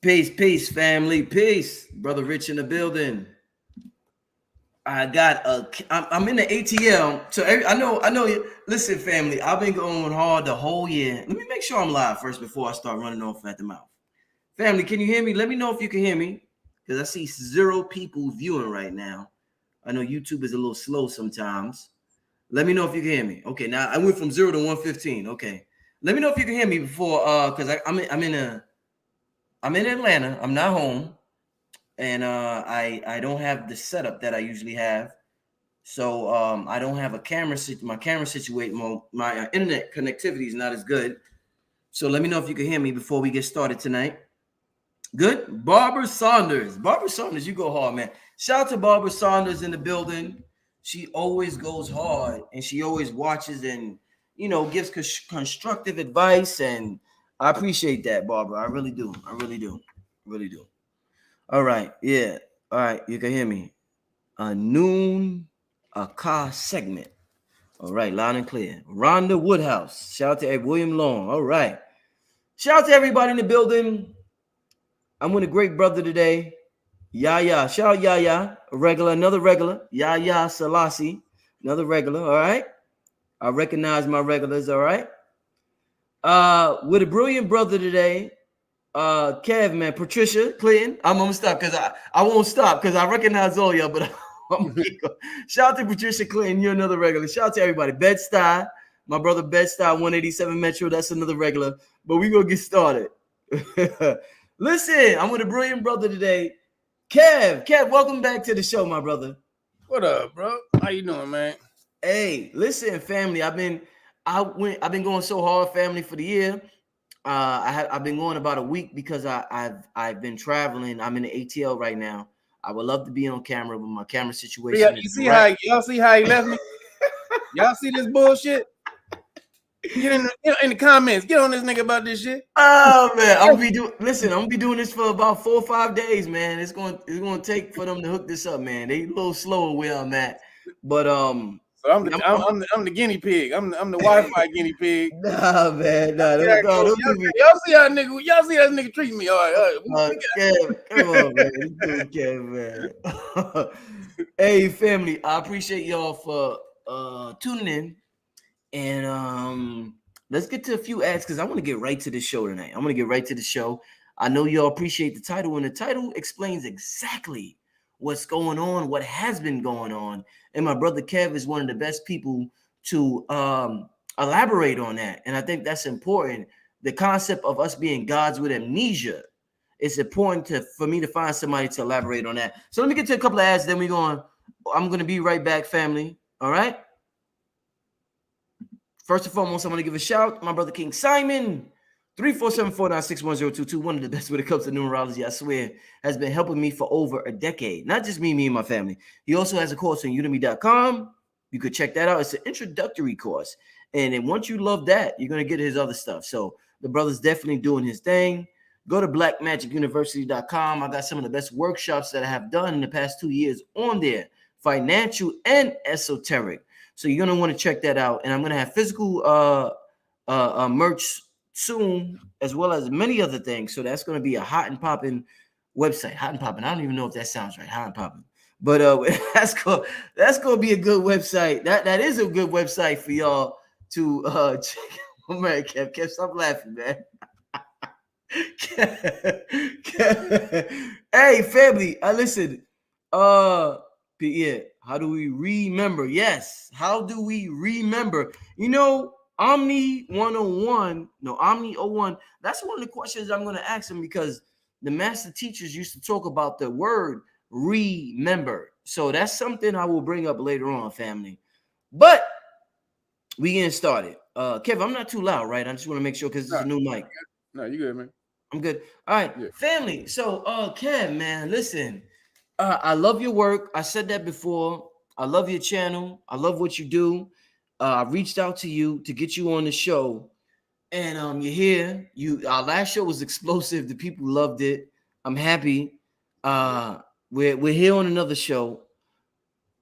Peace, family, peace. Brother Rich in the building. I'm in the ATL. So I know you. Listen, family, I've been going hard the whole year. Let me make sure I'm live first before I start running off at the mouth. Family, can you hear me? Let me know if you can hear me because I see 0 people viewing right now. I know YouTube is a little slow sometimes. Let me know if you can hear me. Okay, now I went from 0 to 115. Okay, let me know if you can hear me before because I'm in Atlanta. I'm not home. And I don't have the setup that I usually have, so I don't have a camera. My camera situation, my internet connectivity is not as good. So let me know if you can hear me before we get started tonight. Good, Barbara Saunders. Barbara Saunders, you go hard, man. Shout out to Barbara Saunders in the building. She always goes hard, and she always watches and gives constructive advice, and I appreciate that, Barbara. I really do. I really do. Really do. All right, yeah. All right, you can hear me. A noon, a car segment. All right, loud and clear. Rhonda Woodhouse. Shout out to William Long. All right. Shout out to everybody in the building. I'm with a great brother today. Yaya. Shout out Yaya. A regular, another regular. Yaya Selassie. Another regular. All right. I recognize my regulars. All right. With a brilliant brother today. Kev, man, Patricia Clinton. I'm gonna stop because I won't stop because I recognize all y'all, but shout out to Patricia Clinton, you're another regular. Shout out to everybody. Bed-Stuy, my brother Bed-Stuy, 187 Metro, that's another regular. But we gonna get started. Listen, I'm with a brilliant brother today. Kev, welcome back to the show, my brother. What up, bro? How you doing, man? Hey, listen, family. I've been going so hard, family, for the year. I've been going about a week because I've been traveling. I'm in the ATL right now. I would love to be on camera, but my camera situation. Yeah, y'all see how he left me? Y'all see this bullshit? Get in the comments. Get on this nigga about this shit. Oh man, I'm gonna be doing this for about 4 or 5 days, man. It's gonna take for them to hook this up, man. They a little slower where I'm at, but So I'm the guinea pig. I'm the Wi-Fi guinea pig. Nah, man, nah. Y'all see how nigga treat me. All right. Come on, man. Man. Hey, family, I appreciate y'all for tuning in, and let's get to a few ads because I want to get right to the show tonight. I'm gonna get right to the show. I know y'all appreciate the title, and the title explains exactly what's going on, what has been going on. And my brother Kev is one of the best people to elaborate on that. And I think that's important. The concept of us being gods with amnesia. It's important for me to find somebody to elaborate on that. So let me get to a couple of ads, then I'm going to be right back, family. All right? First and foremost, I'm going to give a shout to my brother King Simon. 347-496-1022, one of the best when it comes to numerology, I swear, has been helping me for over a decade. Not just me and my family. He also has a course on udemy.com. You could check that out. It's an introductory course. And then once you love that, you're going to get his other stuff. So the brother's definitely doing his thing. Go to blackmagicuniversity.com. I got some of the best workshops that I have done in the past 2 years on there, financial and esoteric. So you're going to want to check that out. And I'm going to have physical merch soon, as well as many other things. So that's going to be a hot and popping website. Hot and popping. I don't even know if that sounds right. Hot and popping. But that's going to be a good website. That is a good website for y'all to check. Oh man, Kev, stop laughing, man. Hey, family, listen. Yeah. How do we remember? Yes. How do we remember? Omni 101, Omni 01, that's one of the questions I'm going to ask him because the master teachers used to talk about the word remember. So that's something I will bring up later on, family. But we getting started. Kev, I'm not too loud, right? I just want to make sure because it's a new mic. No, you good, man. I'm good. All right, yeah. Family. So, Kev, man, listen, I love your work. I said that before. I love your channel. I love what you do. I reached out to you to get you on the show, and you're here. Our last show was explosive. The people loved it. I'm happy. We're here on another show,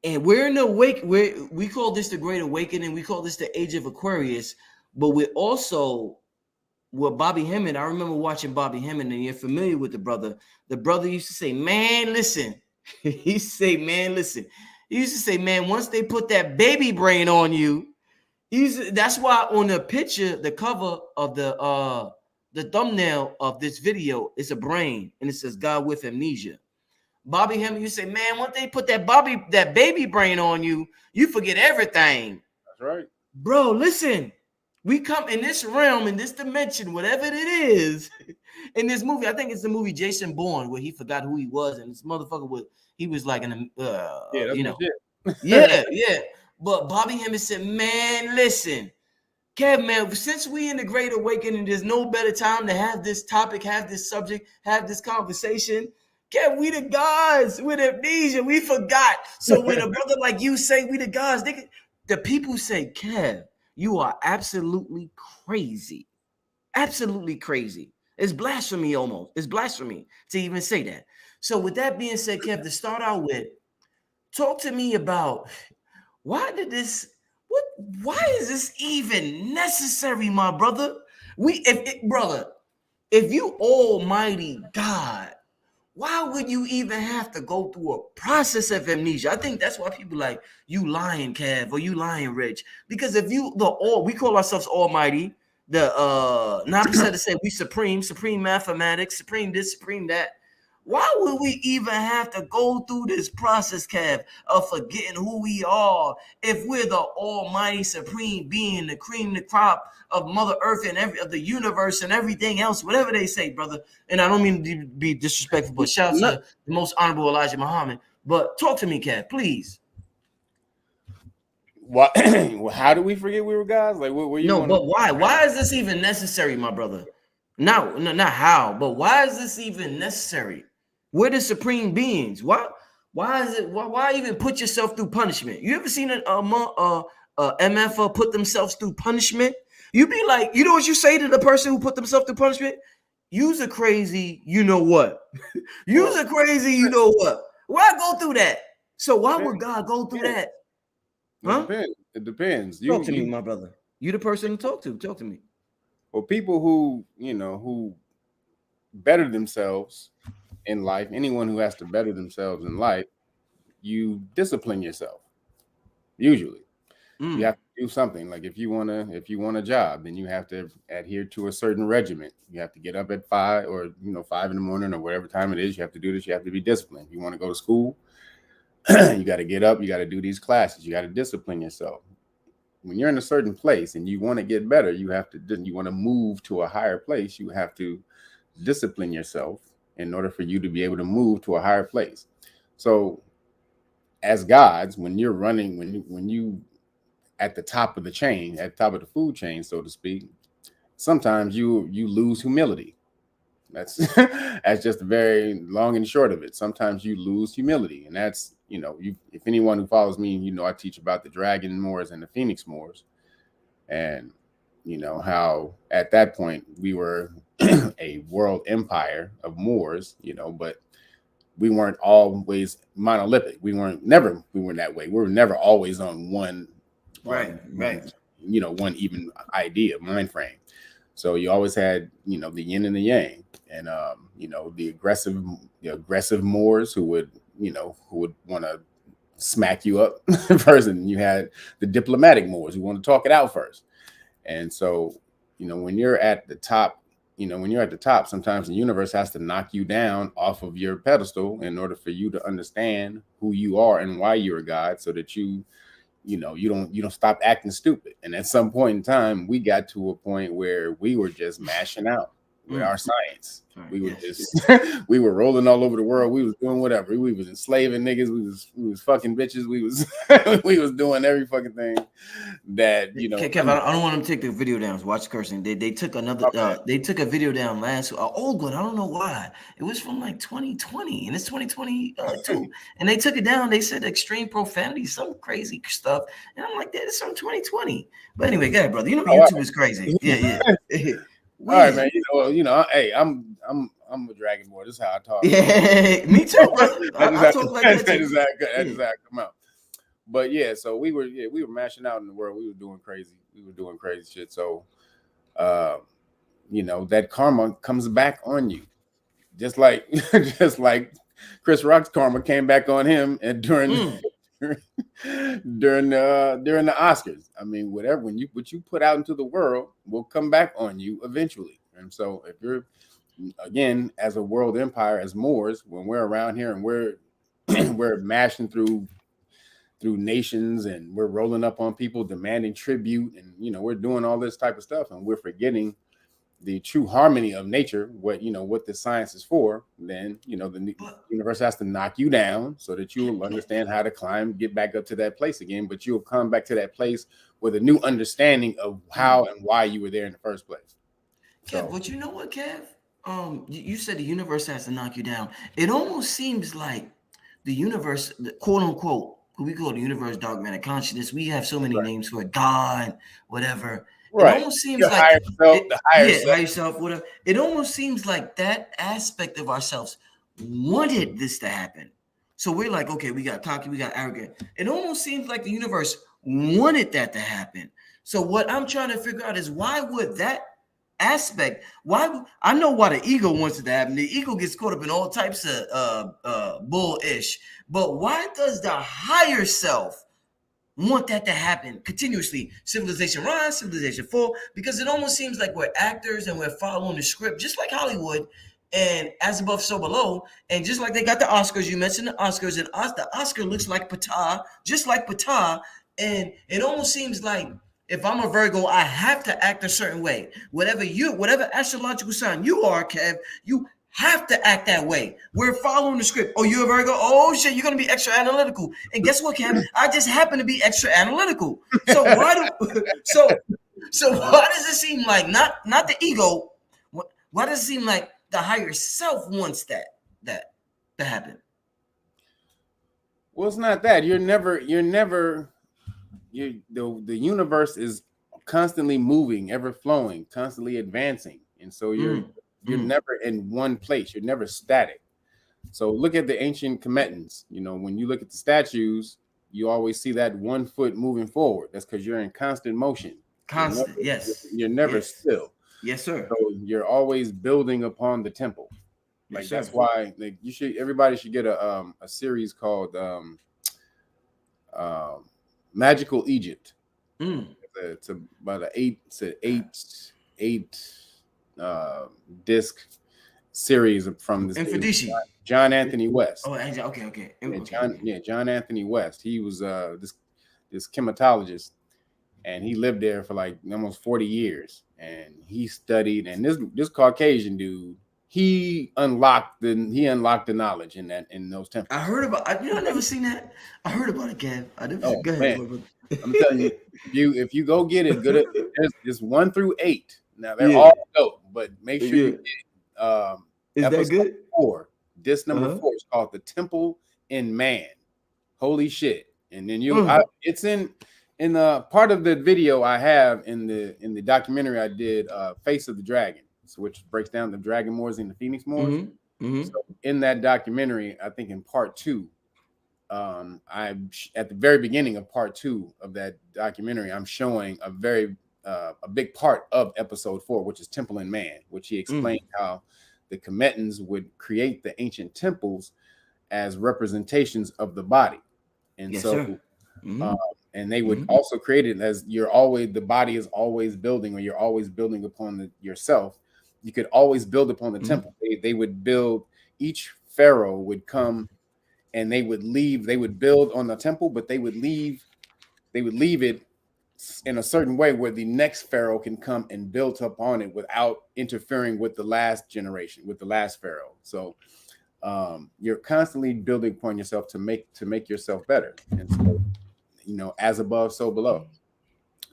and we're in the wake. We call this the Great Awakening. We call this the Age of Aquarius, but we're also Well, Bobby Hemmond, I remember watching Bobby Hemmond, and you're familiar with the brother. The brother used to say, "Man, listen." He used to say, "Man, listen." He used to say, "Man, once they put that baby brain on you," that's why on the picture, the cover of the thumbnail of this video is a brain, and it says "God with amnesia." Bobby Hemmond, you say, "Man, once they put that baby brain on you, you forget everything." That's right. Bro, listen. We come in this realm, in this dimension, whatever it is, in this movie. I think it's the movie Jason Bourne, where he forgot who he was, and this motherfucker he was like Yeah, that's my shit. yeah. But Bobby Hemmond said, "Man, listen, Kev, man, since we in the Great Awakening, there's no better time to have this topic, have this subject, have this conversation. Kev, we the gods with amnesia. We forgot. So when a brother like you say we the gods, the people say, Kev, you are absolutely crazy. Absolutely crazy. It's blasphemy almost. It's blasphemy to even say that. So with that being said, Kev, to start out with, talk to me about why did this what why is this even necessary, my brother? Brother, if you almighty God, why would you even have to go through a process of amnesia? I think that's why people like you lying, Cav, or you lying, Rich. Because if you we call ourselves almighty, the 9% say we supreme mathematics, supreme this, supreme that. Why would we even have to go through this process, Kev, of forgetting who we are if we're the almighty supreme being, the cream, the crop of Mother Earth and of the universe and everything else, whatever they say, brother. And I don't mean to be disrespectful, but shout out to the most honorable Elijah Muhammad. But talk to me, Kev, please. What? How do we forget we were gods? Like, what were you? No, but why? Why is this even necessary, my brother? No, not how, but why is this even necessary? We're the supreme beings. Why is it? Why even put yourself through punishment? You ever seen an MF put themselves through punishment? You be like, you know what you say to the person who put themselves through punishment? You's a crazy, you know what? You's a crazy, you know what? Why go through that? So why would God go through that? Huh? It depends. Talk to me, my brother. You the person to talk to. Talk to me. Well, people who who better themselves in life, anyone who has to better themselves in life, you discipline yourself. Usually, you have to do something. Like if you want a job, then you have to adhere to a certain regiment. You have to get up at 5 or 5 in the morning or whatever time it is. You have to do this. You have to be disciplined. If you want to go to school, you got to get up. You got to do these classes. You got to discipline yourself. When you're in a certain place and you want to get better, you want to move to a higher place. You have to discipline yourself in order for you to be able to move to a higher place. So as gods, when you're running, when you at the top of the chain, at the top of the food chain, so to speak, sometimes you lose humility. That's that's just very long and short of it. Sometimes you lose humility, and that's if anyone who follows me, I teach about the dragon Moors and the phoenix Moors, and how at that point we were a world empire of Moors, but we weren't always monolithic. We weren't that way. We were never always on one, right. One even idea, mind frame. So you always had, the yin and the yang, and the aggressive Moors who would want to smack you up first, and you had the diplomatic Moors who want to talk it out first. And so, when you're at the top, sometimes the universe has to knock you down off of your pedestal in order for you to understand who you are and why you're a god, so that you don't stop acting stupid. And at some point in time, we got to a point where we were just mashing out with our science. We were just we were rolling all over the world. We was doing whatever. We was enslaving niggas. We was fucking bitches. We was we was doing every fucking thing that Kev, I don't want them to take the video down. Watch cursing. They took another. They took a video down last old one. I don't know why. It was from like 2020, and it's 2022. And they took it down. They said extreme profanity, some crazy stuff. And I'm like, that's from 2020. But anyway, go ahead, brother. YouTube is crazy. Yeah. All right, man. Hey, I'm a dragon boy. This is how I talk. Yeah, me too, brother. I talk like that too. That is how I come out. But yeah, so we were mashing out in the world. We were doing crazy shit. So, that karma comes back on you, just like just like Chris Rock's karma came back on him and during during the Oscars. I mean, whatever what you put out into the world will come back on you eventually. And so if you're, again, as a world empire, as Moors, when we're around here and we're we're mashing through nations and we're rolling up on people demanding tribute, and we're doing all this type of stuff, and we're forgetting the true harmony of nature, what the science is for, then the universe has to knock you down so that you'll understand how to climb, get back up to that place again. But you'll come back to that place with a new understanding of how and why you were there in the first place. Kev, but you know what, Kev? You said the universe has to knock you down. It almost seems like the universe, quote unquote, we call the universe dark matter consciousness. We have so many names for it, God, whatever. Right. It almost seems like the higher self, whatever. It almost seems like that aspect of ourselves wanted this to happen. So we're like, okay, we got cocky, we got arrogant. It almost seems like the universe wanted that to happen. So what I'm trying to figure out is why would that aspect, I know why the ego wants it to happen. The ego gets caught up in all types of bullish, but why does the higher self want that to happen continuously? Civilization rise, civilization fall, because it almost seems like we're actors and we're following the script, just like Hollywood, and as above, so below. And just like they got the Oscars, you mentioned the Oscars, and the Oscar looks like Ptah, just like Ptah. And it almost seems like if I'm a Virgo, I have to act a certain way. Whatever astrological sign you are, Kev, you have to act that way. We're following the script. Oh, you're a Virgo? Oh shit, you're gonna be extra analytical. And guess what, Kev? I just happen to be extra analytical. So so why does it seem like not the ego? Why does it seem like the higher self wants that to happen? Well, it's not that. The universe is constantly moving, ever flowing, constantly advancing. And so you're never in one place. You're never static. So look at the ancient Commetans. When you look at the statues, you always see that 1 foot moving forward. That's because you're in constant motion. You're never still. Yes, sir. So you're always building upon the temple. Like that's why everybody should get a series called Magical Egypt. It's about an eight disc series from this John Anthony West. Oh, okay. John Anthony West. He was this chematologist, and he lived there for like almost 40 years, and he studied. And this Caucasian dude, he unlocked the knowledge in those temples. I heard about. I've never seen that. I heard about it, Kev. Go ahead. Man. I'm telling you, if you go get it, it's 1 through 8. Now they're all dope, but make sure you get is that good? 4. Disc number 4 is called The Temple in Man. Holy shit! And then it's in the part of the video I have in the documentary I did, Face of the Dragon, which breaks down the Dragon Moors and the Phoenix Moors. So in that documentary, I think in part 2. At the very beginning of part 2 of that documentary, I'm showing a big part of episode 4, which is Temple in Man, which he explained how the Commetans would create the ancient temples as representations of the body. And and they would also create it as the body is always building, or you're always building upon yourself. You could always build upon the temple. They would build, each pharaoh would come and they would build on the temple, but they would leave it in a certain way where the next pharaoh can come and build upon it without interfering with the last generation, with the last pharaoh. So you're constantly building upon yourself to make yourself better. And so, as above, so below.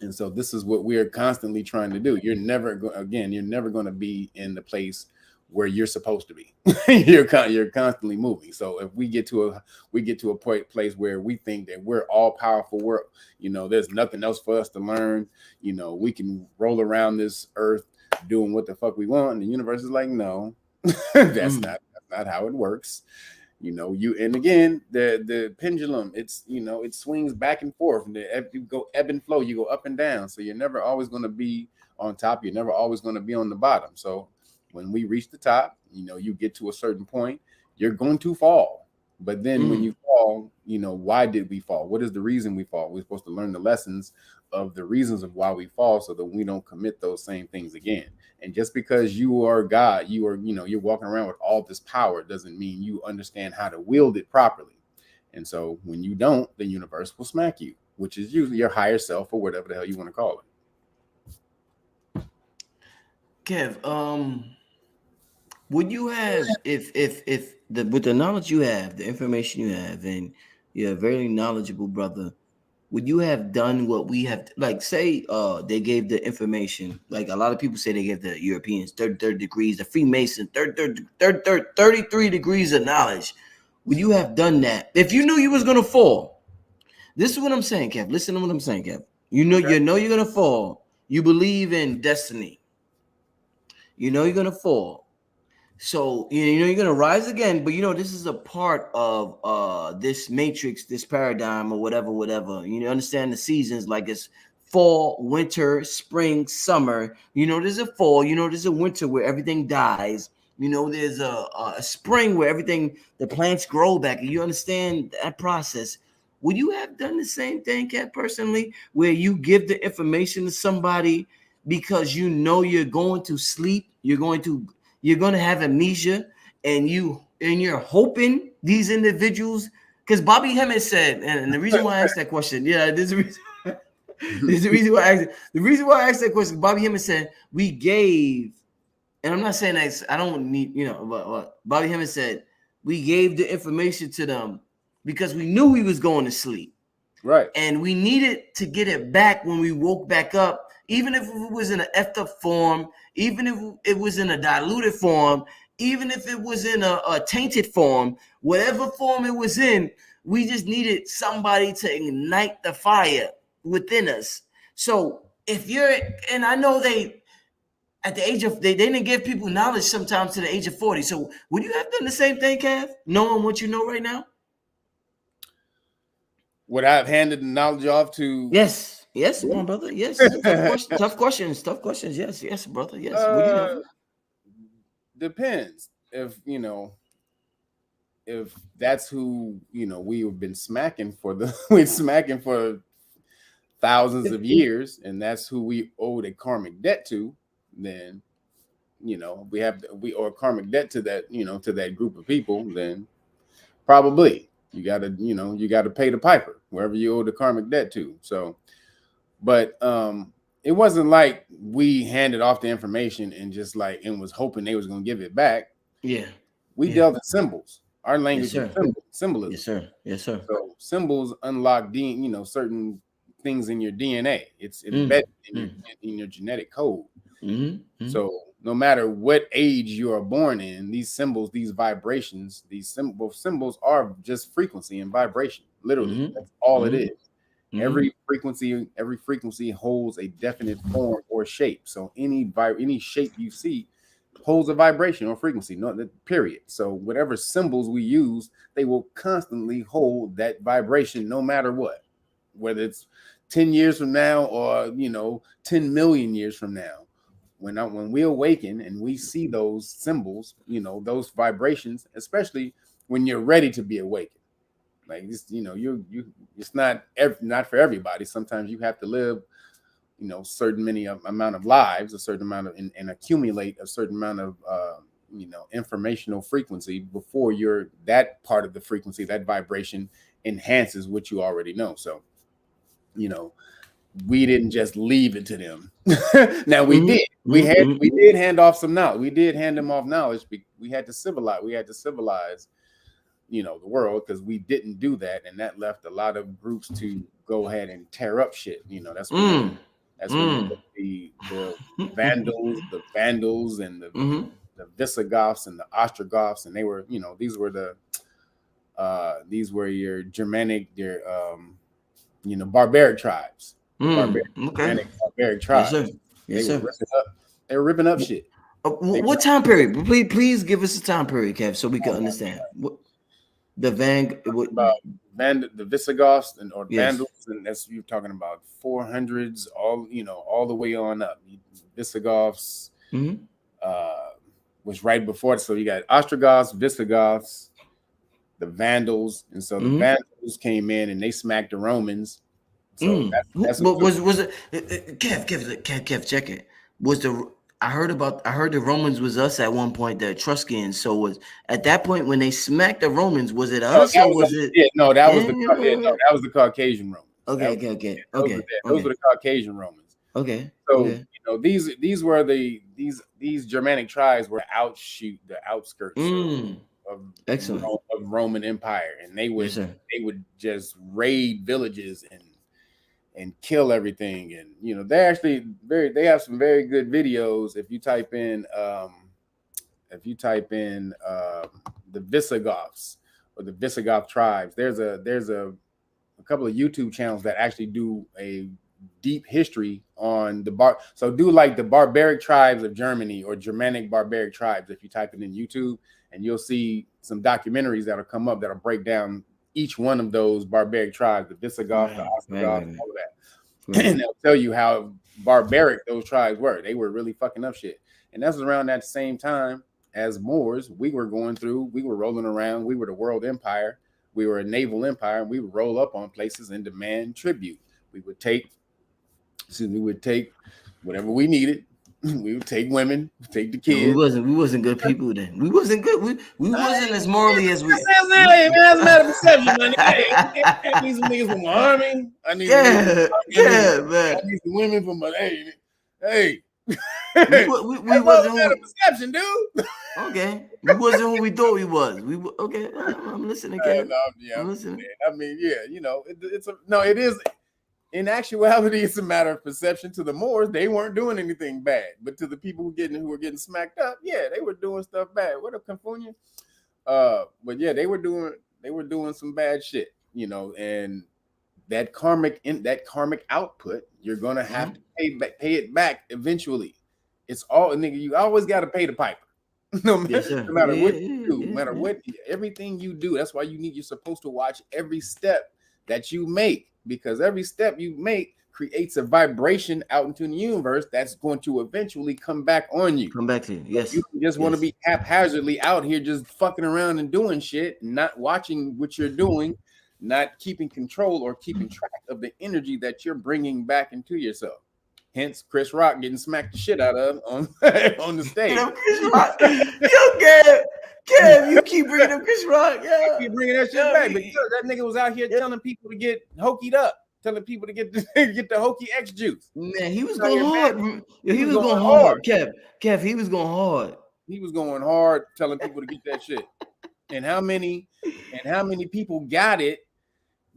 And so this is what we're constantly trying to do. You're never going to be in the place where you're supposed to be. You're constantly moving. So if we get to a place where we think that we're all powerful, there's nothing else for us to learn, we can roll around this earth doing what the fuck we want, and the universe is like, no, that's not how it works. And again, the pendulum, it swings back and forth. If you go ebb and flow, you go up and down. So you're never always going to be on top. You're never always going to be on the bottom. So when we reach the top, you get to a certain point, you're going to fall. But then when you fall, why did we fall? What is the reason we fall? We're supposed to learn the lessons of the reasons of why we fall so that we don't commit those same things again. And just because you are God, you're walking around with all this power doesn't mean you understand how to wield it properly. And so when you don't, the universe will smack you, which is usually your higher self or whatever the hell you want to call it. Kev, would you have, if with the knowledge you have, the information you have, and you're a very knowledgeable brother, would you have done what we have? Like, say, they gave the information. Like a lot of people say they gave the Europeans 30 degrees, the Freemason 33 degrees of knowledge. Would you have done that if you knew you was gonna fall? This is what I'm saying, Kev. Listen to what I'm saying, Kev. You know you're gonna fall. You believe in destiny. You know you're gonna fall. So you're gonna rise again, but this is a part of this matrix, this paradigm, or whatever. You understand the seasons, like it's fall, winter, spring, summer. There's a fall. There's a winter where everything dies. There's a spring where the plants grow back. You understand that process. Would you have done the same thing, Kat, personally, where you give the information to somebody because you're going to sleep, you're going to have amnesia, and you're hoping these individuals, because Bobby Hemmett said, and the reason why I asked that question, there's a reason. There's the reason why I asked. The reason why I asked that question, Bobby Hemmett said we gave, and I'm not saying that I don't need, but Bobby Hemmett said we gave the information to them because we knew we was going to sleep, right? And we needed to get it back when we woke back up, even if it was in an effed up form, even if it was in a diluted form, even if it was in a tainted form, whatever form it was in, we just needed somebody to ignite the fire within us. So if and I know at the age of, they didn't give people knowledge sometimes to the age of 40. So would you have done the same thing, Kev, knowing what you know right now? Would I have handed the knowledge off to? Yes, my brother. Yes, tough questions. Yes, brother. Yes. Would you have? Depends. If that's who we have been smacking for we're smacking for thousands of years, and that's who we owed a karmic debt to, then we owe a karmic debt to that to that group of people. Then probably you gotta pay the piper wherever you owe the karmic debt to. So, but it wasn't like we handed off the information and was hoping they was gonna give it back. Yeah, we dealt in symbols. Our language is symbolism. Yes, sir. Yes, sir. So symbols unlock certain things in your DNA. It's embedded in your genetic code. So no matter what age you are born in, these symbols, these vibrations, these symbols are just frequency and vibration. Literally, that's all it is. Every frequency holds a definite form or shape. So any shape you see holds a vibration or frequency, period. So whatever symbols we use, they will constantly hold that vibration no matter what, whether it's 10 years from now or 10 million years from now. When we awaken and we see those symbols, those vibrations, especially when you're ready to be awakened, like this, it's not for everybody. Sometimes you have to live certain amount of lives, a certain amount of, and accumulate a certain amount of informational frequency before that part of the frequency, that vibration enhances what you already know. So we didn't just leave it to them. Now we did. We did hand off some knowledge. We did hand them off knowledge. We had to civilize the world, because we didn't do that, and that left a lot of groups to go ahead and tear up shit. That's when the Vandals and the Visigoths and the Ostrogoths, and they were these were your Germanic, barbaric tribes. Barbaric tribes. Yes, sir. They were ripping up shit. What time period? Please give us a time period, Kev, so we can understand. The Visigoths Vandals, and that's you're talking about 400s, all the way on up. Visigoths Mm-hmm. was right before it. So you got Ostrogoths, Visigoths, the Vandals, and so the Mm-hmm. Vandals came in and they smacked the Romans. So Who that's what took. was it? Kev, check it. Was the I heard the Romans was us at one point, the Etruscans. So was at that point when they smacked the Romans, was it No, us that or was was it? no, that was Yeah. that was the Caucasian Romans. That was, those were Okay. the Caucasian Romans. So Okay. these were these Germanic tribes were outshoot the outskirts of Excellent. of Roman Empire, and Yes, sir. they would just raid villages and kill everything. And they actually they have some very good videos. If you type in the Visigoths or the Visigoth tribes, there's a couple of YouTube channels that actually do a deep history on so do like the barbaric tribes of Germany or Germanic barbaric tribes. If you type it in YouTube, and you'll see some documentaries that'll come up that'll break down each one of those barbaric tribes, the Visigoths, the Ostrogoths, all of that. And they'll tell you how barbaric those tribes were. They were really fucking up shit. And that's around that same time as Moors. We were rolling around. We were the world empire. We were a naval empire, and we would roll up on places and demand tribute. We would take whatever we needed. We would take women, take the kids. We wasn't good people then. We wasn't good. We wasn't as morally as we. That's a matter of perception, man. I need some niggas from my army. I need man. I need some women from my hey. We wasn't who perception, dude. Okay, we wasn't who we thought we was. Okay. I'm listening, Ken. I'm listening. I mean, yeah, it is. In actuality, it's a matter of perception. To the Moors, they weren't doing anything bad, but to the people who were getting smacked up, yeah, they were doing stuff bad. What up, Confucian? But yeah, they were doing some bad shit, and that karmic output, you're gonna have to pay it back eventually. It's all, nigga. You always got to pay the piper. No matter what you do, no matter what, everything you do. That's why you're supposed to watch every step that you make, because every step you make creates a vibration out into the universe that's going to eventually come back on you. Come back to you. Yes. You just want to be haphazardly out here just fucking around and doing shit, not watching what you're doing, not keeping control or keeping track of the energy that you're bringing back into yourself. Hence, Chris Rock getting smacked the shit out of on the stage. Chris Rock. Yo, Kev, you keep bringing up Chris Rock. Yeah, I keep bringing that shit back. But that nigga was out here telling people to get hokied up, telling people to get the hokey X juice. Man, he was going hard. He was going hard. Kev, he was going hard. He was going hard, telling people to get that shit. And how many people got it?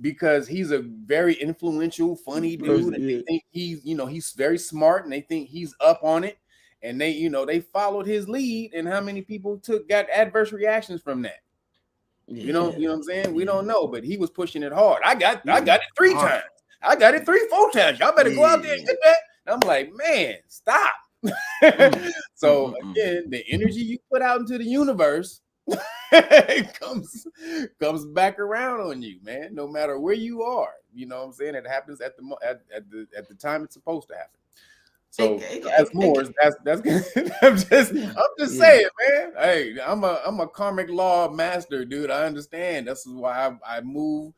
Because he's a very influential, funny dude, and they think he's very smart, and they think he's up on it, and they followed his lead. And how many people got adverse reactions from that? Yeah. You know what I'm saying? We don't know, but he was pushing it hard. I got it 3 times. I got it 3-4 times. Y'all better go out there and get that. And I'm like, man, stop. So again, the energy you put out into the universe it comes back around on you, man. No matter where you are, you know what I'm saying. It happens at the time it's supposed to happen. So as Moors, that's I'm just saying, man. Hey, I'm a karmic law master, dude. I understand. This is why I move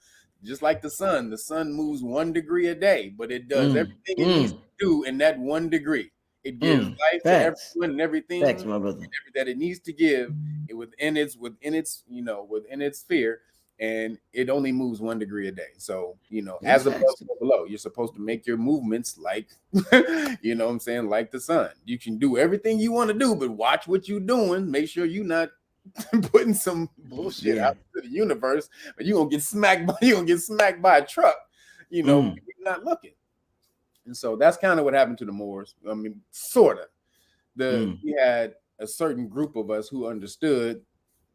just like the sun. The sun moves 1 degree a day, but it does everything it needs to do in that 1 degree. It gives life to everyone and everything that it needs to give within its sphere, and it only moves 1 degree a day. So, as above, so below, you're supposed to make your movements like, you know what I'm saying, like the sun. You can do everything you want to do, but watch what you're doing. Make sure you're not putting some bullshit out to the universe, but you're gonna get smacked by a truck, you're not looking. And so that's kind of what happened to the Moors. I mean, sort of. We had a certain group of us who understood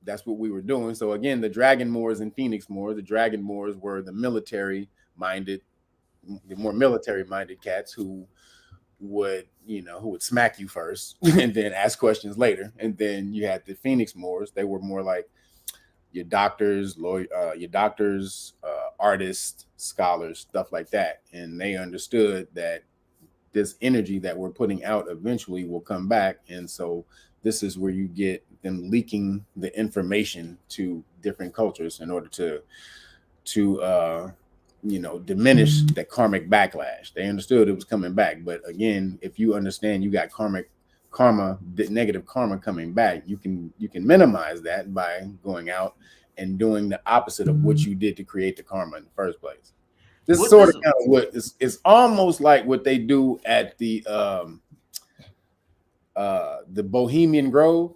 that's what we were doing. So again, the Dragon Moors and Phoenix Moors. The Dragon Moors were the more military-minded cats who would smack you first and then ask questions later. And then you had the Phoenix Moors. They were more like your doctors, artists, scholars, stuff like that. And they understood that this energy that we're putting out eventually will come back. And so this is where you get them leaking the information to different cultures in order to diminish the karmic backlash. They understood it was coming back, but again, if you understand you got negative karma coming back, you can minimize that by going out and doing the opposite of what you did to create the karma in the first place. This is sort of kind of what it's almost like what they do at the Bohemian Grove.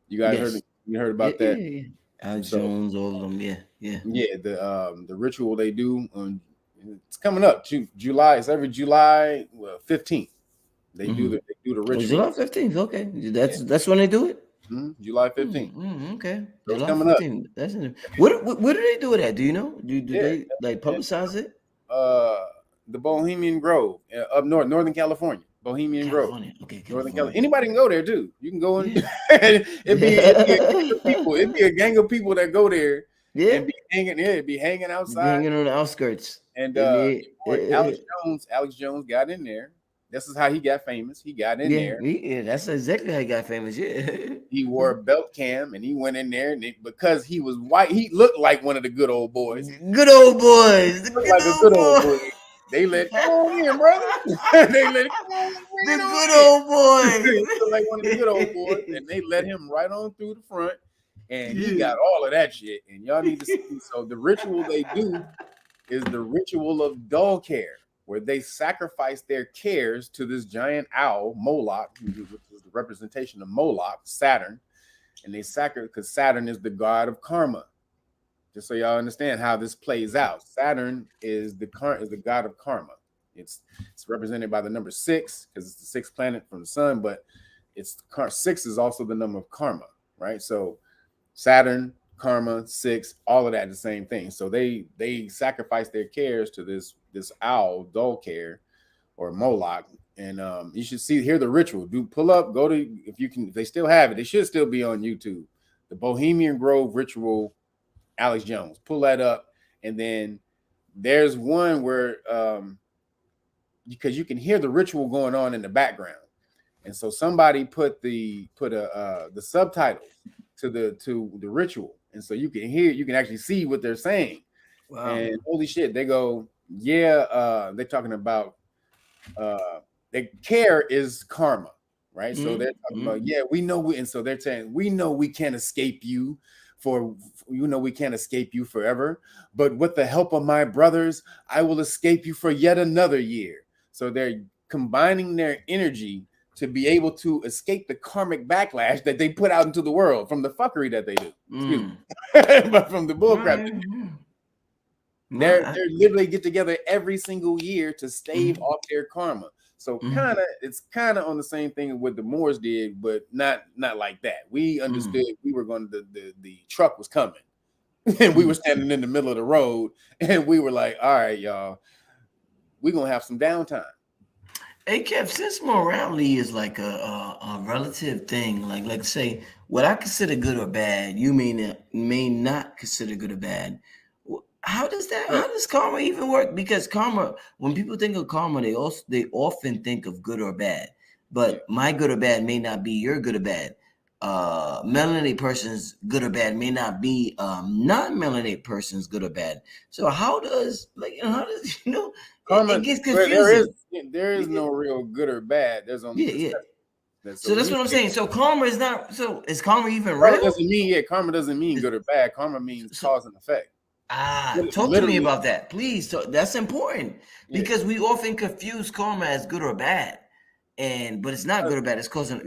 You guys heard about that? Yeah. Alex Jones, all of them, yeah. The ritual they do it's coming up July. It's every July 15th. They do the ritual. July 15th. Okay, that's when they do it. July 15th. Okay, so July coming 15th. Up. That's in Where do they do it at? Do you know? Do they like publicize it? The Bohemian Grove up north, Northern California. Bohemian Grove. Okay, Northern California. Anybody can go there too. You can go and it'd be a gang of people that go there. Yeah, and be hanging outside, hanging on the outskirts. And Alex Jones got in there. This is how he got famous. He got in there. Yeah, that's exactly how he got famous. Yeah, he wore a belt cam and he went in there, and because he was white, he looked like one of the good old boys. Good old boys. The good old boy. They let come on in, brother. They let come on in. The good old boy. Like one of the good old boys, and they let him right on through the front, and he got all of that shit. And y'all need to see. So the ritual they do is the ritual of dull care, where they sacrifice their cares to this giant owl, Moloch, which is the representation of Moloch, Saturn, and they sacrifice because Saturn is the god of karma. Just so y'all understand how this plays out, Saturn is the god of karma. It's represented by the number 6 because it's the 6th planet from the sun, but 6 is also the number of karma, right? So Saturn, karma, 6, all of that the same thing. So they sacrifice their cares to this owl, dull care, or Moloch, and you should hear the ritual. Pull up, go to if they still have it. They should still be on YouTube. The Bohemian Grove ritual. Alex Jones, pull that up, and then there's one where because you can hear the ritual going on in the background, and so somebody put the subtitles to the ritual, and so you can actually see what they're saying. Wow. And holy shit, they go, they're talking about the care is karma, right? So they're talking about we know and so they're saying we know we can't escape you. We can't escape you forever, but with the help of my brothers, I will escape you for yet another year. So they're combining their energy to be able to escape the karmic backlash that they put out into the world from the fuckery that they do. Excuse me. But from the bullcrap. They literally get together every single year to stave off their karma. So it's kind of on the same thing as what the Moors did, but not like that. We understood we were going to the truck was coming, and we were standing in the middle of the road, and we were like, "All right, y'all, we're gonna have some downtime." Hey, Kev, since morality is like a relative thing, like say what I consider good or bad, you may not consider good or bad. How does karma even work? Because karma, when people think of karma, they often think of good or bad. But my good or bad may not be your good or bad. Melanated person's good or bad may not be non-melanated person's good or bad. So how does karma, it gets confusing. There is no real good or bad. There's only So that's what I'm saying. So karma is not. So is karma even real? Karma doesn't mean good or bad. Karma means cause and effect. Talk to me about that, please. So that's important because we often confuse karma as good or bad, but it's not good or bad. It's causing.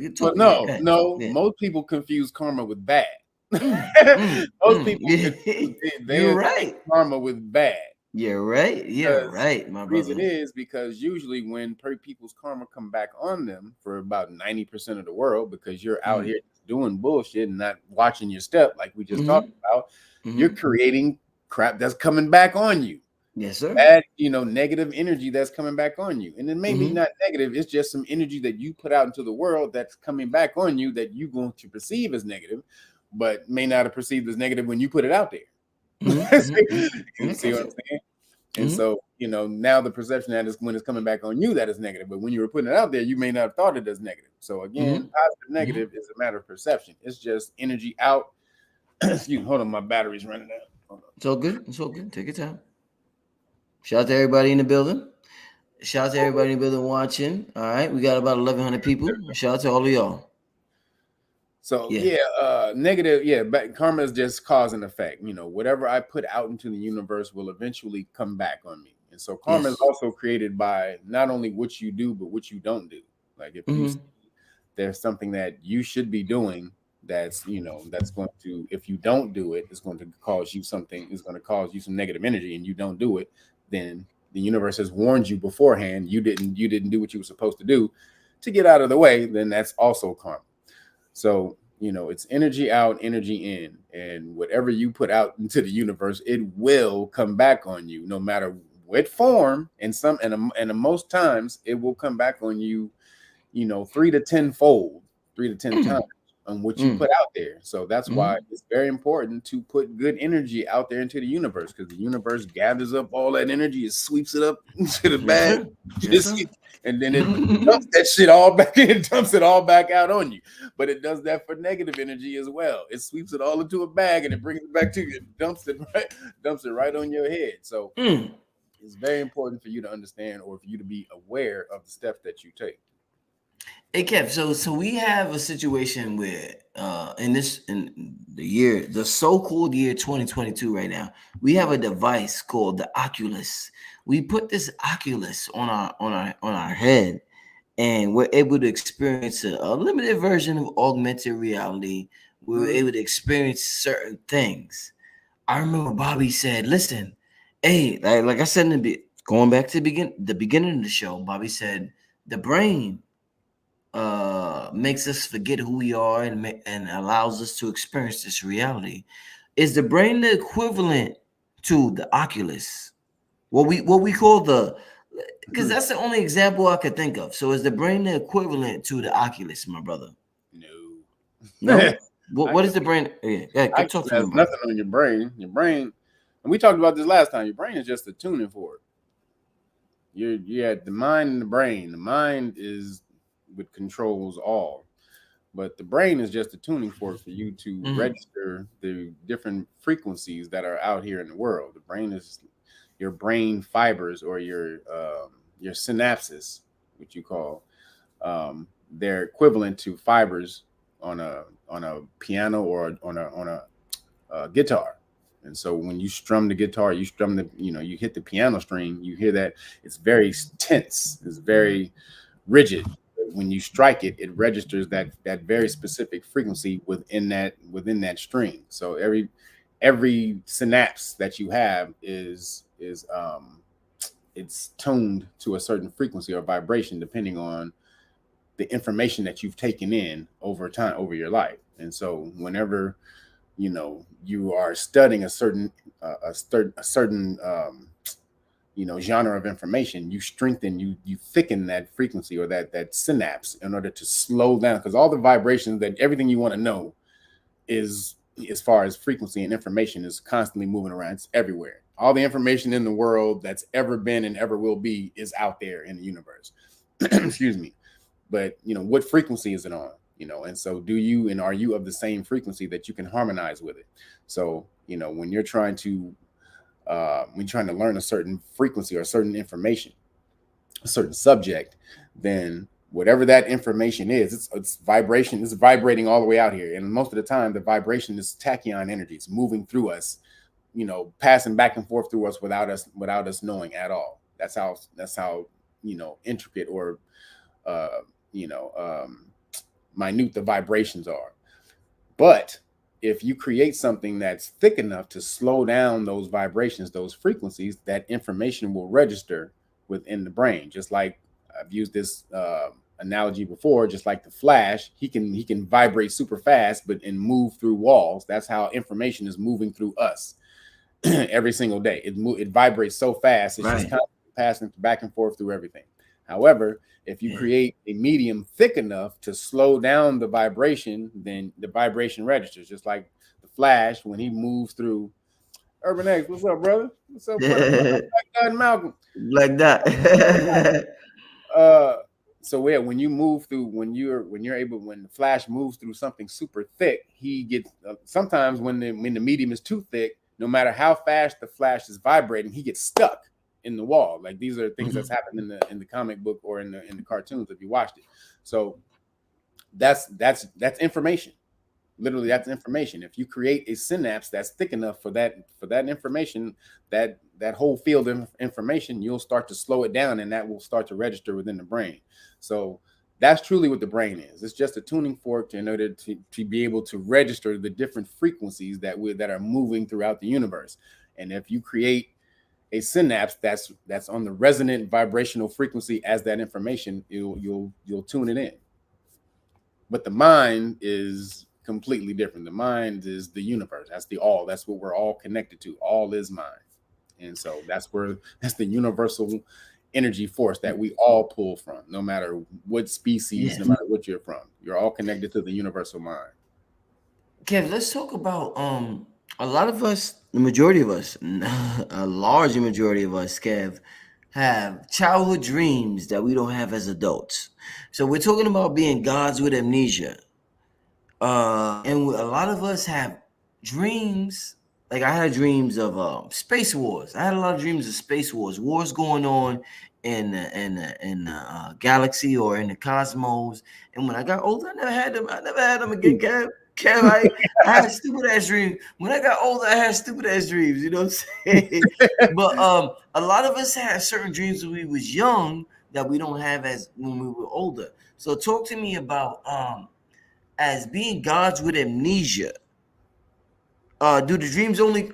Most people confuse karma with bad. Most people, you're right. Karma with bad. You're right. You're right, my brother. The reason is because usually when people's karma come back on them for about 90% of the world, because you're out here doing bullshit and not watching your step, like we just talked about, you're creating crap that's coming back on you. Yes, sir. Bad, negative energy that's coming back on you. And it may be not negative, it's just some energy that you put out into the world that's coming back on you that you're going to perceive as negative, but may not have perceived as negative when you put it out there. You see what I'm saying? And so, now the perception that is when it's coming back on you that is negative. But when you were putting it out there, you may not have thought it as negative. So again, positive, negative is a matter of perception. It's just energy out. Excuse me, hold on, my battery's running out. Hold on. It's all good. It's all good. Take your time. Shout out to everybody in the building. Shout out to everybody in the building watching. All right. We got about 1,100 people. Shout out to all of y'all. So negative, but karma is just cause and effect. Whatever I put out into the universe will eventually come back on me. And so karma is also created by not only what you do, but what you don't do. Like if you see there's something that you should be doing that's going to, if you don't do it, it's going to cause you something, it's going to cause you some negative energy, and you don't do it, then the universe has warned you beforehand, you didn't do what you were supposed to do to get out of the way, then that's also karma. So, it's energy out, energy in, and whatever you put out into the universe, it will come back on you, no matter what form. And most times, it will come back on you, 3 to 10 fold, 3 to 10 times on what you put out there. So that's why it's very important to put good energy out there into the universe, because the universe gathers up all that energy, it sweeps it up into the bag, and then it dumps that shit all back in, dumps it all back out on you. But it does that for negative energy as well. It sweeps it all into a bag and it brings it back to you, and dumps it right on your head. So it's very important for you to understand, or for you to be aware of the steps that you take. Hey Kev, so we have a situation where in the so-called year 2022 right now, we have a device called the Oculus. We put this Oculus on our head, and we're able to experience a limited version of augmented reality. We were able to experience certain things. I remember Bobby said, "Listen, hey, like I said going back to the beginning of the show, Bobby said the brain makes us forget who we are and allows us to experience this reality. Is the brain the equivalent to the Oculus? What we call because that's the only example I could think of. So is the brain the equivalent to the Oculus, my brother? No. What is the brain? Talk to me. Nothing on your brain. Your brain, and we talked about this last time. Your brain is just a tuning fork. You had the mind and the brain. The mind is what controls all, but the brain is just a tuning fork for you to register the different frequencies that are out here in the world. The brain is your brain fibers, or your synapses, which you call. They're equivalent to fibers on a piano or on a guitar. And so when you strum the guitar, you strum you hit the piano string, you hear that it's very tense, it's very rigid. When you strike it, it registers that very specific frequency within that string. So every synapse that you have is it's tuned to a certain frequency or vibration, depending on the information that you've taken in over time, over your life. And so whenever you are studying a certain genre of information, you strengthen, you thicken that frequency or that synapse in order to slow down, because all the vibrations, that everything you want to know is, as far as frequency and information, is constantly moving around. It's everywhere. All the information in the world that's ever been and ever will be is out there in the universe. Excuse me. But what frequency is it on? And so are you of the same frequency that you can harmonize with it? So when you're trying to learn a certain frequency or a certain information, a certain subject, then whatever that information is, it's vibration, it's vibrating all the way out here. And most of the time, the vibration is tachyon energy. It's moving through us, passing back and forth through us without us knowing at all. That's how intricate or minute the vibrations are. But if you create something that's thick enough to slow down those vibrations, those frequencies, that information will register within the brain. Just like I've used this analogy before, just like the Flash, he can vibrate super fast, and move through walls. That's how information is moving through us every single day. It vibrates so fast, it's just constantly passing back and forth through everything. However, if you create a medium thick enough to slow down the vibration, then the vibration registers. Just like the Flash, when he moves through Urban X, what's up, brother? What's up, Black Dot Malcolm? Like that. Uh, so yeah, when you move through, when the Flash moves through something super thick, he gets sometimes when the medium is too thick, no matter how fast the Flash is vibrating, he gets stuck in the wall. Like these are things that's happened in the comic book or in the cartoons if you watched it. So that's information. Literally, that's information. If you create a synapse that's thick enough for that information, that whole field of information, you'll start to slow it down, and that will start to register within the brain. So that's truly what the brain is. It's just a tuning fork in order to be able to register the different frequencies that are moving throughout the universe. And if you create a synapse that's on the resonant vibrational frequency as that information, you'll tune it in. But the mind is completely different. The mind is the universe. That's the all. That's what we're all connected to. All is mind. And so that's the universal energy force that we all pull from, no matter what species, no matter what you're from. You're all connected to the universal mind. Kev, let's talk about a lot of us, the majority of us, a large majority of us, Kev, have childhood dreams that we don't have as adults. So we're talking about being gods with amnesia. And a lot of us have dreams. Like I had dreams of space wars. I had a lot of dreams of space wars going on in the galaxy or in the cosmos. And when I got older, I never had them. I never had them again, Kev. I had stupid ass dreams. When I got older, I had stupid ass dreams. You know what I'm saying? But a lot of us had certain dreams when we was young that we don't have as when we were older. So talk to me about as being gods with amnesia. Do the dreams only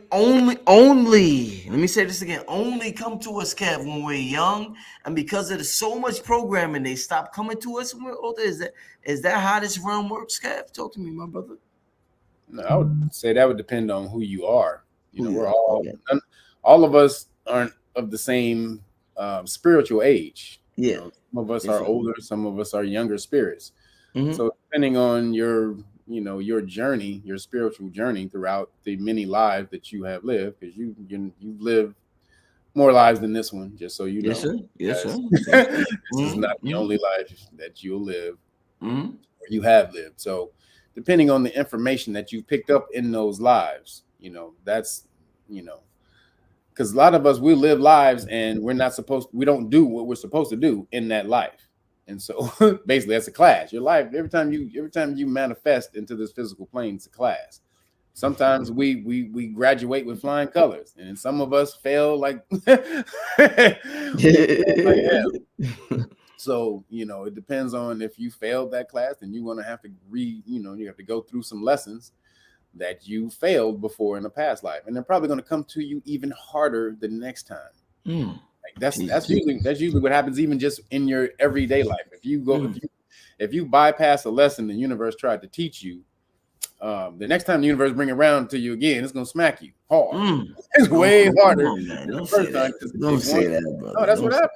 let me say this again, only come to us, Kev, when we're young, and because of so much programming, they stop coming to us when we're older? Is that how this realm works, Kev? Talk to me, my brother. No, I would say that would depend on who you are. We're all of us aren't of the same spiritual age. Yeah. Some of us are older, some of us are younger spirits. So depending on your journey, your spiritual journey throughout the many lives that you have lived, because you've lived more lives than this one, just so you know. Yes, sir. Yes, sir. This is not the only life that you'll live, or you have lived. So depending on the information that you picked up in those lives, that's, because a lot of us, we live lives and we don't do what we're supposed to do in that life. And so basically that's a class. Your life, every time you manifest into this physical plane, it's a class. Sometimes we graduate with flying colors, and some of us fail like, So, it depends on if you failed that class, then you're going to have to you have to go through some lessons that you failed before in a past life. And they're probably going to come to you even harder the next time. That's usually what happens, even just in your everyday life. If you bypass a lesson the universe tried to teach you, the next time the universe bring it around to you again, it's gonna smack you hard. It's way harder than the first time. Don't say that, brother. No, that's what happens.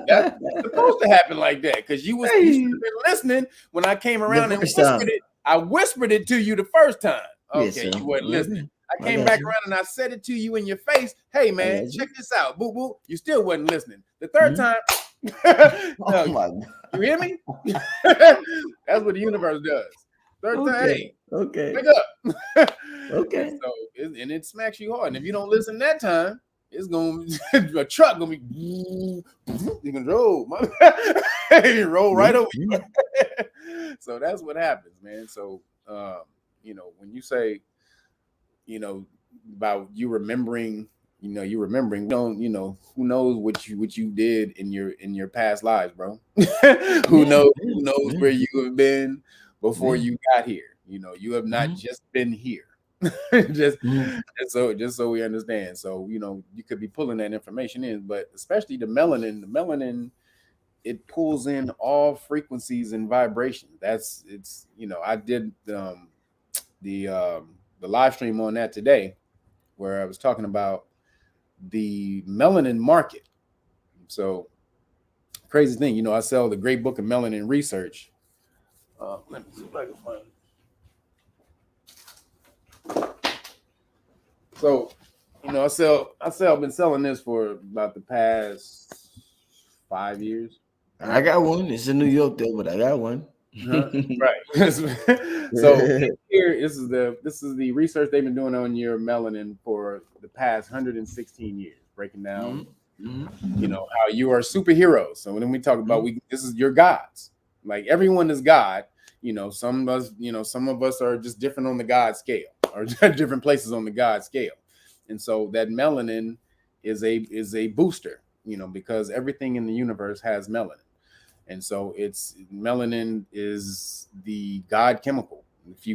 That's supposed to happen like that, because you should have been listening when I came around and whispered it. I whispered it to you the first time. Okay, you weren't listening. I came back around and I said it to you in your face. Hey man, check this out. Boo boo. You still wasn't listening. The third time, you hear me? That's what the universe does. Third time, hey, wake up. Okay. And it smacks you hard. And if you don't listen that time, it's gonna a truck gonna be you can roll, you roll right over you. So that's what happens, man. So when you say about you remembering, who knows what you did in your past lives, bro. Who knows where you have been before you got here. You have not just been here. just so we understand. So you could be pulling that information in, but especially the melanin, it pulls in all frequencies and vibrations. I did the live stream on that today, where I was talking about the melanin market. So crazy thing, I sell the Great Book of Melanin Research. Let me see if I can find it. So I've been selling this for about the past 5 years. I got one. It's in New York though, but I got one. Huh? Right. So here, this is the research they've been doing on your melanin for the past 116 years, breaking down, how you are superheroes. So when we talk about this is your gods. Like everyone is God. Some of us are just different on the God scale, or different places on the God scale. And so that melanin is a booster, because everything in the universe has melanin. And so melanin is the God chemical. If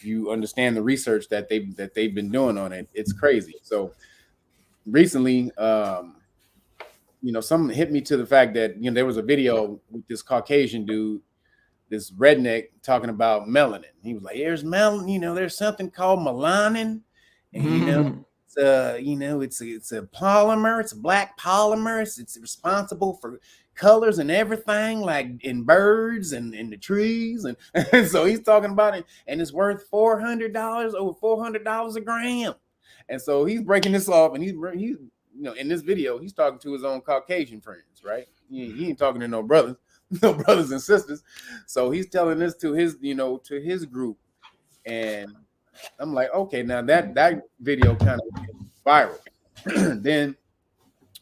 you understand the research that they've been doing on it, it's crazy. So recently, something hit me to the fact that there was a video with this Caucasian dude, this redneck, talking about melanin. He was like, "There's melanin, there's something called melanin, and it's a polymer, it's a black polymer, it's responsible for colors and everything, like in birds and in the trees." And so he's talking about it, and it's worth $400, over $400 a gram. And so he's breaking this off, and he's in this video, he's talking to his own Caucasian friends, right? He ain't talking to no brothers, no brothers and sisters. So he's telling this to his group. And I'm like, okay, now that video kind of went viral. Then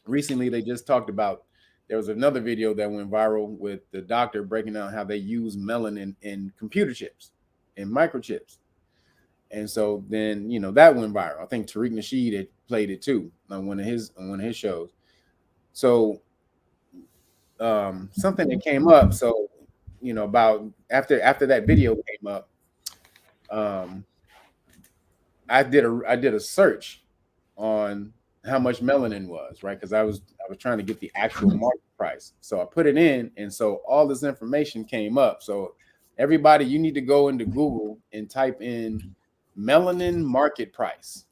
recently they just talked about, there was another video that went viral with the doctor breaking down how they use melanin in computer chips and microchips. And so then, that went viral. I think Tariq Nasheed had played it too on one of his shows. So something that came up. So, about after that video came up, I did a search on how much melanin was, right? Because I was trying to get the actual market price. So I put it in, and so all this information came up. So everybody, you need to go into Google and type in melanin market price.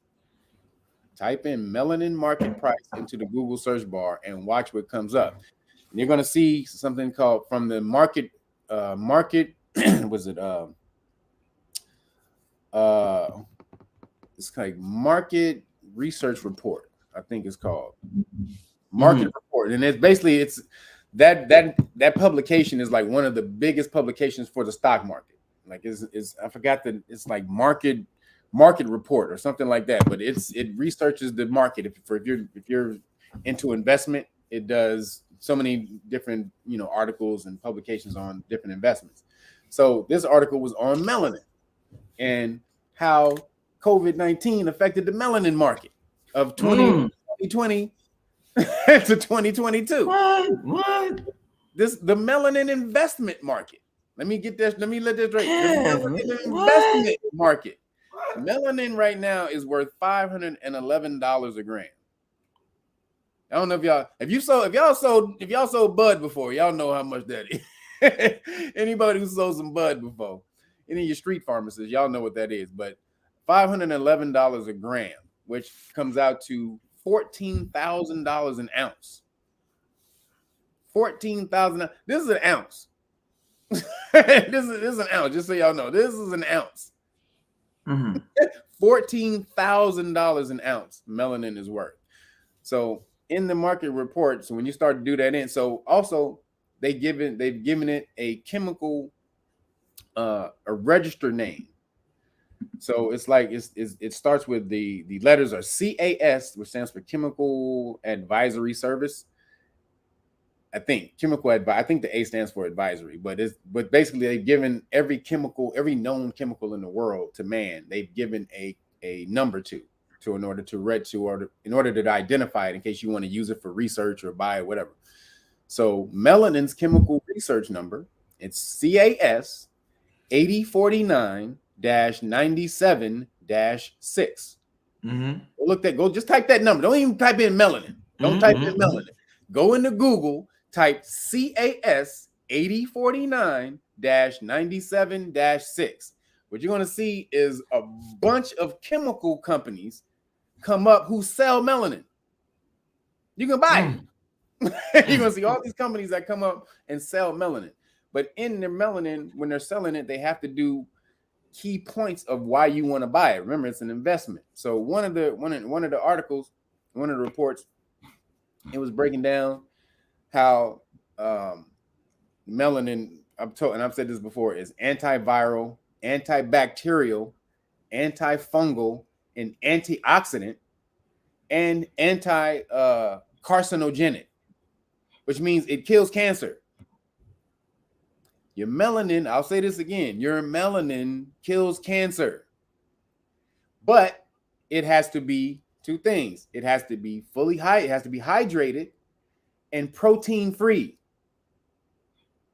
Type in melanin market price into the Google search bar and watch what comes up. And you're going to see something called from the market was it it's like market research report, I think it's called market report. And it's that publication is like one of the biggest publications for the stock market. Like is I forgot that it's like market report or something like that, but it researches the market. If you're into investment, it does so many different articles and publications on different investments. So this article was on melanin and how COVID-19 affected the melanin market of 2020 to 2022. What? The melanin investment market. Let me let this right. Yeah, the melanin investment market. Melanin right now is worth $511 a gram. I don't know if y'all sold bud before, y'all know how much that is. Anybody who sold some bud before, any of your street pharmacists, y'all know what that is. But $511 a gram, which comes out to $14,000 an ounce. 14,000. This is an ounce. This is an ounce. Just so y'all know, this is an ounce. $14,000 an ounce melanin is worth. So in the market report, so when you start to do that so also they've given it a chemical, a register name. So it's like it starts with the letters are CAS, which stands for Chemical Advisory Service. I think I think the A stands for advisory, but basically they've given every known chemical in the world to man. They've given a number to in order to identify it in case you want to use it for research or buy it, whatever. So melanin's chemical research number, it's CAS 8049-97-6. Go just type that number. Don't even type in melanin. Don't type in melanin. Go into Google, type CAS 8049-97-6. What you're going to see is a bunch of chemical companies come up who sell melanin. You can buy it. You're going to see all these companies that come up and sell melanin. But in their melanin, when they're selling it, they have to do key points of why you want to buy it. Remember, it's an investment. So one of the articles, one of the reports, it was breaking down how melanin, I'm told, and I've said this before, is antiviral, antibacterial, antifungal, and antioxidant, and anti carcinogenic, which means it kills cancer. Your melanin, I'll say this again, your melanin kills cancer. But it has to be two things. It has to be it has to be hydrated and protein free,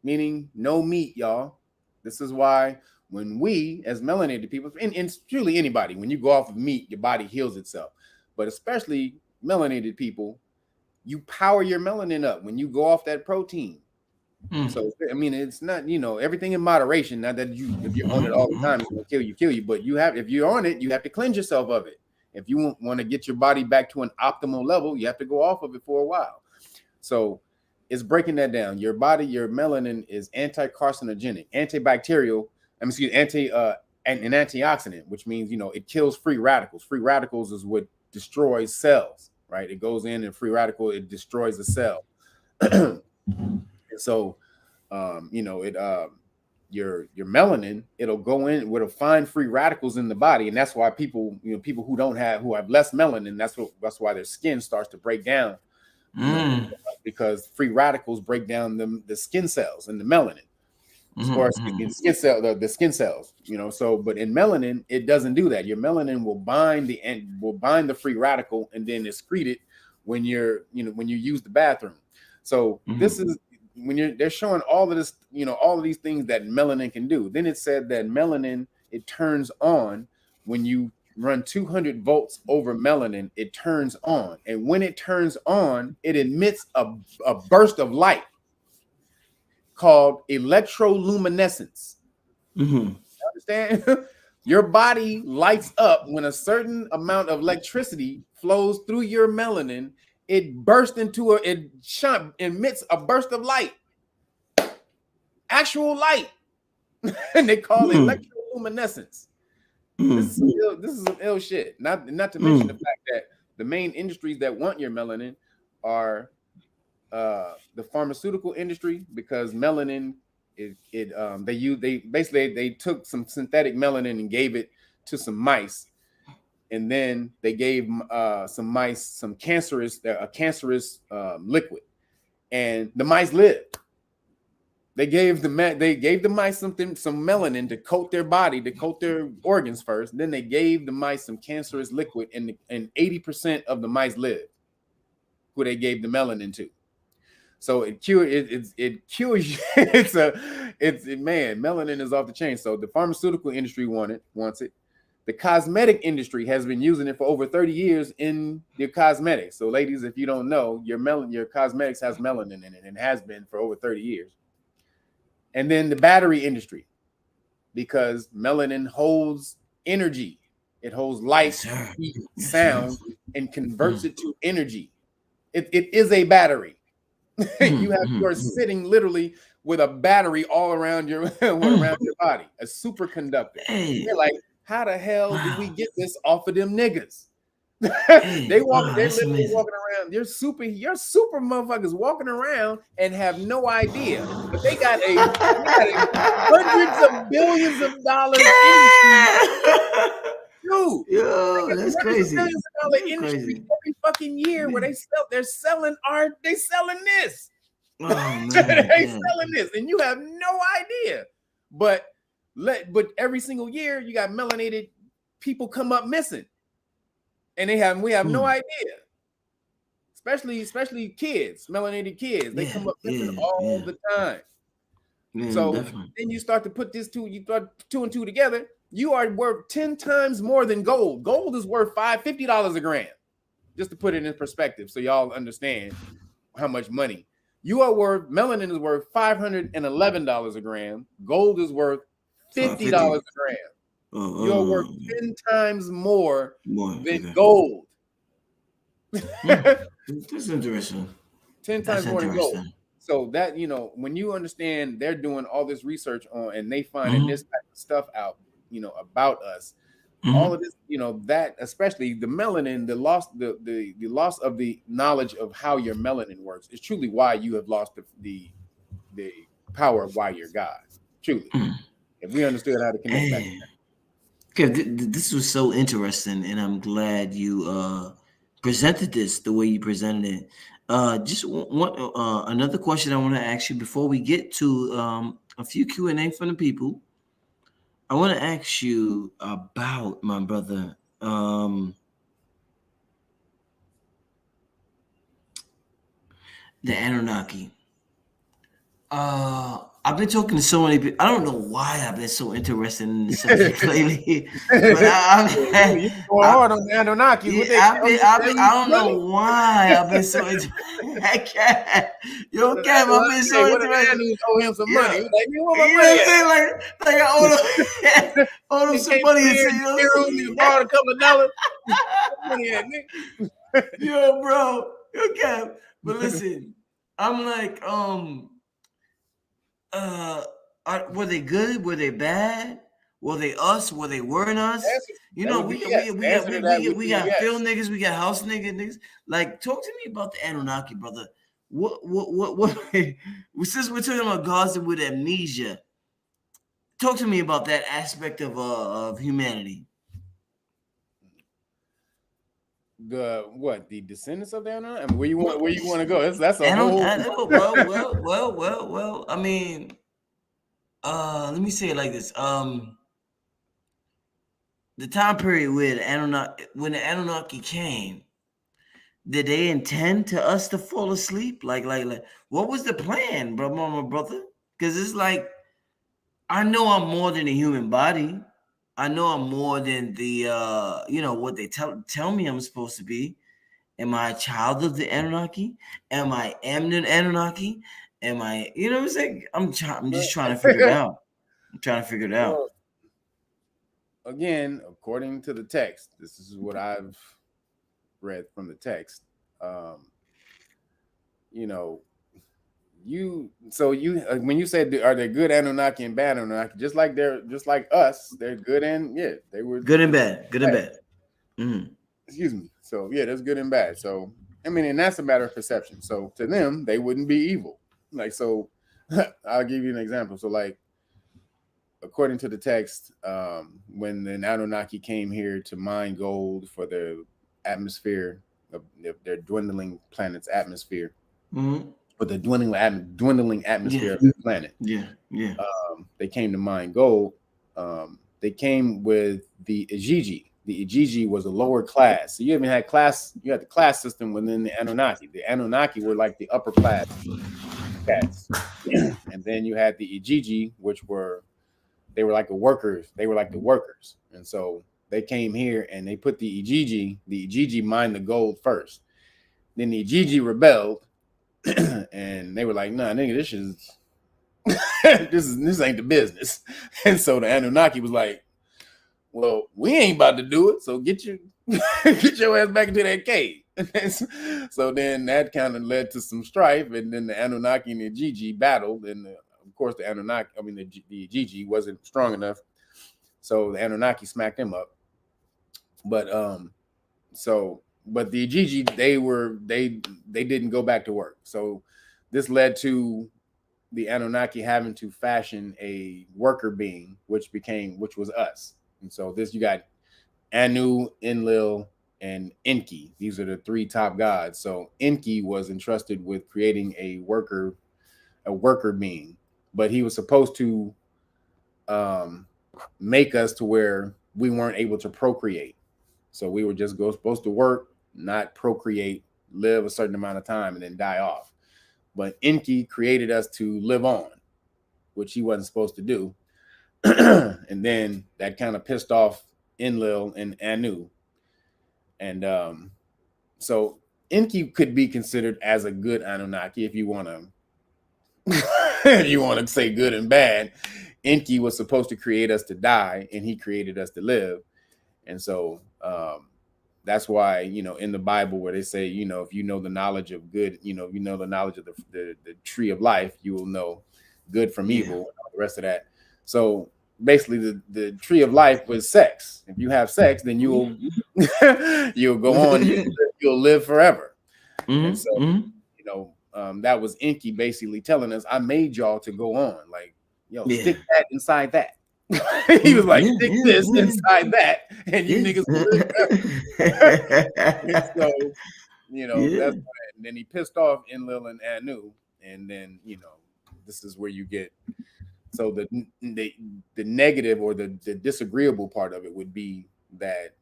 meaning no meat, y'all. This is why when we, as melanated people, and truly anybody, when you go off of meat, your body heals itself. But especially melanated people, you power your melanin up when you go off that protein. So I mean, it's not, everything in moderation. Not that if you're on it all the time, it's gonna kill you. But if you're on it, you have to cleanse yourself of it. If you want to get your body back to an optimal level, you have to go off of it for a while. So it's breaking that down. Your body, your melanin is anti-carcinogenic, antibacterial, an antioxidant, which means, it kills free radicals. Free radicals is what destroys cells, right? It goes in and free radical, it destroys the cell. So, your melanin, it'll go in, it'll find free radicals in the body, and that's why people who have less melanin, that's why their skin starts to break down, because free radicals break down the skin cells and the melanin, or the skin cells. So, but in melanin, it doesn't do that. Your melanin will bind the free radical and then excrete it when you use the bathroom. So this is they're showing all of this, all of these things that melanin can do. Then it said that melanin, it turns on when you run 200 volts over melanin, it turns on. And when it turns on, it emits a burst of light called electroluminescence. You understand? Your body lights up when a certain amount of electricity flows through your melanin. It emits a burst of light, actual light, and they call it electroluminescence. This is some ill shit. Not to mention the fact that the main industries that want your melanin are the pharmaceutical industry, because melanin they took some synthetic melanin and gave it to some mice. And then they gave some mice some cancerous liquid, and the mice lived. They gave the mice some melanin to coat their body, to coat their organs first. And then they gave the mice some cancerous liquid, and 80% of the mice lived, who they gave the melanin to. So it cures you. Melanin is off the chain. So the pharmaceutical industry wants it. The cosmetic industry has been using it for over 30 years in your cosmetics. So ladies, if you don't know, your cosmetics has melanin in it, and has been for over 30 years. And then the battery industry, because melanin holds energy. It holds light, heat, sound, and converts it to energy. It is a battery. You are sitting literally with a battery all around your body, a superconductor. You're like, how the hell did we get this off of them niggas? They're literally walking around. You're super motherfuckers walking around and have no idea. But they got hundreds of billions of dollars industry. Dude, yo, that's crazy. Billions of dollar industry every fucking year where they're selling art, they selling this. Oh, man, they selling this, and you have no idea. But every single year you got melanated people come up missing, and we have no idea. Especially kids, melanated kids, they come up missing all the time. So then you start to put two and two together. You are worth 10 times more than gold. Gold is worth $50 a gram, just to put it in perspective, so y'all understand how much money you are worth. Melanin is worth $511 a gram. Gold is worth $50 a gram. You're worth 10 times more than gold. That's interesting. 10 times more than gold. So that, when you understand they're doing all this research on, and they finding this type of stuff out, about us. All of Mhm. this, that especially the melanin, the loss of the knowledge of how your melanin works is truly why you have lost the power of why you're God. Truly, if we understood how to connect back to Man. Okay, this was so interesting, and I'm glad you presented this the way you presented it. Just one another question I want to ask you before we get to a few Q&A from the people. I want to ask you about my brother, the Anunnaki. I've been talking to so many people. I don't know why I've been so interested in the subject that. lately, but You going I, hard on the Anunnaki? What yeah, they tell you? Tell I you don't know money? why I've been so into Cat. Yo, What an Cam, I've been Hey, so what an interested. Anus owe him some Yeah, money? He's like, you want my you know money what I'm saying? Like I owe them, owe them He some came money. through And here say, in you know the what I'm room and saying? borrowed a couple of dollars. Money at nigga. Yo, bro, yo, Cam. But listen, I'm like, uh, were they good? Were they bad? Were they us? Were they weren't us? Answer, You that know, would be yes. The answer to that would we be got field yes. niggas, we got house niggas. Like, talk to me about the Anunnaki, brother. What? Since we're talking about gods with amnesia, talk to me about that aspect of humanity. The what? The descendants of the Anunnaki? I mean, where you want to go? That's a Anu, whole. I mean, let me say it like this. The time period where when the Anunnaki came, did they intend to us to fall asleep? Like, what was the plan, bro, mama, brother? Because it's like I know I'm more than a human body. I know I'm more than the what they tell me I'm supposed to be. Am I a child of the Anunnaki? Am I the Anunnaki? Am I? You know what I'm saying? I'm just trying to figure it out. I'm trying to figure it out. Well, again, according to the text, this is what I've read from the text. Um, you know, when you said are they good Anunnaki and bad Anunnaki, just like us, they're good and yeah, they were Good and good bad. Good and bad. bad. Mm-hmm. Excuse me. So yeah, that's good and bad. So I mean, and that's a matter of perception. So to them, they wouldn't be evil. Like so, I'll give you an example. So like according to the text, when the Anunnaki came here to mine gold for their atmosphere, of their dwindling planet's atmosphere, Mm-hmm. or the dwindling Yeah. atmosphere of the planet, Yeah. Yeah. they came to mine gold. They came with the Ijiji. The Ijiji was a lower class. So you even had class. You had the class system within the Anunnaki. The Anunnaki were like the upper class cats, and then you had the Ijiji, which were they were like the workers. They were like the workers, and so they came here and they put the Ijiji. The Ijiji mined the gold first. Then the Ijiji rebelled, and they were like, "Nah, nigga, this is this ain't the business." And so the Anunnaki was like, "Well, we ain't about to do it. So get your get your ass back into that cave." So then that kind of led to some strife, and then the Anunnaki and the Gigi battled, and of course the Anunnaki, I mean the Gigi wasn't strong enough, so the Anunnaki smacked him up. But but the Gigi they didn't go back to work, so this led to the Anunnaki having to fashion a worker being, which was us. And so this you got Anu, Enlil, and Enki. These are the three top gods. So Enki was entrusted with creating a worker being, but he was supposed to um, make us to where we weren't able to procreate. So we were just supposed to work, not procreate, live a certain amount of time, and then die off. But Enki created us to live on, which he wasn't supposed to do. And then that kind of pissed off Enlil and Anu. And so Enki could be considered as a good Anunnaki if you want to you want to say good and bad. Enki was supposed to create us to die, and he created us to live. And so that's why, in the Bible where they say, if you know the knowledge of good, if you know the knowledge of the tree of life, you will know good from Yeah. evil and all the rest of that. So basically the tree of life was sex. If you have sex, then you'll you'll go on, you'll live forever. And so, Mm-hmm. that was Inky basically telling us, I made y'all to go on. Like, yo, Yeah. stick that inside that. He was like, stick this Yeah. inside that, and you Yeah. niggas will live forever. And so, that's Yeah. why. And then he pissed off Enlil and Anu, and then this is where you get. So the negative or the disagreeable part of it would be that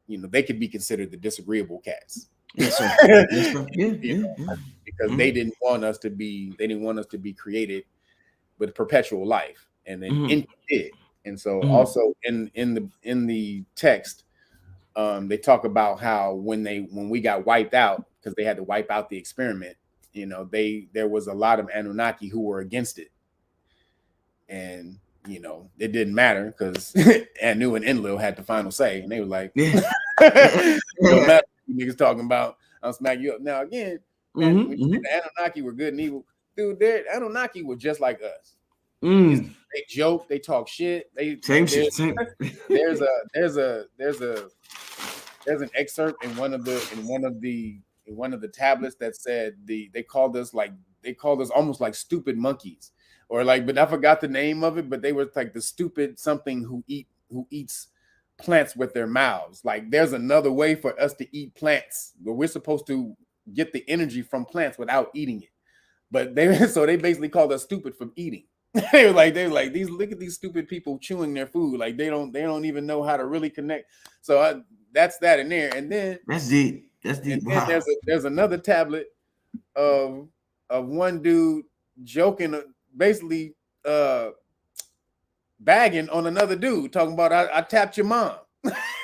they could be considered the disagreeable cats. Yes, sir. Yes, sir. Yeah. Yeah. Because Mm-hmm. they didn't want us to be created with perpetual life, and then Mm-hmm. Inky did. And so Mm-hmm. also in the text, they talk about how when we got wiped out, because they had to wipe out the experiment, there was a lot of Anunnaki who were against it. And it didn't matter because Anu and Enlil had the final say, and they were like, Yeah. "No matter what you niggas talking about, I'll smack you up." Now again, man, when you say the Anunnaki were good and evil, dude, Anunnaki were just like us. Mm. They joke, they talk shit. Same shit. Same. There's an excerpt in one of the tablets that said they called us almost like stupid monkeys, or like, but I forgot the name of it, but they were like the stupid something who eats plants with their mouths. Like, there's another way for us to eat plants, but we're supposed to get the energy from plants without eating it. But they basically called us stupid from eating. They were like, look at these stupid people chewing their food. Like, they don't even know how to really connect. So that's that in there. And then That's deep. That's deep. and then Wow. there's another tablet of one dude joking, basically bagging on another dude, talking about I tapped your mom.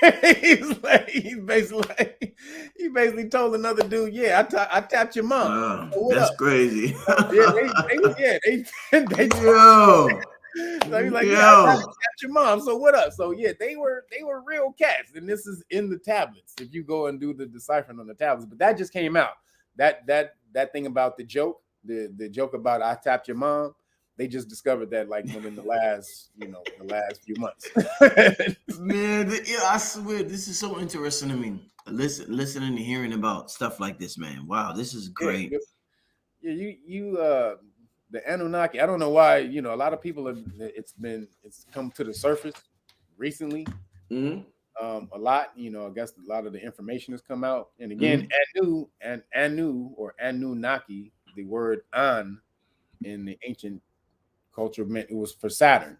he basically told another dude, yeah, I tapped your mom. Wow. So what That's up? crazy. Yeah, they Yo. so he's like, yeah, I Yo. tapped your mom. So what up? So yeah, they were real cats, and this is in the tablets. If you go and do the deciphering on the tablets, but that just came out. That thing about the joke, the joke about I tapped your mom. They just discovered that like within the last few months. Man, I swear this is so interesting to me. Listening and hearing about stuff like this, man. Wow, this is great. Yeah, the Anunnaki. I don't know why. A lot of people it's come to the surface recently. Mm-hmm. A lot. I guess a lot of the information has come out. And again, Anu or Anunnaki, the word An in the ancient culture meant it was for Saturn.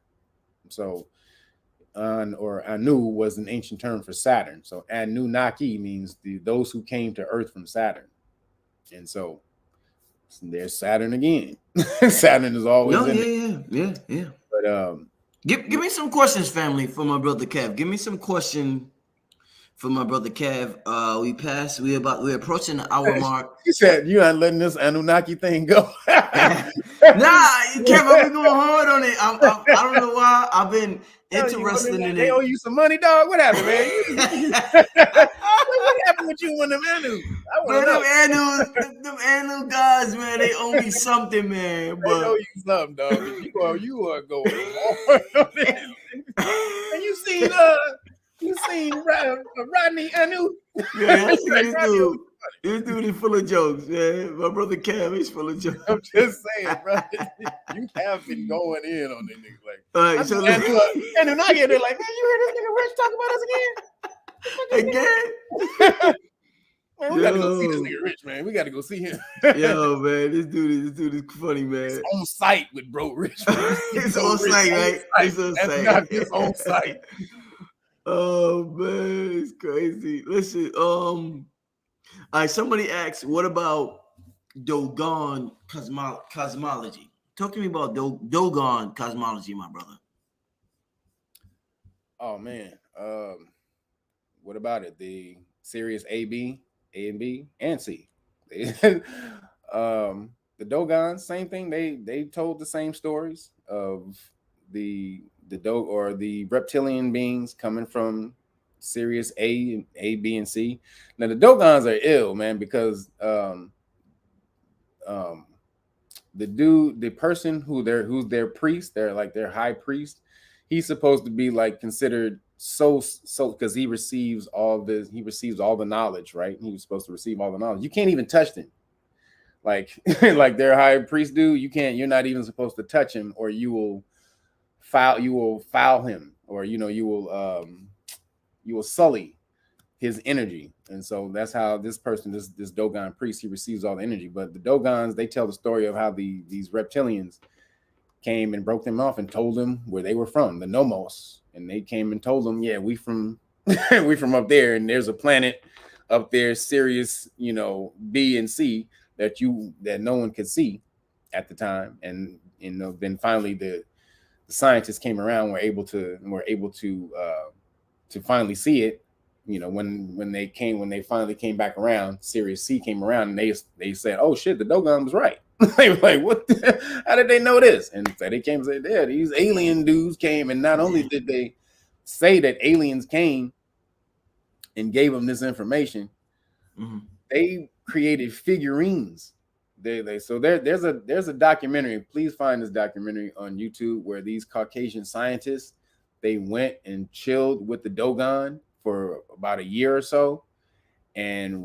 So An or Anu was an ancient term for Saturn. So Anunnaki means those who came to Earth from Saturn. And so there's Saturn again. Saturn is always in there. Yeah. But Give me some questions, family, for my brother Kev. Give me some question for my brother Kev. We're approaching the hour mark. He said, "You ain't letting this Anunnaki thing go." Nah, Kev, I've been going hard on it. I don't know why. I've been interested in They it. owe you some money, dog. What happened, man? What happened with you and them Anu? I want to know. Them annual guys, man, they owe me something, man. They But owe you something, dog. You are going hard on it. And you seen Rodney Anu? yeah, I see this dude. This dude is full of jokes, man. My brother Kev is full of jokes. I'm just saying, bro. You have been going in on this nigga. Like, All right, so Anunnaki, they're like, man, you heard this nigga Rich talk about us again? again. Man, we gotta go see this nigga Rich, man. We gotta go see him. Yo, man, this dude is funny, man. It's on site with Bro Rich. It's on site, right? It's on site. It's on site. Oh man, it's crazy. Listen, all right. Somebody asked, "What about Dogon cosmology?" Talk to me about Dogon cosmology, my brother. Oh man, what about it? The series A and B, and C. The Dogon, same thing. They told the same stories of the reptilian beings coming from Sirius A, B, and C. Now the Dogons are ill, man, because the person who's their priest, they're like their high priest. he's supposed to be like considered so because he receives all the knowledge, right? He was supposed to receive all the knowledge. You can't even touch them, like like their high priest do. You're not even supposed to touch him, or you will foul him, or you will sully his energy. And so that's how this person, this Dogon priest, he receives all the energy. But the Dogons, they tell the story of how these reptilians came and broke them off and told them where they were from, the Nomos. And they came and told them, yeah, we from we from up there, and there's a planet up there, Sirius, B and C, that no one could see at the time. And then finally the scientists came around, were able to finally see it. When they finally came back around, Sirius C came around, and they said, oh shit, the Dogon was right. They were like, what? How did they know this? And so they came and said, yeah, these alien dudes came, and not only did they say that aliens came and gave them this information, they created figurines. There's a documentary. Please find this documentary on YouTube where these Caucasian scientists, they went and chilled with the Dogon for about a year or so, and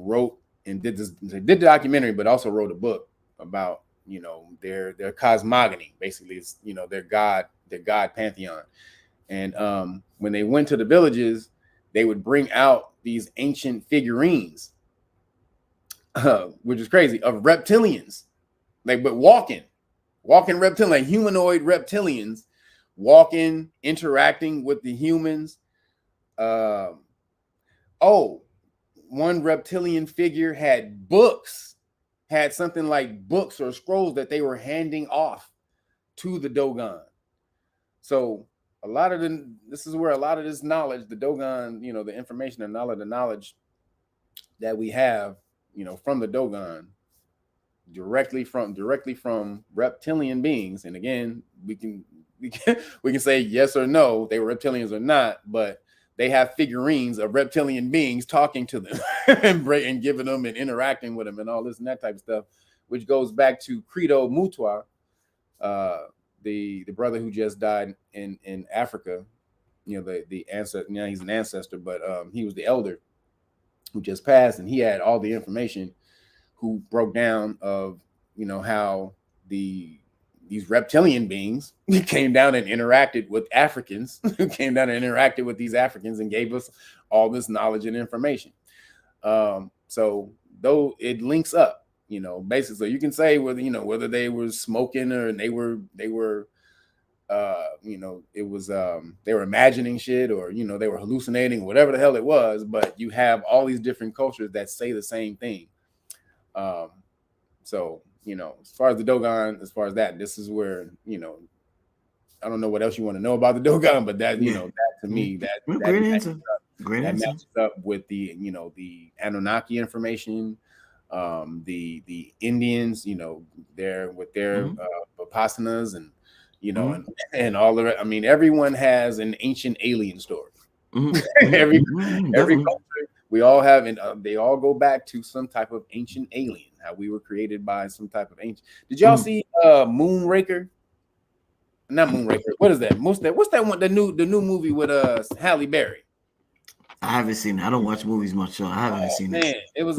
did the documentary, but also wrote a book about their cosmogony. Basically, it's their god pantheon. And when they went to the villages, they would bring out these ancient figurines, which is crazy, of reptilians, but walking reptilian, like humanoid reptilians, walking, interacting with the humans. One reptilian figure had something like books or scrolls that they were handing off to the Dogon. So this is where a lot of this knowledge, the Dogon, the information and the knowledge that we have, from the Dogon, directly from reptilian beings. And again, we can say yes or no, they were reptilians or not, but they have figurines of reptilian beings talking to them and giving them and interacting with them and all this and that type of stuff, which goes back to Credo Mutwa, the brother who just died in Africa. The ancestor. He's an ancestor, but he was the elder who just passed, and he had all the information. Who broke down of how these reptilian beings came down and interacted with Africans, who came down and interacted with these Africans and gave us all this knowledge and information. So though it links up, basically you can say whether they were smoking or they were they were imagining shit, or they were hallucinating, whatever the hell it was. But you have all these different cultures that say the same thing. So as far as the Dogon, as far as that, this is where I don't know what else you want to know about the Dogon, but that that to me that matches up with the the Annunaki information, the Indians, their Vipassanas, and and all of it. I mean, everyone has an ancient alien story. Every culture, we all have, and they all go back to some type of ancient alien. How we were created by some type of ancient. Did y'all see Moonraker? Not Moonraker. What is that? What's that one? The new movie with Halle Berry. I haven't seen it. I don't watch movies much, so I haven't seen it. It was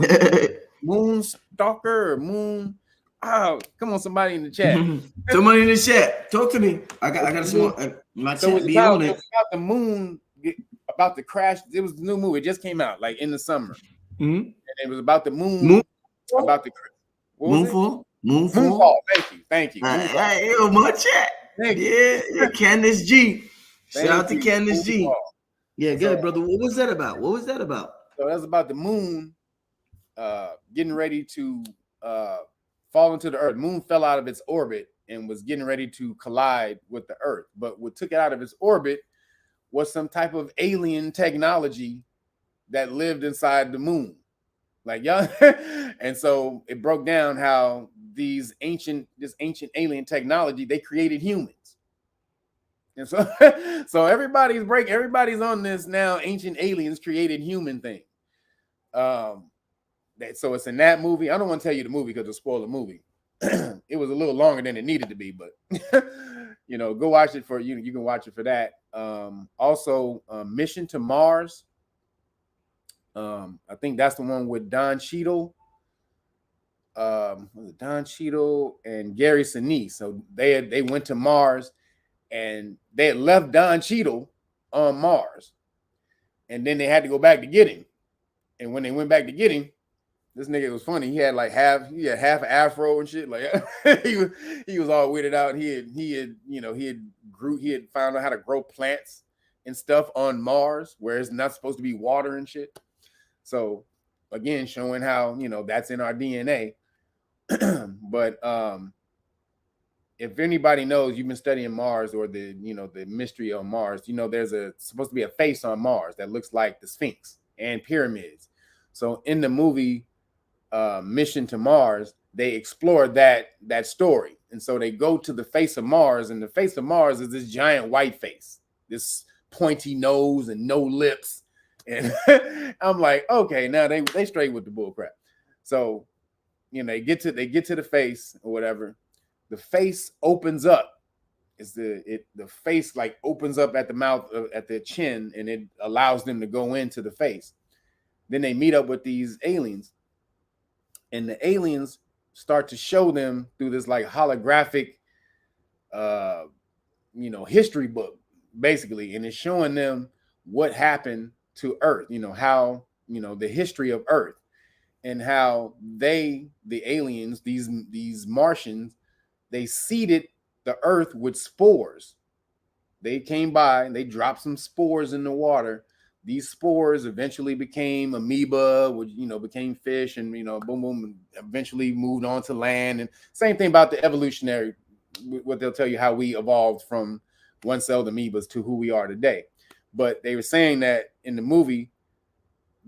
Moonstalker or Moon. Oh, come on, somebody in the chat. Somebody in the chat. Talk to me. I got some. My chat be on it. About the moon, about the crash. It was the new movie. It just came out like in the summer. And it was about the moon. About the Moonfall. Thank you. Hey, my chat. Yeah, Candace G. Shout out to Candace G. Yeah, good, brother. What was that about? So that's about the moon getting ready to fall into the earth. Moon fell out of its orbit and was getting ready to collide with the earth. But what took it out of its orbit was some type of alien technology that lived inside the moon. And so it broke down how this ancient alien technology, they created humans. And so everybody's on this now ancient aliens created human thing. So it's in that movie. I don't want to tell you the movie because it'll spoil the movie. It was a little longer than it needed to be, but go watch it for you can watch it for that. Also, Mission to Mars. I think that's the one with Don Cheadle. Was it Don Cheadle and Gary Sinise? So they went to Mars, and they had left Don Cheadle on Mars, and then they had to go back to get him. And when they went back to get him, this nigga was funny. He had half afro and shit. Like he was all weirded out. He had found out how to grow plants and stuff on Mars where it's not supposed to be water and shit. So again, showing how that's in our DNA. But if anybody knows, you've been studying Mars or the mystery of Mars, there's supposed to be a face on Mars that looks like the Sphinx and pyramids. So in the movie Mission to Mars, they explore that story. And so they go to the face of Mars, and the face of Mars is this giant white face, this pointy nose and no lips. And I'm like, okay, now they straight with the bull crap. So they get to the face or whatever. The face opens up. The face like opens up at the mouth, at the chin, and it allows them to go into the face. Then they meet up with these aliens, and the aliens start to show them through this like holographic, history book, basically, and it's showing them what happened to Earth. How the history of Earth, and how the aliens, these Martians, they seeded the Earth with spores. They came by and they dropped some spores in the water. These spores eventually became amoeba, which became fish, and boom, boom, eventually moved on to land. And same thing about the evolutionary, what they'll tell you how we evolved from one-celled amoebas to who we are today. But they were saying that in the movie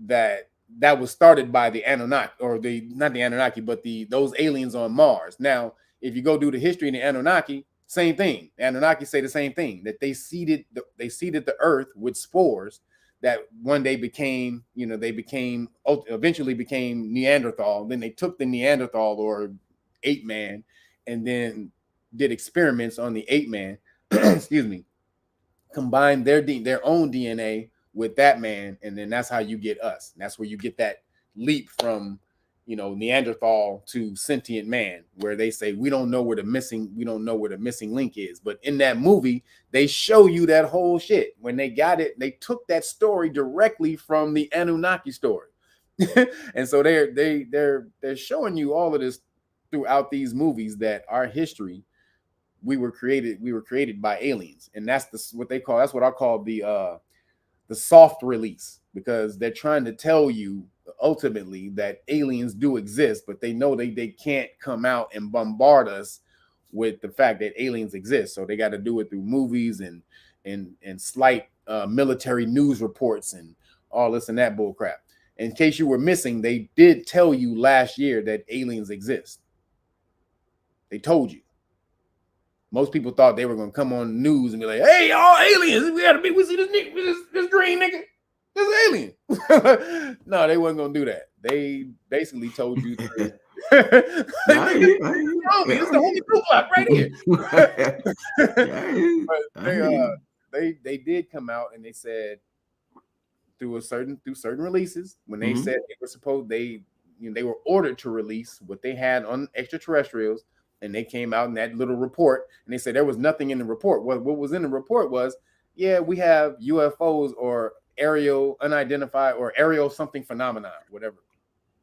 that was started by the Annunaki, or not the Annunaki, but those aliens on Mars. Now, if you go do the history in the Annunaki, same thing. The Annunaki say the same thing, that they seeded the Earth with spores that one day eventually became Neanderthal. Then they took the Neanderthal or ape man and then did experiments on the ape man, excuse me, combined their own DNA with that man, and then that's how you get us. And that's where you get that leap from Neanderthal to sentient man, where they say we don't know where the missing link is. But in that movie, they show you that whole shit. When they got it, they took that story directly from the Anunnaki story. And so they're showing you all of this throughout these movies, that our history, we were created by aliens. And that's what I call the soft release, because they're trying to tell you ultimately that aliens do exist, but they know they can't come out and bombard us with the fact that aliens exist. So they got to do it through movies and slight military news reports and all this and that bull crap. In case you were missing, they did tell you last year that aliens exist. They told you. Most people thought they were going to come on the news and be like, "Hey, y'all, aliens! We see this green nigga. This alien." No, they wasn't going to do that. They basically told you. It's the only blue block right here. But they did come out and they said through certain releases, when they said they were ordered to release what they had on extraterrestrials. And they came out in that little report, and they said there was nothing in the report. What was in the report was, yeah, we have UFOs or aerial unidentified or aerial something phenomenon, whatever.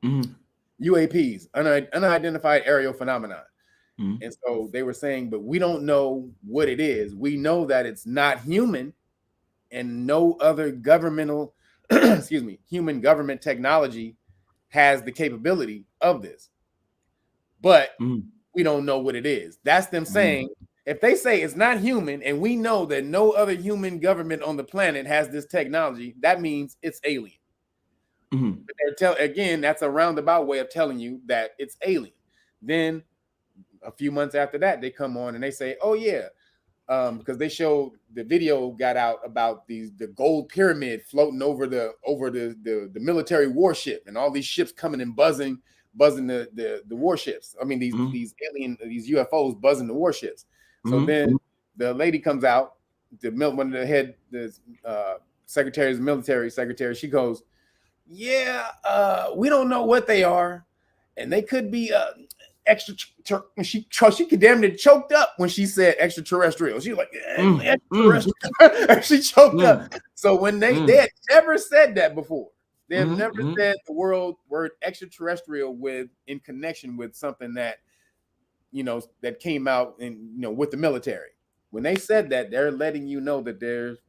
UAPs, unidentified aerial phenomenon. And so they were saying, but we don't know what it is. We know that it's not human, and no other governmental, human government technology has the capability of this. But we don't know what it is. That's them saying, if they say it's not human and we know that no other human government on the planet has this technology, that means it's alien. But again, that's a roundabout way of telling you that it's alien. Then a few months after that, they come on and they say, oh yeah, because they showed the video got out about the gold pyramid floating over the military warship, and all these ships coming and buzzing the warships. I mean, these UFOs buzzing the warships. So then the lady comes out one of the head, the secretaries, military secretary, she goes, "Yeah, we don't know what they are, and they could be extra." She damn near choked up when she said extraterrestrial. She was like extraterrestrial. She choked up. So when they had never said that before. They have never said the word extraterrestrial in connection with something that that came out with the military. When they said that, they're letting you know that there's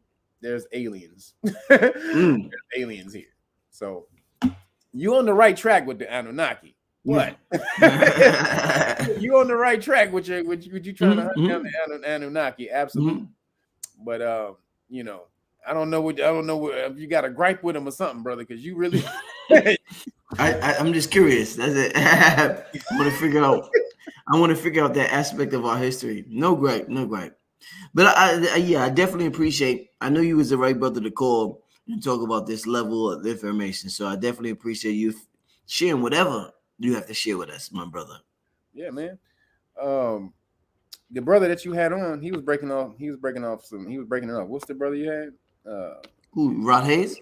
aliens. There's aliens here. So you on the right track with the Anunnaki. What? You on the right track with you trying to hunt down the Anunnaki? Absolutely. But I don't know if you got a gripe with them or something, brother, because you really. I'm just curious. That's it. I want to figure out that aspect of our history. No gripe. But I definitely appreciate. I know you was the right brother to call and talk about this level of information. So I definitely appreciate you sharing whatever you have to share with us, my brother. Yeah, man. The brother that you had on, he was breaking it off. What's the brother you had? Who? Rod Hayes?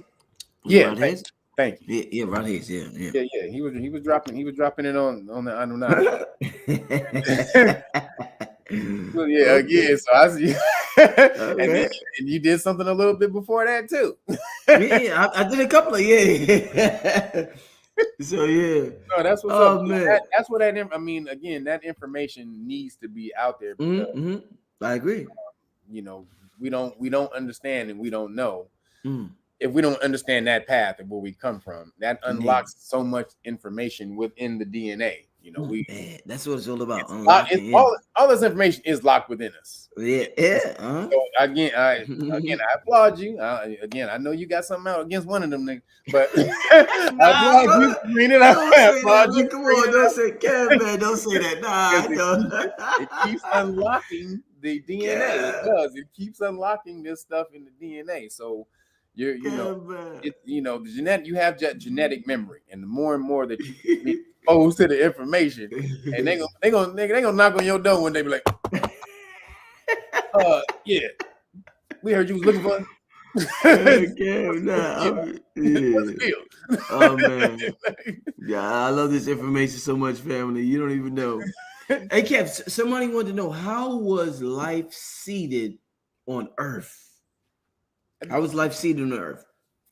Yeah, Rod Hayes? Thank you. Yeah, Rod Hayes. Yeah. He was dropping it on the Anunnaki. So so I see. And you did something a little bit before that too. I did a couple of So yeah. No, that's what's up. Man. That's what again, that information needs to be out there because I agree. We don't understand and we don't know. If we don't understand that path of where we come from, that unlocks so much information within the DNA. That's what it's all about. All this information is locked within us. Yeah. So again, I applaud you. I know you got something out against one of them niggas, but I applaud you. I applaud you. Come on, don't say, Kev, man, don't say that. It keeps unlocking the DNA. It does. It keeps unlocking this stuff in the DNA. So you have genetic memory, and the more and more that you get exposed to the information, and they gonna knock on your door when they be like, yeah, we heard you was looking for. Oh man, yeah, I love this information so much, family. You don't even know. Hey, Kev, somebody wanted to know, how was life seeded on Earth? How was life seeded on Earth?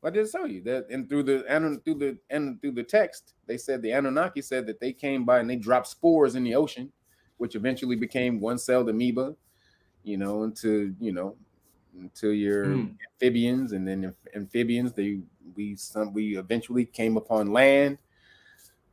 I did tell you that, and through the text, they said the Anunnaki said that they came by and they dropped spores in the ocean, which eventually became one-celled amoeba, into your amphibians, and then amphibians we eventually came upon land.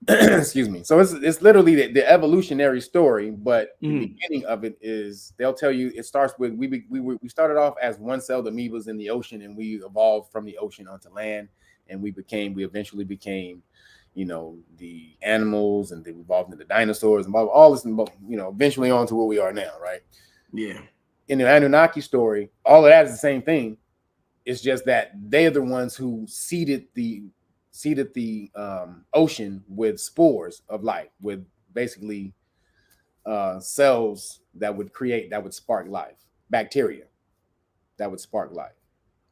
Excuse me. So it's literally the evolutionary story, but the beginning of it is, they'll tell you, it starts with we started off as one-celled amoebas in the ocean, and we evolved from the ocean onto land, and we eventually became the animals, and they evolved into dinosaurs and all this, eventually on to where we are now, right? Yeah. In the Anunnaki story, all of that is the same thing. It's just that they're the ones who seeded the ocean with spores of life, with basically cells that would spark life, bacteria that would spark life.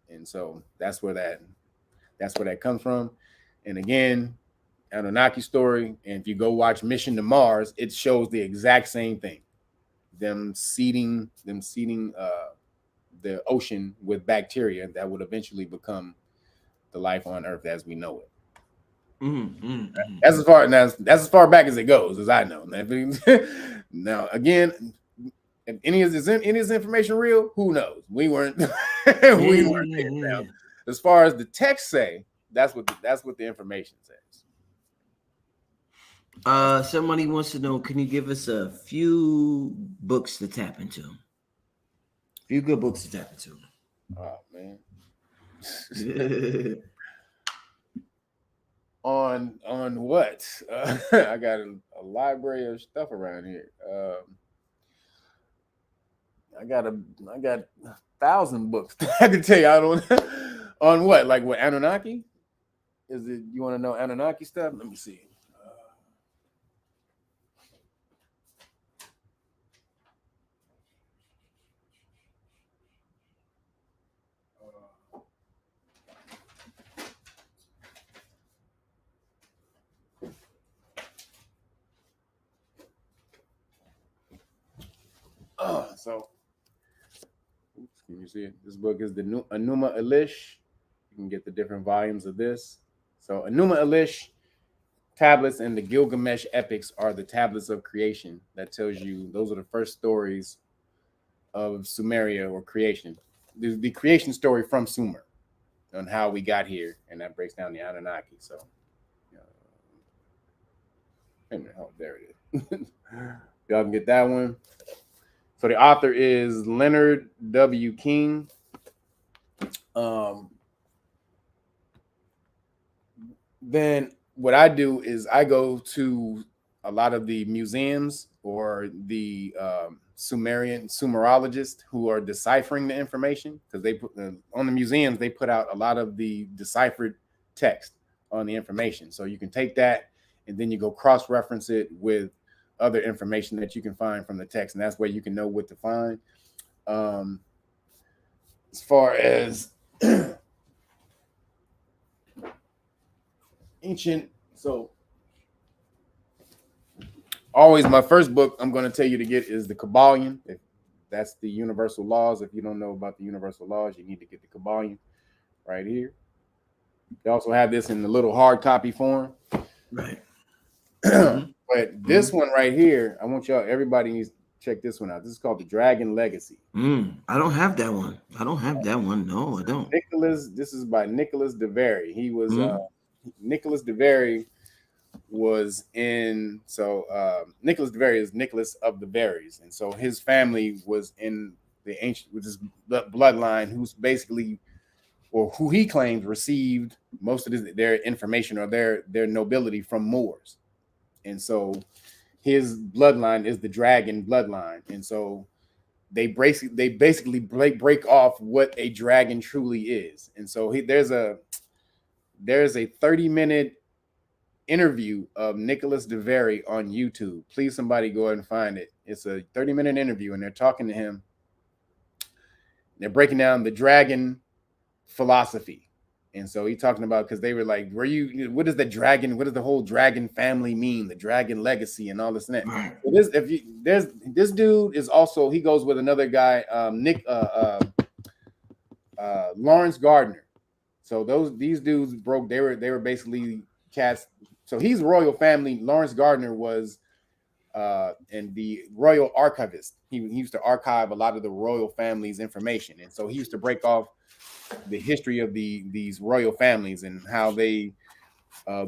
And so that's where that comes from. And again, Anunnaki story, and if you go watch Mission to Mars, it shows the exact same thing. Them seeding the ocean with bacteria that would eventually become the life on Earth as we know it. That's as far back as it goes, as I know. Now, again, if any of this information real? Who knows? We weren't taken down. As far as the text say, that's what the information says. Somebody wants to know, can you give us a few books to tap into? A few good books to tap into. Oh man. On what? I got a library of stuff around here. I got 1,000 books. I can tell you, I don't. On what? Like what? Anunnaki? Is it? You want to know Anunnaki stuff? Let me see. So, oops, can you see it? This book is the Enuma Elish. You can get the different volumes of this. So, Enuma Elish tablets and the Gilgamesh epics are the tablets of creation. That tells you those are the first stories of Sumeria or creation. The creation story from Sumer on how we got here, and that breaks down the Anunnaki. So, oh, there it is. Y'all can get that one. So the author is Leonard W. King. Then what I do is I go to a lot of the museums or the Sumerologists who are deciphering the information, because they put on the museums, they put out a lot of the deciphered text on the information. So you can take that and then you go cross-reference it with other information that you can find from the text, and that's where you can know what to find. As far as ancient, so always my first book I'm going to tell you to get is the Kabbalion. If that's the universal laws. If you don't know about the universal laws, you need to get the Kabbalion right here. They also have this in the little hard copy form. Right. But this one right here, I want y'all, everybody needs to check this one out. This is called The Dragon Legacy. I don't have that one. I don't have that one. No, I don't. This is by Nicholas DeVary. He was Nicholas DeVary was in, so Nicholas DeVary is Nicholas of the Varies, and so his family was in the ancient, with his bloodline, who's basically, or who he claims received most of their information or their nobility from Moors. And so his bloodline is the dragon bloodline. And so they basically break off what a dragon truly is. And so there's a 30-minute interview of Nicholas DeVary on YouTube. Please, somebody go ahead and find it. It's a 30-minute interview, and they're talking to him. They're breaking down the dragon philosophy. And so he talking about, because they were like, what is the dragon? What does the whole dragon family mean? The dragon legacy and all this and that. Right. So this dude is also, he goes with another guy, Lawrence Gardner. So these dudes they were basically cats. So he's royal family. Lawrence Gardner was and the royal archivist. He used to archive a lot of the royal family's information. And so he used to break off the history of these royal families and how they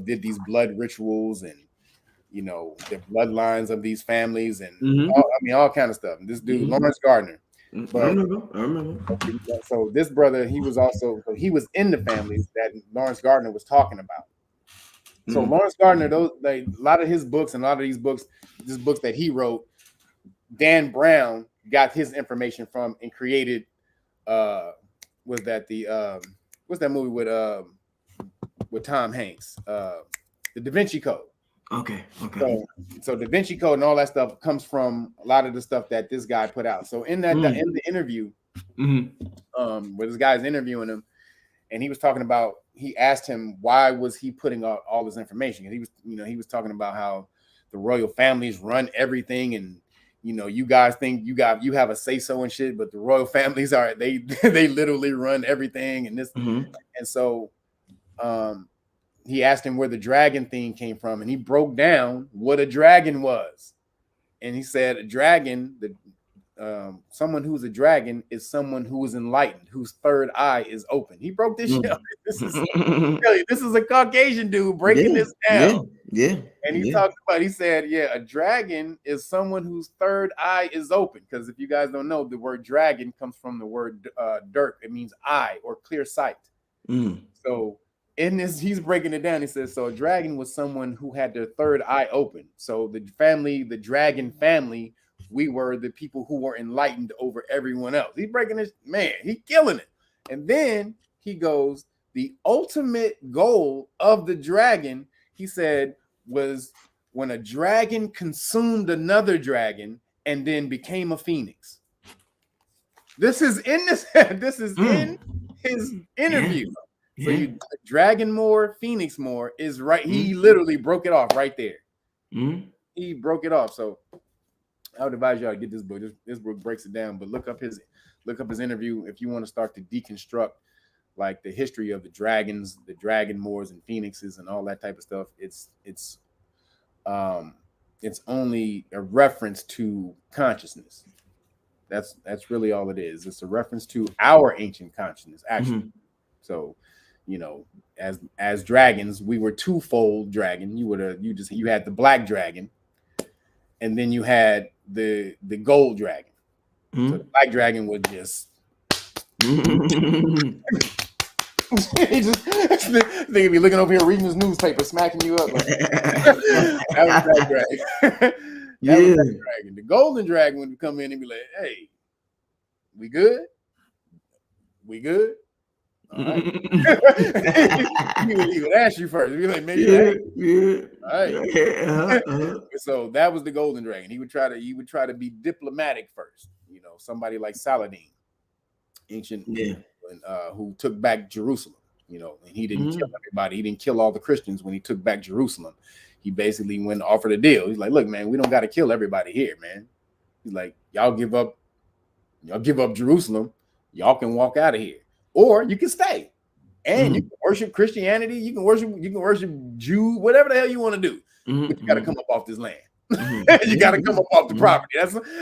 did these blood rituals and, the bloodlines of these families and all kind of stuff. This dude, Lawrence Gardner. But, I remember. So this brother, he was in the families that Lawrence Gardner was talking about. So Lawrence Gardner, a lot of his books and a lot of these books that he wrote, Dan Brown got his information from and created. Was that what's that movie with Tom Hanks? The Da Vinci Code. Okay. So Da Vinci Code and all that stuff comes from a lot of the stuff that this guy put out. So in the interview, where this guy's interviewing him, and he was talking about, he asked him why was he putting out all this information, and he was talking about how the royal families run everything, and you guys think you have a say so and shit, but the royal families they literally run everything and this. And so he asked him where the dragon thing came from, and he broke down what a dragon was. And he said a dragon, someone who's a dragon is someone who is enlightened, whose third eye is open. He broke this shit up. This is a Caucasian dude breaking this down. Yeah. And he said, a dragon is someone whose third eye is open. Because if you guys don't know, the word dragon comes from the word dirk. It means eye or clear sight. So in this, he's breaking it down. He says, so a dragon was someone who had their third eye open. So the dragon family, we were the people who were enlightened over everyone else. He's breaking this, man, he's killing it. And then he goes, the ultimate goal of the dragon, he said, was when a dragon consumed another dragon and then became a phoenix. This is in in his interview. So Dragon More, Phoenix More is right. He literally broke it off right there. He broke it off. So I would advise y'all to get this book. This book breaks it down, but look up his interview if you want to start to deconstruct like the history of the dragons, the dragon moors and phoenixes and all that type of stuff. Um it's only a reference to consciousness. That's really all it is. It's a reference to our ancient consciousness, actually. Mhm. So, you know, as dragons, we were twofold dragon. You had the black dragon, and then you had the gold dragon. So the black dragon was just Mhm. he just they be looking over here reading his newspaper, smacking you up. Like, that was that dragon. That was Yeah. that dragon. The golden dragon would come in and be like, "Hey, we good? We good? All right." he would ask you first. He'd be like, "Man, Yeah. all right." Uh-huh. So that was the golden dragon. He would try to be diplomatic first. You know, somebody like Saladin, ancient, Yeah. who took back Jerusalem. You know, and he didn't kill Mhm. everybody. He didn't kill all the Christians when he took back Jerusalem. He basically went and offered a deal. He's like, "Look, man, we don't got to kill everybody here, man." He's like, y'all give up Jerusalem, y'all can walk out of here, or you can stay and you can worship Christianity, you can worship Jew, whatever the hell you want to do, but you got to come up off this land. You got to come up off the property.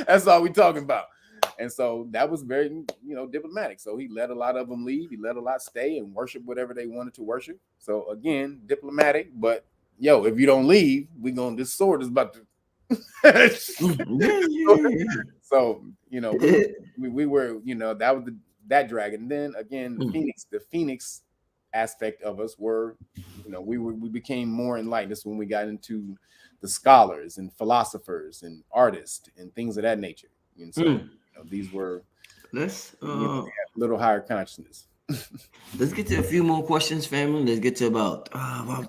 That's all we talking about. And so that was very, diplomatic. So he let a lot of them leave. He let a lot stay and worship whatever they wanted to worship. So again, diplomatic, but if you don't leave, this sword is about to. So we were, that was that dragon. And then again, the phoenix aspect of us were, we became more enlightened. This is when we got into the scholars and philosophers and artists and things of that nature. And so these were Let's a little higher consciousness. let's get to a few more questions, family. Let's get to about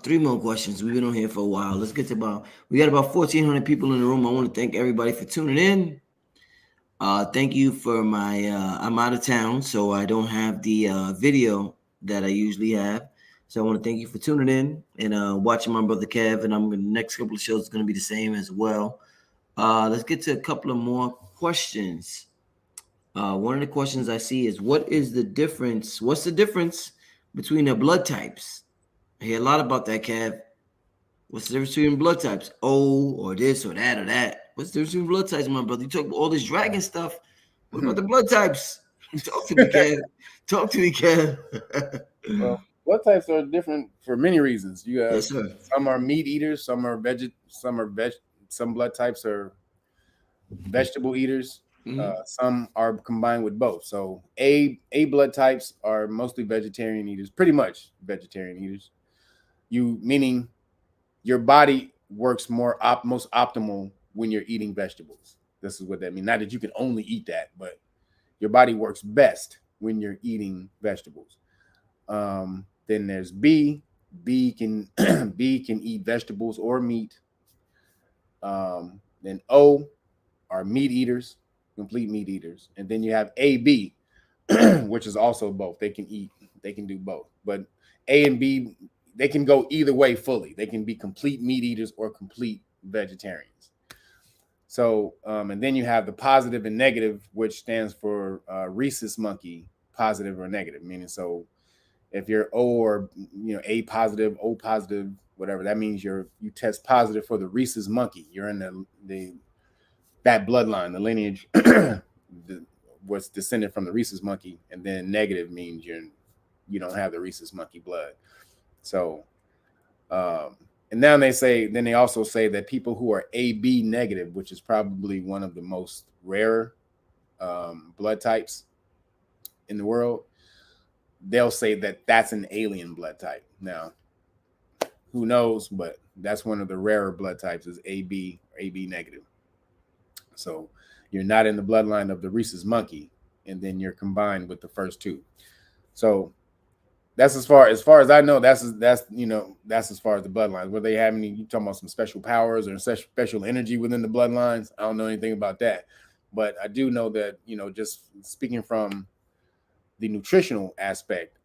3 more questions. We've been on here for a while. Let's get to we got about 1,400 people in the room. I want to thank everybody for tuning in. Thank you for my I'm out of town, so I don't have the video that I usually have. So I want to thank you for tuning in and watching my brother Kev. And the next couple of shows is going to be the same as well. Let's get to a couple of more questions. One of the questions I see is, what's the difference between the blood types? I hear a lot about that, Kev. What's the difference between blood types? O or this or that or that? What's the difference between blood types, my brother? You talk about all this dragon stuff. What about the blood types? Talk to me, Kev. Talk to me, Kev. Well, blood types are different for many reasons. You have Yes, sir. some are meat eaters, some are some blood types are vegetable eaters. Some are combined with both. So A blood types are mostly vegetarian eaters, pretty much vegetarian eaters. Meaning your body works most optimal when you're eating vegetables. This is what that means. Not that you can only eat that, but your body works best when you're eating vegetables. Then there's B. B can eat vegetables or meat. Then O are meat eaters, complete meat eaters, and then you have AB, which is also both. They can do both, but A and B, they can go either way fully. They can be complete meat eaters or complete vegetarians. So, and then you have the positive and negative, which stands for rhesus monkey, positive or negative, meaning so if you're O or A positive, O positive, whatever, that means you test positive for the rhesus monkey. You're in that bloodline, the lineage was descended from the rhesus monkey, and then negative means you don't have the rhesus monkey blood. So, and now they also say that people who are AB negative, which is probably one of the most rare blood types in the world, they'll say that that's an alien blood type. Now, who knows? But that's one of the rarer blood types is AB or AB negative. So you're not in the bloodline of the rhesus monkey, and then you're combined with the first two. So that's as far as I know. That's as far as the bloodlines. Whether they have any, you talking about some special powers or special energy within the bloodlines? I don't know anything about that, but I do know that just speaking from the nutritional aspect,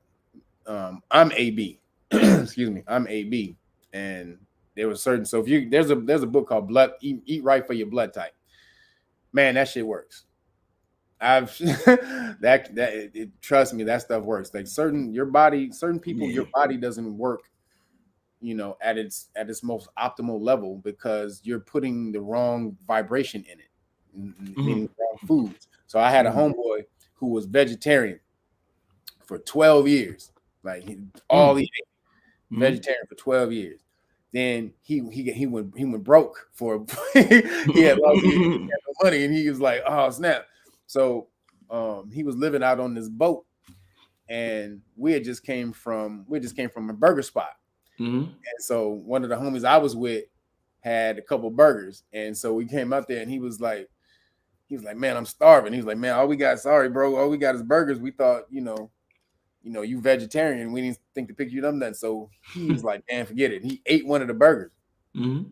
I'm AB. Excuse me, I'm AB, and there was certain. So if there's a book called Blood Eat Right for Your Blood Type. Man, that shit works. I've trust me, that stuff works. Like certain people, Yeah. your body doesn't work, at its most optimal level because you're putting the wrong vibration in it, Mm-hmm. meaning wrong foods. So I had a homeboy who was vegetarian for 12 years. Like all he ate, Mm-hmm. vegetarian for 12 years. Then he went broke for he had lost he had no money, and he was like, oh snap. So he was living out on this boat, and we just came from a burger spot. Mm-hmm. And so one of the homies I was with had a couple burgers, and so we came out there, and he was like, man, I'm starving. He was like, man, all we got, sorry, bro, all we got is burgers. We thought, you vegetarian. We didn't think to pick you up nothing. So he was like, man, forget it. He ate one of the burgers. Mm-hmm.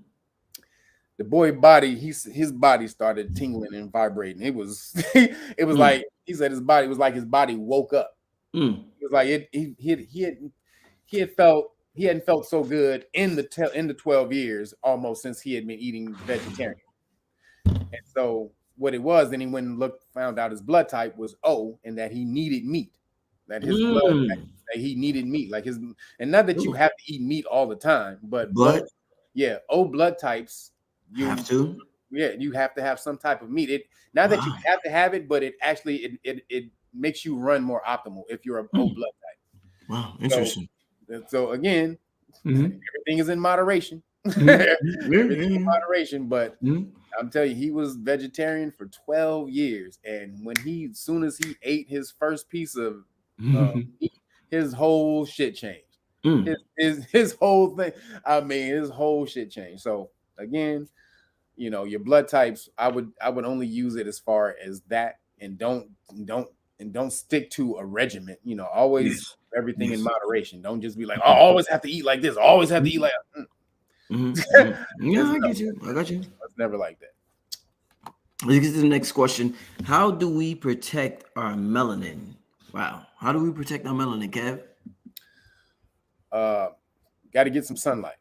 The boy body, his body started tingling and vibrating. It was like he said his body was like his body woke up. Mm. It was like he hadn't felt so good in the 12 years almost since he had been eating vegetarian. And so what it was, then he went and found out his blood type was O, and that he needed meat. That his blood, that he needed meat, like his, and not that you have to eat meat all the time, but O blood types, you have to have some type of meat. It not that you have to have it, but it actually it makes you run more optimal if you're a O blood type. Wow, interesting. So again, everything is in moderation. Everything in moderation, but I'm telling you, he was vegetarian for 12 years, and as soon as he ate his first piece of meat, his whole shit changed. His whole thing. I mean, his whole shit changed. So again, your blood types, I would only use it as far as that, and don't stick to a regimen. Always everything in moderation. Don't just be like, oh, I always have to eat like this. I always have to eat like. Yeah, I get you. I got you. It's never like that. Let's get to the next question. How do we protect our melanin? Wow. How do we protect our melanin, Kev? Got to get some sunlight.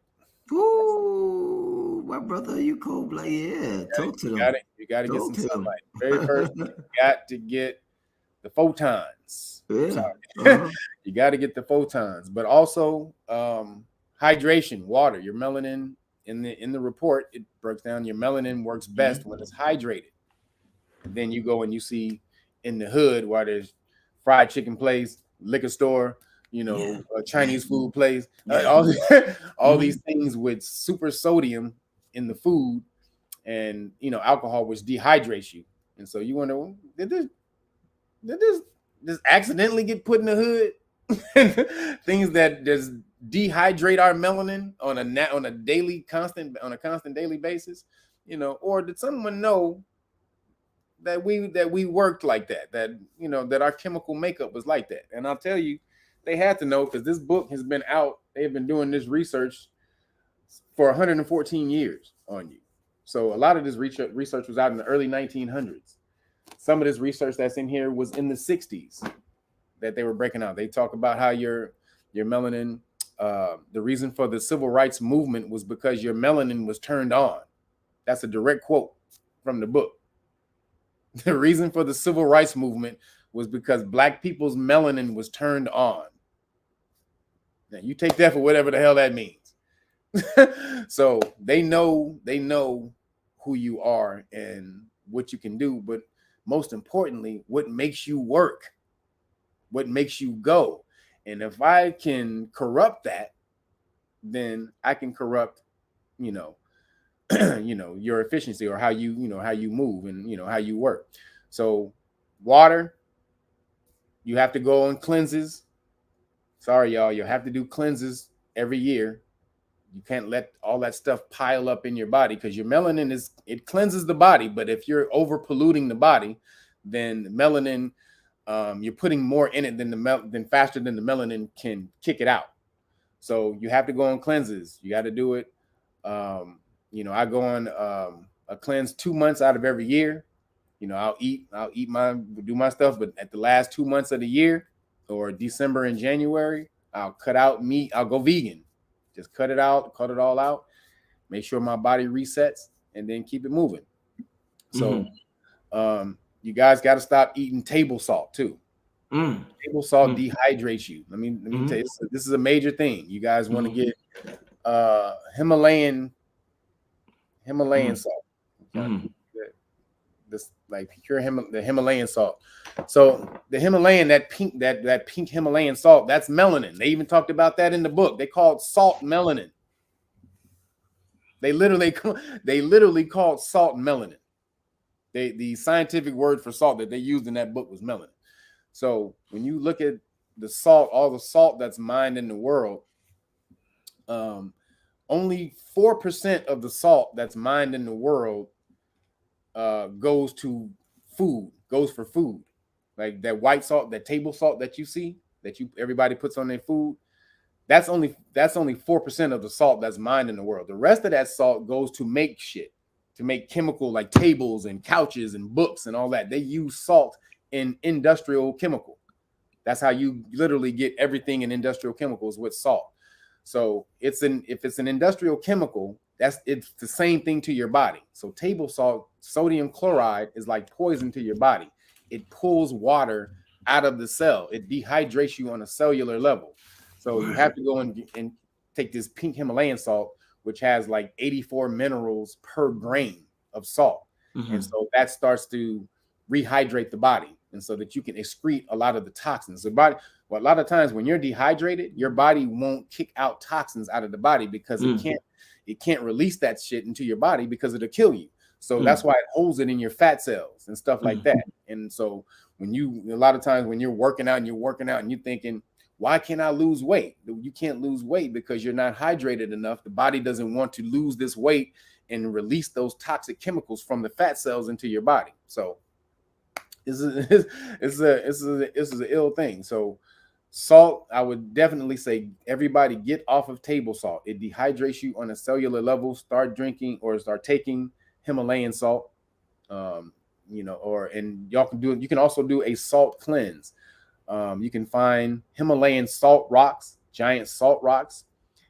Ooh, my brother, you cold blooded. Yeah, talk to them. You got to get some sunlight. Very first, you got to get the photons. Yeah. You got to get the photons, but also hydration, water. Your melanin in the report, it breaks down. Your melanin works best when it's hydrated. And then you go and you see in the hood where there's fried chicken place, liquor store, a Chinese food place, all these things with super sodium in the food, and alcohol, which dehydrates you. And so you wonder, did this accidentally get put in the hood? Things that just dehydrate our melanin on a constant daily basis, or did someone know that we worked like that, that our chemical makeup was like that? And I'll tell you, they had to know, because this book has been out. They've been doing this research for 114 years on you. So a lot of this research was out in the early 1900s. Some of this research that's in here was in the 60s that they were breaking out. They talk about how your melanin, the reason for the civil rights movement was because your melanin was turned on. That's a direct quote from the book. The reason for the civil rights movement was because Black people's melanin was turned on. Now you take that for whatever the hell that means. So they know who you are and what you can do, but most importantly, what makes you work, what makes you go. And if I can corrupt that, then I can corrupt, your efficiency, or how you move, and how you work. So water, you have to go on cleanses. Sorry, y'all, you'll have to do cleanses every year. You can't let all that stuff pile up in your body, because your melanin it cleanses the body. But if you're over polluting the body, then melanin, you're putting more in it than faster than the melanin can kick it out. So you have to go on cleanses. You got to do it. I go on a cleanse 2 months out of every year. I'll do my stuff, but at the last 2 months of the year, or December and January, I'll cut out meat. I'll go vegan. Just cut it all out. Make sure my body resets, and then keep it moving. So You guys got to stop eating table salt too. Mm. Table salt Mm. dehydrates you. Let me tell you, Mm. this is a major thing. You guys want to Mm. get Himalayan Mm. salt. Mm. This like pure the Himalayan salt. So the Himalayan, that pink Himalayan salt, that's melanin. They even talked about that in the book. They called salt melanin. They literally called salt melanin. The scientific word for salt that they used in that book was melanin. So when you look at the salt, all the salt that's mined in the world, only 4% of the salt that's mined in the world goes to food, goes for food. Like that white salt, that table salt that you see, that everybody puts on their food, that's only 4% of the salt that's mined in the world. The rest of that salt goes to make shit, to make chemical like tables and couches and books and all that. They use salt in industrial chemical. That's how you literally get everything in industrial chemicals with salt. So if it's an industrial chemical, it's the same thing to your body. So table salt, sodium chloride, is like poison to your body. It pulls water out of the cell. It dehydrates you on a cellular level. So you have to go and take this pink Himalayan salt, which has like 84 minerals per grain of salt. Mm-hmm. And so that starts to rehydrate the body, and so that you can excrete a lot of the toxins. The body, well, a lot of times when you're dehydrated, your body won't kick out toxins out of the body because it can't release that shit into your body because it'll kill you. So that's why it holds it in your fat cells and stuff like that. And so a lot of times when you're working out and you're thinking, why can't I lose weight? You can't lose weight because you're not hydrated enough. The body doesn't want to lose this weight and release those toxic chemicals from the fat cells into your body. So this is an ill thing. So salt, I would definitely say everybody get off of table salt. It dehydrates you on a cellular level. Start drinking or start taking Himalayan salt. And y'all can do it. You can also do a salt cleanse. You can find Himalayan salt rocks, giant salt rocks.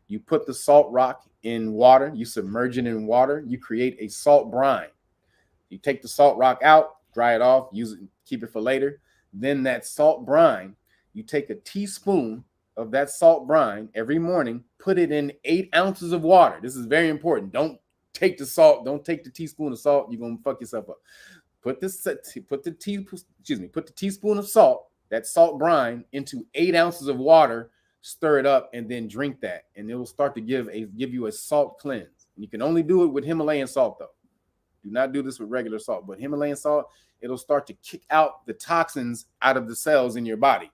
You put the salt rock in water, you submerge it in water, you create a salt brine. You take the salt rock out, dry it off, use it, keep it for later. Then that salt brine, you take a teaspoon of that salt brine every morning, put it in 8 ounces of water. This is very important. Don't take the teaspoon of salt. You're gonna fuck yourself up. Put the teaspoon of salt, that salt brine, into 8 ounces of water, stir it up, and then drink that. And it will start to give you a salt cleanse. And you can only do it with Himalayan salt, though. Do not do this with regular salt. But Himalayan salt, it'll start to kick out the toxins out of the cells in your body.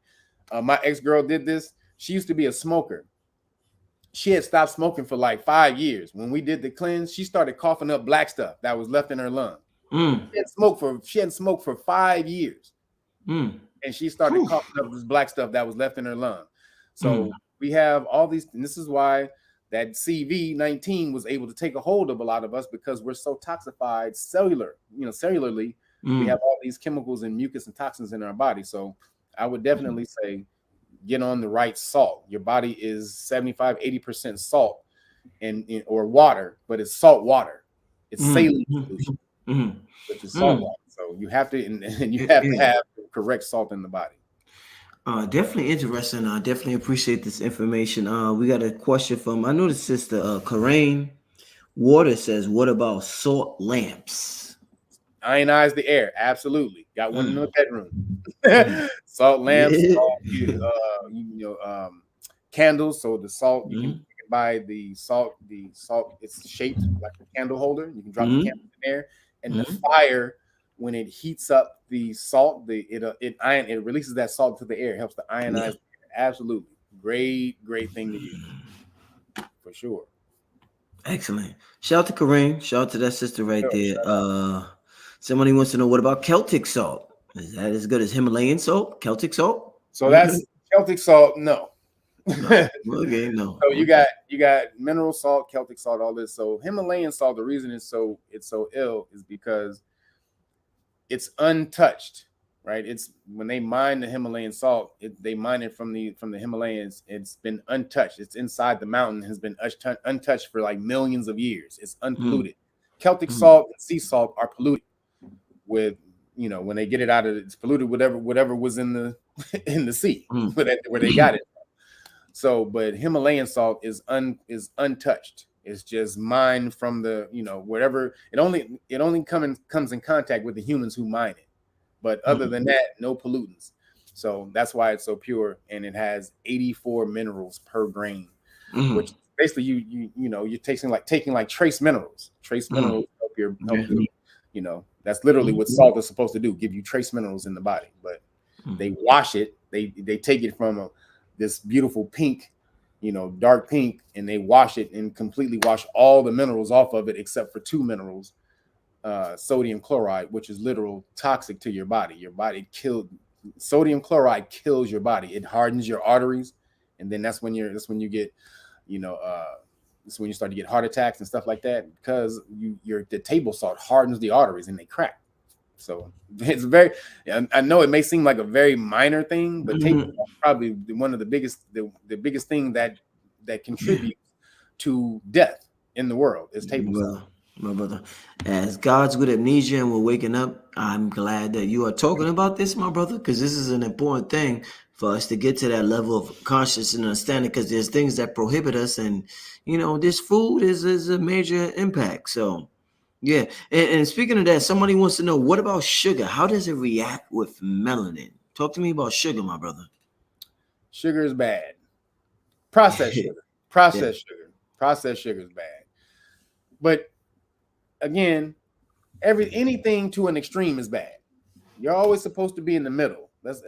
My ex-girl did this. She used to be a smoker. She had stopped smoking for like 5 years. When we did the cleanse, she started coughing up black stuff that was left in her lung. She hadn't smoked for 5 years. And she started coughing up this black stuff that was left in her lung. So we have all these, and this is why that CV-19 was able to take a hold of a lot of us, because we're so toxified cellularly. We have all these chemicals and mucus and toxins in our body. So I would definitely say get on the right salt. Your body is 75-80% salt or water, but it's salt water. It's saline solution, which is salt water. So you have to, and you have to have the correct salt in the body. Definitely interesting. I definitely appreciate this information. We got a question from, I know the sister, Karain Water says, what about salt lamps? Ionize the air. Absolutely. Got one in the bedroom. Salt lamps, candles. So the salt, you can buy the salt, it's shaped like a candle holder. You can drop the candle in there, and the fire, when it heats up the salt, it releases that salt to the air. It helps to ionize the air. Absolutely. Great thing to use. For sure. Excellent. Shout out to Kareem. Shout out to that sister right there. Somebody wants to know, what about Celtic salt? Is that as good as Himalayan salt? Celtic salt? So that's Celtic salt. No. Okay, no. So you got mineral salt, Celtic salt, all this. So Himalayan salt, the reason it's so ill is because it's untouched, right? It's when they mine the Himalayan salt, they mine it from the Himalayas. It's been untouched. It's inside the mountain, has been untouched for like millions of years. It's unpolluted. Celtic salt and sea salt are polluted with when they get it out of it's polluted, whatever was in the in the sea Mm. where they got it. So, but Himalayan salt is untouched. It's just mined from the wherever it only comes in contact with the humans who mine it. But other than that, no pollutants. So that's why it's so pure, and it has 84 minerals per grain, which basically you're taking like trace minerals. Trace minerals help your that's literally what salt is supposed to do, give you trace minerals in the body. But they wash it, they take it from this beautiful pink, dark pink, and they wash it and completely wash all the minerals off of it except for two minerals, sodium chloride, which is literal toxic to your body. Your body sodium chloride kills your body. It hardens your arteries, and then that's when you get that's when you start to get heart attacks and stuff like that, because the table salt hardens the arteries and they crack. So it's I know it may seem like a very minor thing, but table salt is probably one of the biggest thing that contributes to death in the world is table salt. My brother, as God's with amnesia and we're waking up, I'm glad that you are talking about this, my brother, because this is an important thing for us to get to that level of conscious and understanding, because there's things that prohibit us, and this food is a major impact. So yeah, and speaking of that, somebody wants to know, what about sugar? How does it react with melanin? Talk to me about sugar, my brother. Sugar is bad. Processed sugar. Processed sugar is bad. But again, anything to an extreme is bad. You're always supposed to be in the middle. Let's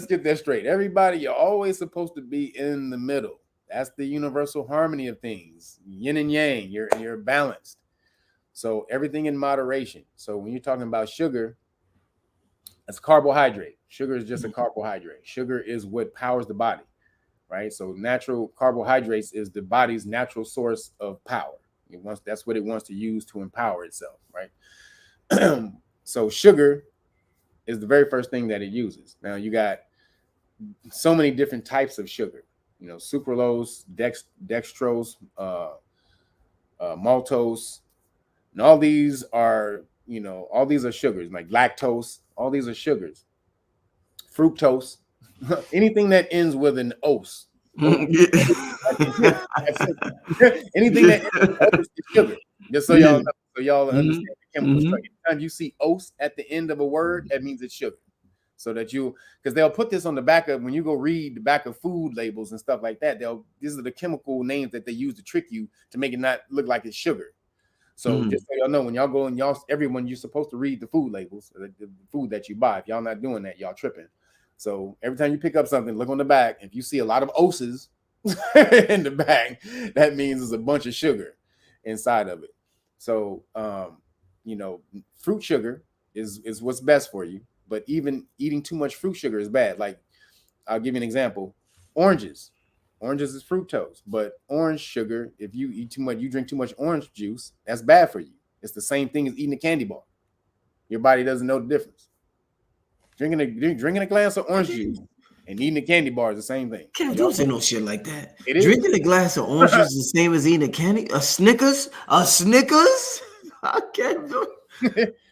get that straight. Everybody, you're always supposed to be in the middle. That's the universal harmony of things. Yin and yang, you're balanced. So everything in moderation. So when you're talking about sugar, it's carbohydrate. Sugar is just a carbohydrate. Sugar is what powers the body, right? So natural carbohydrates is the body's natural source of power. That's what it wants to use to empower itself, right? So sugar is the very first thing that it uses. Now you got so many different types of sugar. Sucralose, dextrose, maltose, and all these are sugars, like lactose. All these are sugars. Fructose, anything that ends with an ose. Anything that ends with ose is sugar. Just so y'all know, so y'all understand the chemical structure. Anytime you see ose at the end of a word, that means it's sugar. So that because they'll put this on the back of, when you go read the back of food labels and stuff like that, these are the chemical names that they use to trick you to make it not look like it's sugar. So just so y'all know, when y'all go and everyone, you're supposed to read the food labels, the food that you buy. If y'all not doing that, y'all tripping. So every time you pick up something, look on the back. If you see a lot of oses in the back, that means there's a bunch of sugar inside of it. So, fruit sugar is what's best for you. But even eating too much fruit sugar is bad. Like, I'll give you an example. Oranges is fructose, but orange sugar, if you eat too much, you drink too much orange juice, that's bad for you. It's the same thing as eating a candy bar. Your body doesn't know the difference. Drinking a glass of orange juice and eating a candy bar is the same thing. Can't don't say no shit like that. It is. Drinking a glass of orange juice is the same as eating a candy, a Snickers. I can't do.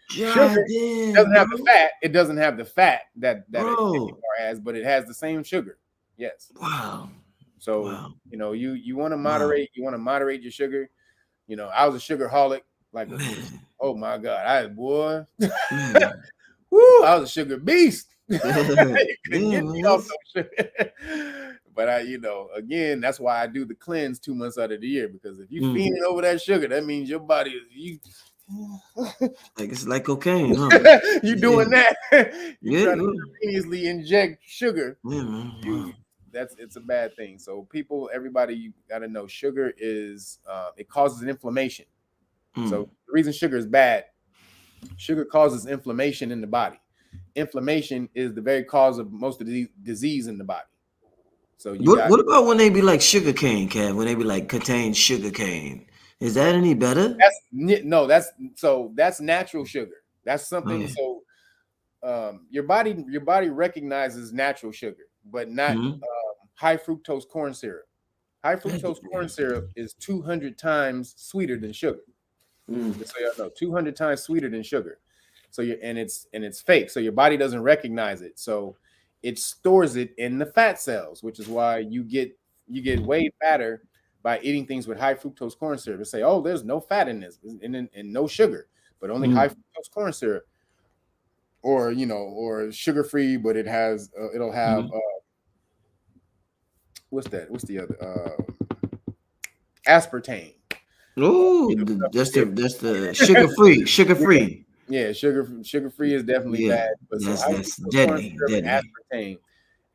Sugar doesn't have the fat. It doesn't have the fat that a candy bar has, but it has the same sugar. Yes. Wow. So you want to moderate. You want to moderate your sugar. I was a sugarholic. Like, oh my God, Woo, I was a sugar beast. Get me off no sugar. But again, that's why I do the cleanse 2 months out of the year, because if you feeding over that sugar, that means your body is like it's like cocaine, huh? You doing that? You trying to continuously inject sugar. It's a bad thing. So everybody, you got to know, sugar is it causes an inflammation. So the reason sugar is bad, sugar causes inflammation in the body. Inflammation is the very cause of most of the disease in the body. So what about when they be like sugar cane, Kev? When they be like contain sugar cane, is that any better? That's natural sugar. That's something. So your body recognizes natural sugar, but not high fructose corn syrup. High fructose corn syrup is 200 times sweeter than sugar. Just so y'all know, 200 times sweeter than sugar. So it's fake. So your body doesn't recognize it. So it stores it in the fat cells, which is why you get way fatter by eating things with high fructose corn syrup. They say, oh, there's no fat in this and no sugar, but only high fructose corn syrup, or or sugar free, but it'll have what's the other aspartame. Oh, that's the sugar free. Yeah, sugar free is definitely bad, but so high That's fructose corn deadly, syrup and deadly. aspartame,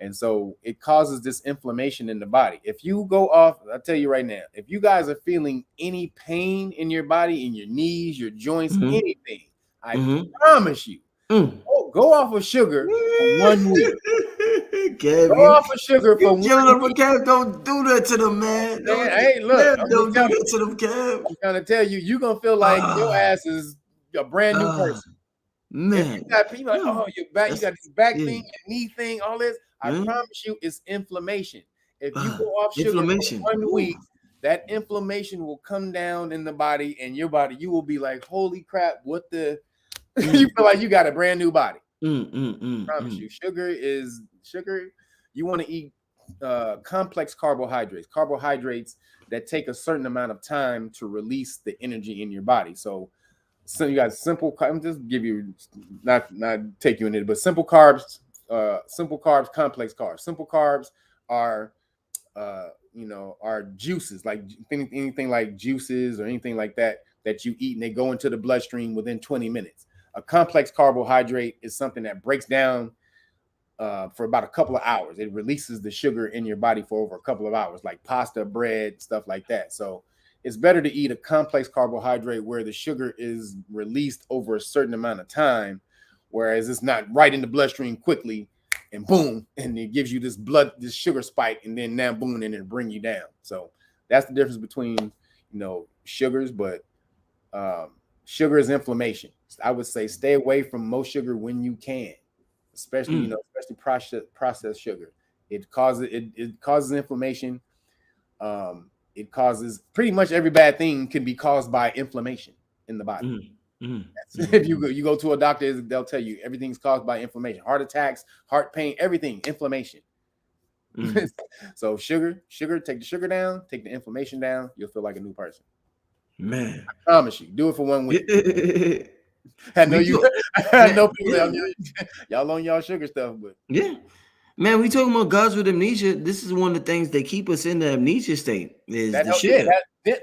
and so it causes this inflammation in the body. If you go off, I'll tell you right now, if you guys are feeling any pain in your body, in your knees, your joints, anything, I promise you, go off of sugar for 1 week. Kev, Go off of sugar for 1 week. Kev, don't do that to them, man. Hey, look, Kev, don't do that to them, Kev. I'm trying to tell you, you're gonna feel like your ass is a brand new person. If Man, you got people like, oh, your back, you got this back thing, your knee thing, all this. I promise you, it's inflammation. If you go off sugar for 1 week, that inflammation will come down in the body, and your body, you will be like, holy crap, what the? You feel like you got a brand new body. I promise you, sugar. You want to eat complex carbohydrates that take a certain amount of time to release the energy in your body. So you got simple. I'm just give you not take you into it, but simple carbs, complex carbs. Simple carbs are are juices, like anything like juices or anything like that you eat, and they go into the bloodstream within 20 minutes. A complex carbohydrate is something that breaks down for about a couple of hours. It releases the sugar in your body for over a couple of hours, like pasta, bread, stuff like that. So it's better to eat a complex carbohydrate where the sugar is released over a certain amount of time, whereas it's not right in the bloodstream quickly and boom, and it gives you this sugar spike, and then now boom, and it bring you down. So that's the difference between sugars, but sugar is inflammation. I would say stay away from most sugar when you can, especially processed sugar. It causes inflammation. It causes pretty much every bad thing can be caused by inflammation in the body. If you go to a doctor, they'll tell you everything's caused by inflammation. Heart attacks, heart pain, everything, inflammation. So sugar, take the sugar down, take the inflammation down. You'll feel like a new person. Man, I promise you. Do it for 1 week. I know I know people y'all on y'all sugar stuff, but man, we talking about gods with amnesia. This is one of the things that keep us in the amnesia state. Is the sugar?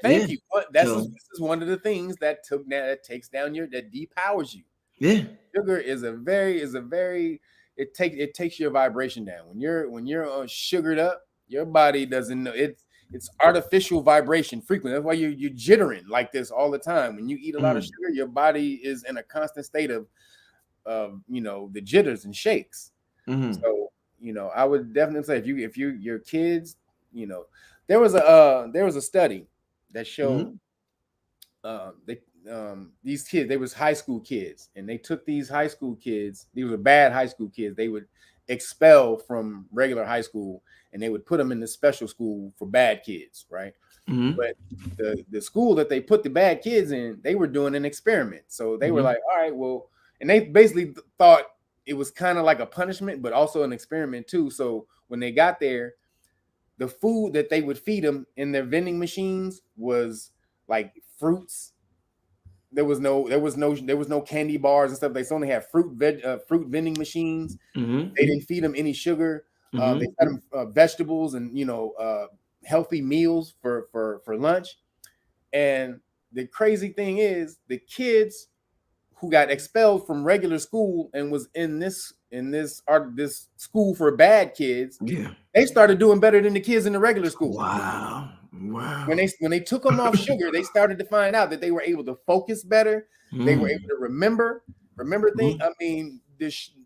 Thank you. But this is one of the things that takes down that depowers you. Yeah, sugar is a very it takes your vibration down. When you're sugared up, your body doesn't know it's artificial vibration frequency. That's why you're jittering like this all the time. When you eat a lot of sugar, your body is in a constant state of the jitters and shakes. So I would definitely say if your kids, there was a study that showed these kids, they was high school kids, and they took these high school kids, these were bad high school kids, they would expel from regular high school, and they would put them in the special school for bad kids, right? But the school that they put the bad kids in, they were doing an experiment. So they were like, all right, well, and they basically thought it was kind of like a punishment, but also an experiment too. So when they got there, the food that they would feed them in their vending machines was like fruits. There was no candy bars and stuff. They only had fruit vending machines. They didn't feed them any sugar. They fed them vegetables and healthy meals for lunch. And the crazy thing is, the kids who got expelled from regular school and was in this school for bad kids, they started doing better than the kids in the regular school. Wow. When they took them off sugar, they started to find out that they were able to focus better. They were able to remember things. I mean,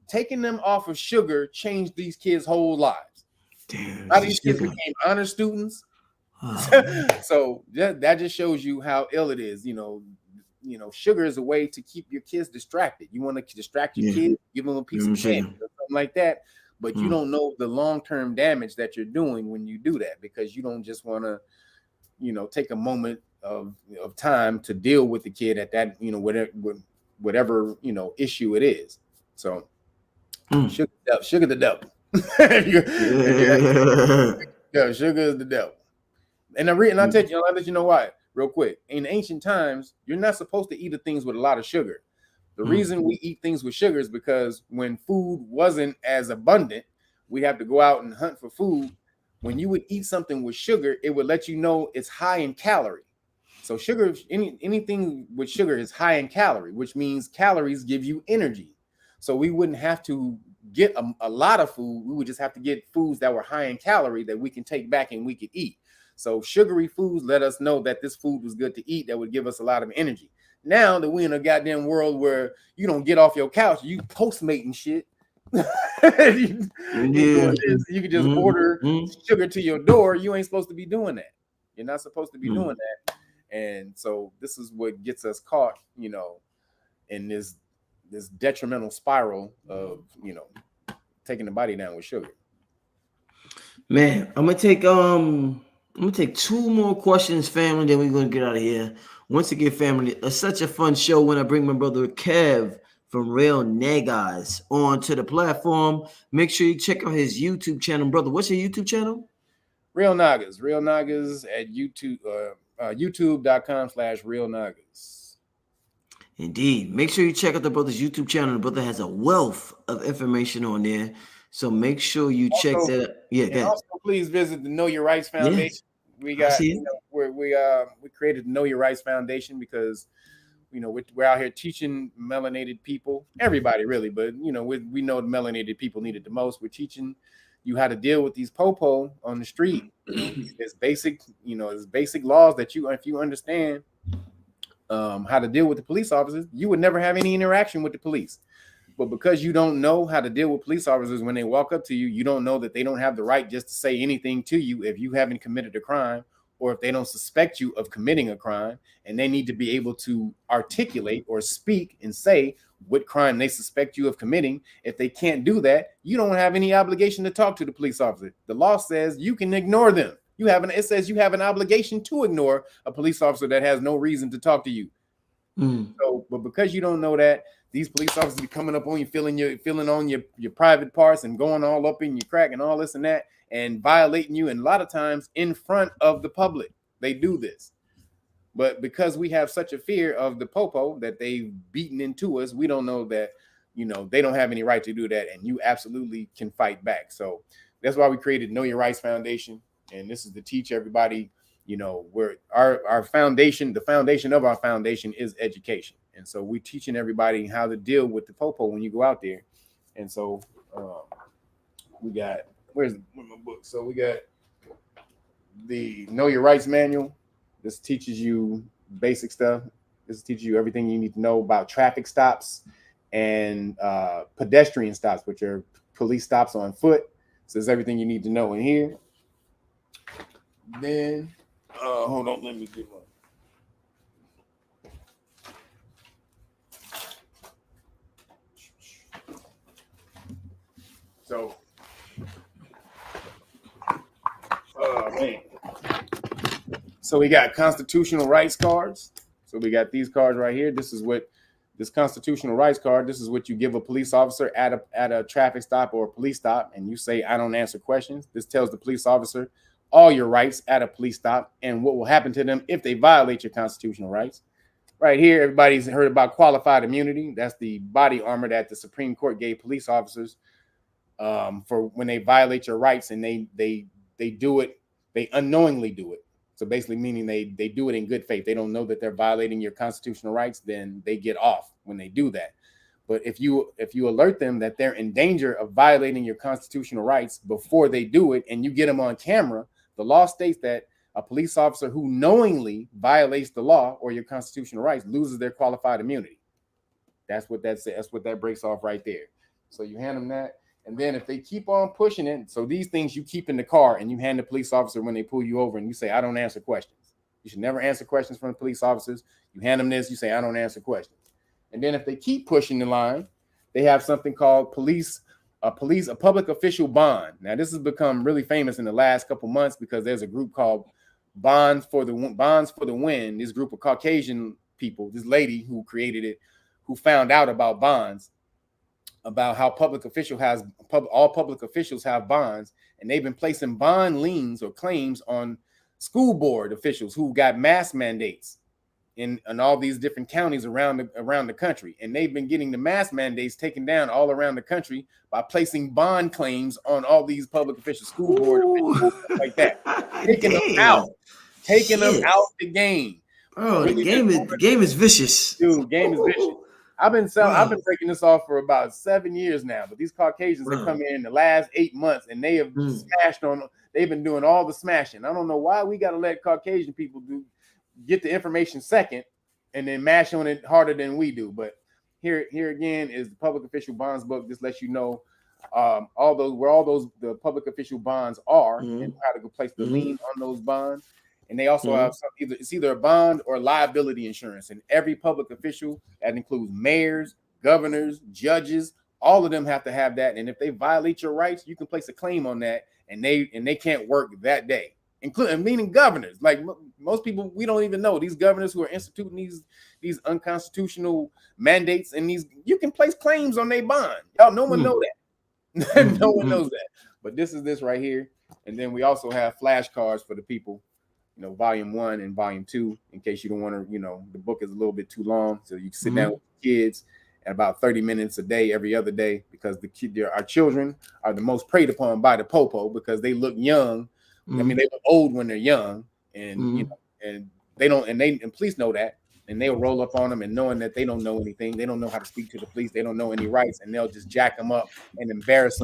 taking them off of sugar changed these kids' whole lives. Damn, How these kids became honor students. So that just shows you how ill it is. Sugar is a way to keep your kids distracted. You want to distract your kids, give them a piece of candy or something like that, but you don't know the long-term damage that you're doing when you do that, because you don't just want to take a moment of time to deal with the kid at that whatever whatever, you know, issue it is. So sugar the devil. Yeah, sugar is the devil. And I'll tell you, I'll let you know why real quick. In ancient times, you're not supposed to eat the things with a lot of sugar. The reason we eat things with sugar is because when food wasn't as abundant, we have to go out and hunt for food. When you would eat something with sugar, it would let you know it's high in calorie. So sugar, anything with sugar is high in calorie, which means calories give you energy. So we wouldn't have to get a lot of food. We would just have to get foods that were high in calorie that we can take back and we could eat. So sugary foods let us know that this food was good to eat, that would give us a lot of energy. Now that we're in a goddamn world where you don't get off your couch, you postmating shit. You can just order sugar to your door. You ain't supposed to be doing that. You're not supposed to be doing that. And so this is what gets us caught, you know, in this detrimental spiral of, you know, taking the body down with sugar. Man, I'm gonna take two more questions, family, then we're gonna get out of here. Once again, family, it's such a fun show when I bring my brother Kev from Real Nagas onto the platform. Make sure you check out his YouTube channel, brother. What's your YouTube channel? Real Nagas at YouTube, youtube.com/Real Nagas. Indeed. Make sure you check out the brother's YouTube channel. The brother has a wealth of information on there. So make sure you check that. Yeah, and also please visit the Know Your Rights Foundation. Yes. We got, you know, we created the Know Your Rights Foundation because, you know, we're out here teaching melanated people, everybody really, but you know, we know the melanated people need it the most. We're teaching you how to deal with these popo on the street. You know, there's basic laws that if you understand how to deal with the police officers, you would never have any interaction with the police. But because you don't know how to deal with police officers when they walk up to you, you don't know that they don't have the right just to say anything to you if you haven't committed a crime, or if they don't suspect you of committing a crime, and they need to be able to articulate or speak and say what crime they suspect you of committing. If they can't do that, you don't have any obligation to talk to the police officer. The law says you can ignore them. It says you have an obligation to ignore a police officer that has no reason to talk to you. So, but because you don't know that, these police officers be coming up on you, feeling on your private parts and going all up in your crack and all this and that, and violating you. And a lot of times in front of the public, they do this. But because we have such a fear of the popo that they've beaten into us, we don't know that, you know, they don't have any right to do that. And you absolutely can fight back. So that's why we created Know Your Rights Foundation. And this is to teach everybody, you know, where our foundation, the foundation of our foundation is education. And so we're teaching everybody how to deal with the popo when you go out there. And so we got, where's my book? So we got the Know Your Rights Manual. This teaches you basic stuff. This teaches you everything you need to know about traffic stops and pedestrian stops, which are police stops on foot. So there's everything you need to know in here. Then, hold on, let me get one. So, man. So we got constitutional rights cards. So we got these cards right here. This constitutional rights card, this is what you give a police officer at a traffic stop or a police stop, and you say, I don't answer questions. This tells the police officer all your rights at a police stop and what will happen to them if they violate your constitutional rights. Right here, everybody's heard about qualified immunity. That's the body armor that the Supreme Court gave police officers for when they violate your rights, and they do it, they unknowingly do it. So basically meaning they do it in good faith. They don't know that they're violating your constitutional rights, then they get off when they do that. But if you alert them that they're in danger of violating your constitutional rights before they do it, and you get them on camera, the law states that a police officer who knowingly violates the law or your constitutional rights loses their qualified immunity. That's what that says. That's what that breaks off right there. So you hand them that. And then if they keep on pushing it, so these things you keep in the car and you hand the police officer when they pull you over, and you say, I don't answer questions. You should never answer questions from the police officers. You hand them this, you say, I don't answer questions. And then if they keep pushing the line, they have something called a public official bond. Now, this has become really famous in the last couple months because there's a group called Bonds for the Win. This group of Caucasian people, this lady who created it, who found out about bonds, about how all public officials have bonds, and they've been placing bond liens or claims on school board officials who got mask mandates in all these different counties around the country, and they've been getting the mask mandates taken down all around the country by placing bond claims on all these public officials, school board officials, stuff like that, taking them Damn. out, Shit. the game. Bro, Really, the game is vicious. dude, game is vicious. I've been breaking this off for about 7 years now, but these Caucasians have come in the last 8 months and they have smashed on. They've been doing all the smashing. I don't know why we got to let Caucasian people get the information second and then mash on it harder than we do. But here again is the public official bonds book. This lets you know the public official bonds are and how to go place the lien on those bonds. And they also have it's either a bond or liability insurance. And every public official, that includes mayors, governors, judges, all of them have to have that. And if they violate your rights, you can place a claim on that, and they can't work that day, meaning governors. Like most people, we don't even know these governors who are instituting these unconstitutional mandates, and you can place claims on their bond. Y'all, no one know that. No one knows that. But this is this right here. And then we also have flashcards for the people. Volume 1 and volume 2, in case you don't want to, the book is a little bit too long. So you can sit down with kids at about 30 minutes a day, every other day, because our children are the most preyed upon by the popo because they look young. I mean, they look old when they're young, and and they don't, and police know that, and they'll roll up on them, and knowing that they don't know anything, they don't know how to speak to the police, they don't know any rights, and they'll just jack them up and embarrass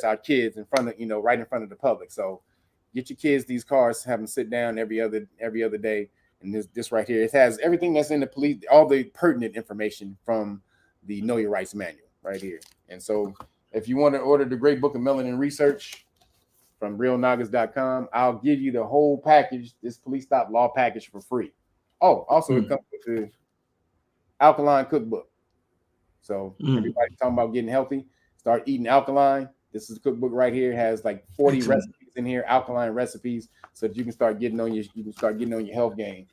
our kids in front of, right in front of the public. So get your kids these cards, have them sit down every other day. And this right here, it has everything that's in the police, all the pertinent information from the Know Your Rights manual right here. And so if you want to order the Great Book of Melanin Research from realnagas.com, I'll give you the whole package, this police stop law package, for free. Oh, also it comes with the alkaline cookbook. So everybody's talking about getting healthy, start eating alkaline. This is the cookbook right here. It has like 40 recipes in here, alkaline recipes, so that you can start getting on your health game.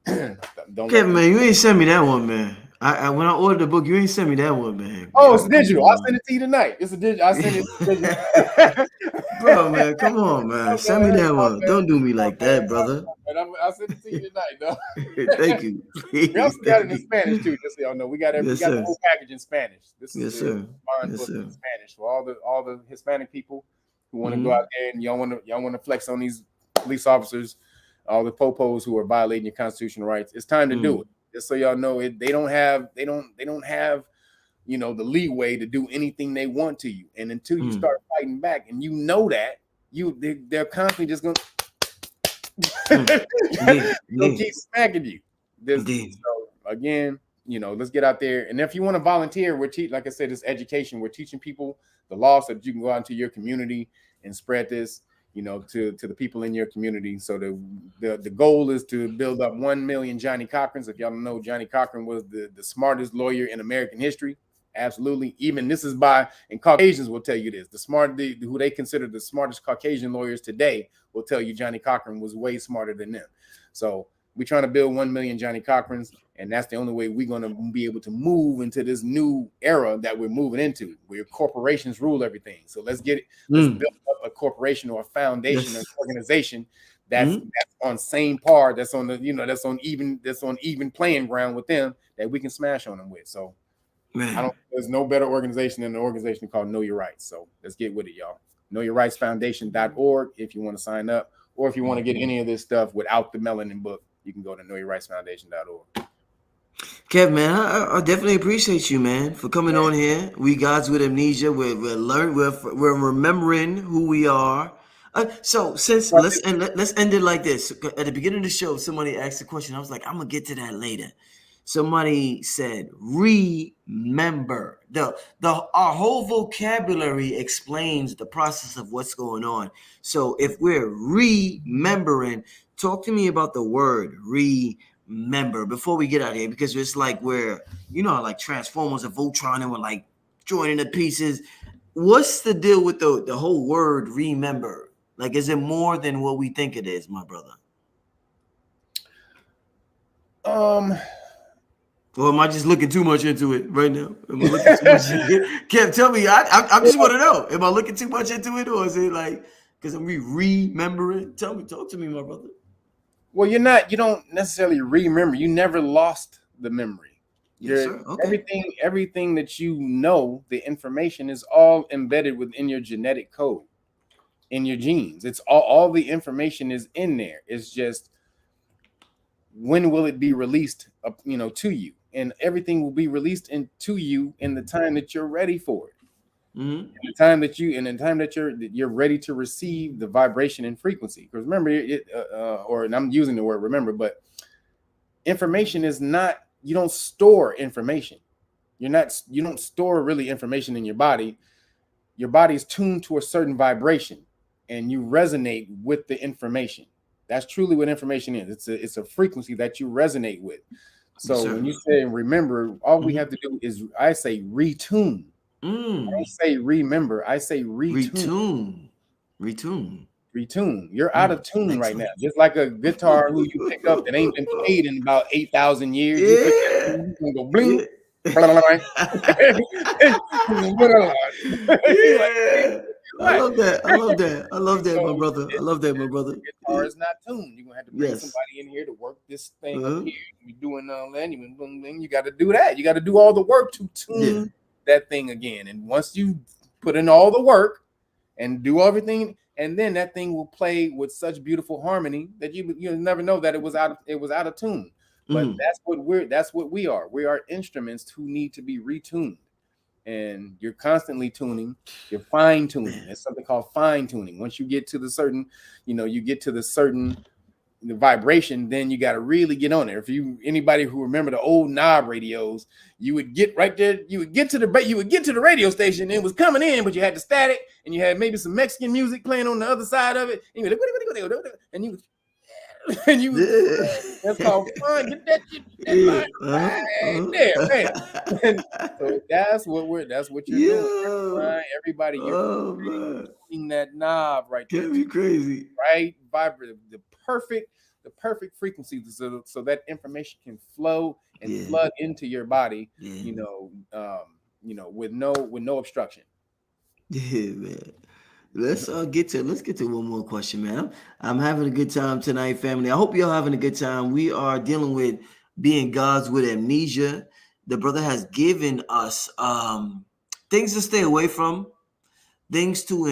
Kevin, man, you ain't send me that one, man. I when I ordered the book, you ain't send me that one, man. Oh, it's digital. I'll send it to you tonight. It's a digital. I'll send it digital. Bro, man, come on, man. Send me that one. Don't do me like that, brother. I'll send it to you tonight, though. Thank you. We also got it in Spanish too, just so y'all know. We got the whole package in Spanish. This is the bond book in Spanish for all the Hispanic people who want to go out there and y'all want to flex on these police officers, all the popos who are violating your constitutional rights. It's time to do it. Just so y'all know, they don't have the leeway to do anything they want to you. And until you start fighting back, and that, they're constantly just gonna keep smacking you. So again, let's get out there. And if you want to volunteer, like I said, this education. We're teaching people the law so that you can go out into your community and spread this, to the people in your community. So the goal is to build up 1 million Johnny Cochrans. If y'all don't know, Johnny Cochran was the smartest lawyer in American history. Absolutely. Even this is and Caucasians will tell you this. Who they consider the smartest Caucasian lawyers today will tell you Johnny Cochran was way smarter than them. So we're trying to build 1 million Johnny Cochrans, and that's the only way we're going to be able to move into this new era that we're moving into, where corporations rule everything. So let's build up a corporation or a foundation, an organization that's on same par, that's on the that's on even playing ground with them, that we can smash on them with. So there's no better organization than an organization called Know Your Rights. So let's get with it, y'all. KnowYourRightsFoundation.org if you want to sign up, or if you want to get any of this stuff without the Melanin book, you can go to KnowYourRightsFoundation.org. Kev, man, I definitely appreciate you, man, for coming on here. We Gods with Amnesia. We're remembering who we are. So let's end it like this. At the beginning of the show, somebody asked a question. I was like, I'm gonna get to that later. Somebody said, remember. Our whole vocabulary explains the process of what's going on. So if we're remembering, talk to me about the word remember before we get out of here, because it's like we're, like Transformers and Voltron, and we're like joining the pieces. What's the deal with the whole word remember? Like, is it more than what we think it is, my brother? Or am I just looking too much into it right now? Am I looking too much? Kev, tell me. I just want to know. Am I looking too much into it, or is it like because I'm remembering? Tell me. Talk to me, my brother. Well, you're not. You don't necessarily remember. You never lost the memory. Yes, Your sir. Okay. everything that you know, the information is all embedded within your genetic code, in your genes. It's all the information is in there. It's just when will it be released, to you, and everything will be released into you in the time that you're ready for it. Mm-hmm. In the time that you're ready to receive the vibration and frequency. Because remember, and I'm using the word remember, but information is not. You don't store information. You don't store really information in your body. Your body is tuned to a certain vibration, and you resonate with the information. That's truly what information is. It's a frequency that you resonate with. Yes, So sir. when you say remember, all we Mm-hmm. have to do is, I say, retune. I don't Mm. say remember. I say retune. Retune. Retune. Retune. You're out Mm. of tune right now. Excellent. Just like a guitar who you pick up that ain't been played in about 8,000 years. You pick that Yeah. thing, you gonna go bling, Yeah. blah, blah, blah, blah. Like, Yeah. I right. love that. I love that. I love that, my So brother. I love that, my brother. the guitar Yeah. is not tuned. You're gonna have to bring Yes. somebody in here to work this thing up Uh-huh. here. You're doing all that. You got to do that. You got to do all the work to Yeah. tune that thing again. And once you put in all the work and do everything, and then that thing will play with such beautiful harmony that you'll never know that it was out of tune. But Mm. that's what we are. We are instruments who need to be retuned. And you're constantly tuning, you're fine tuning. It's something called fine tuning. Once you get to the certain, you get to the certain the vibration, then you got to really get on there. If anybody who remember the old knob radios, you would get right there, you would get to the radio station, it was coming in, but you had the static, and you had maybe some Mexican music playing on the other side of it, and you were like, and you and you that's called fun. Get that shit, that Yeah. line Uh-huh. right there, man. And Uh-huh. so that's what you're doing. Yo. Everybody, you're Oh man. hitting that knob right there Can't to be crazy. right vibrate the perfect frequency, so that information can flow and Yeah. flood into your body, Yeah. with no obstruction. Yeah, man. Let's get to one more question, man. I'm having a good time tonight, family. I hope y'all having a good time. We are dealing with being gods with amnesia. The brother has given us things to stay away from, things to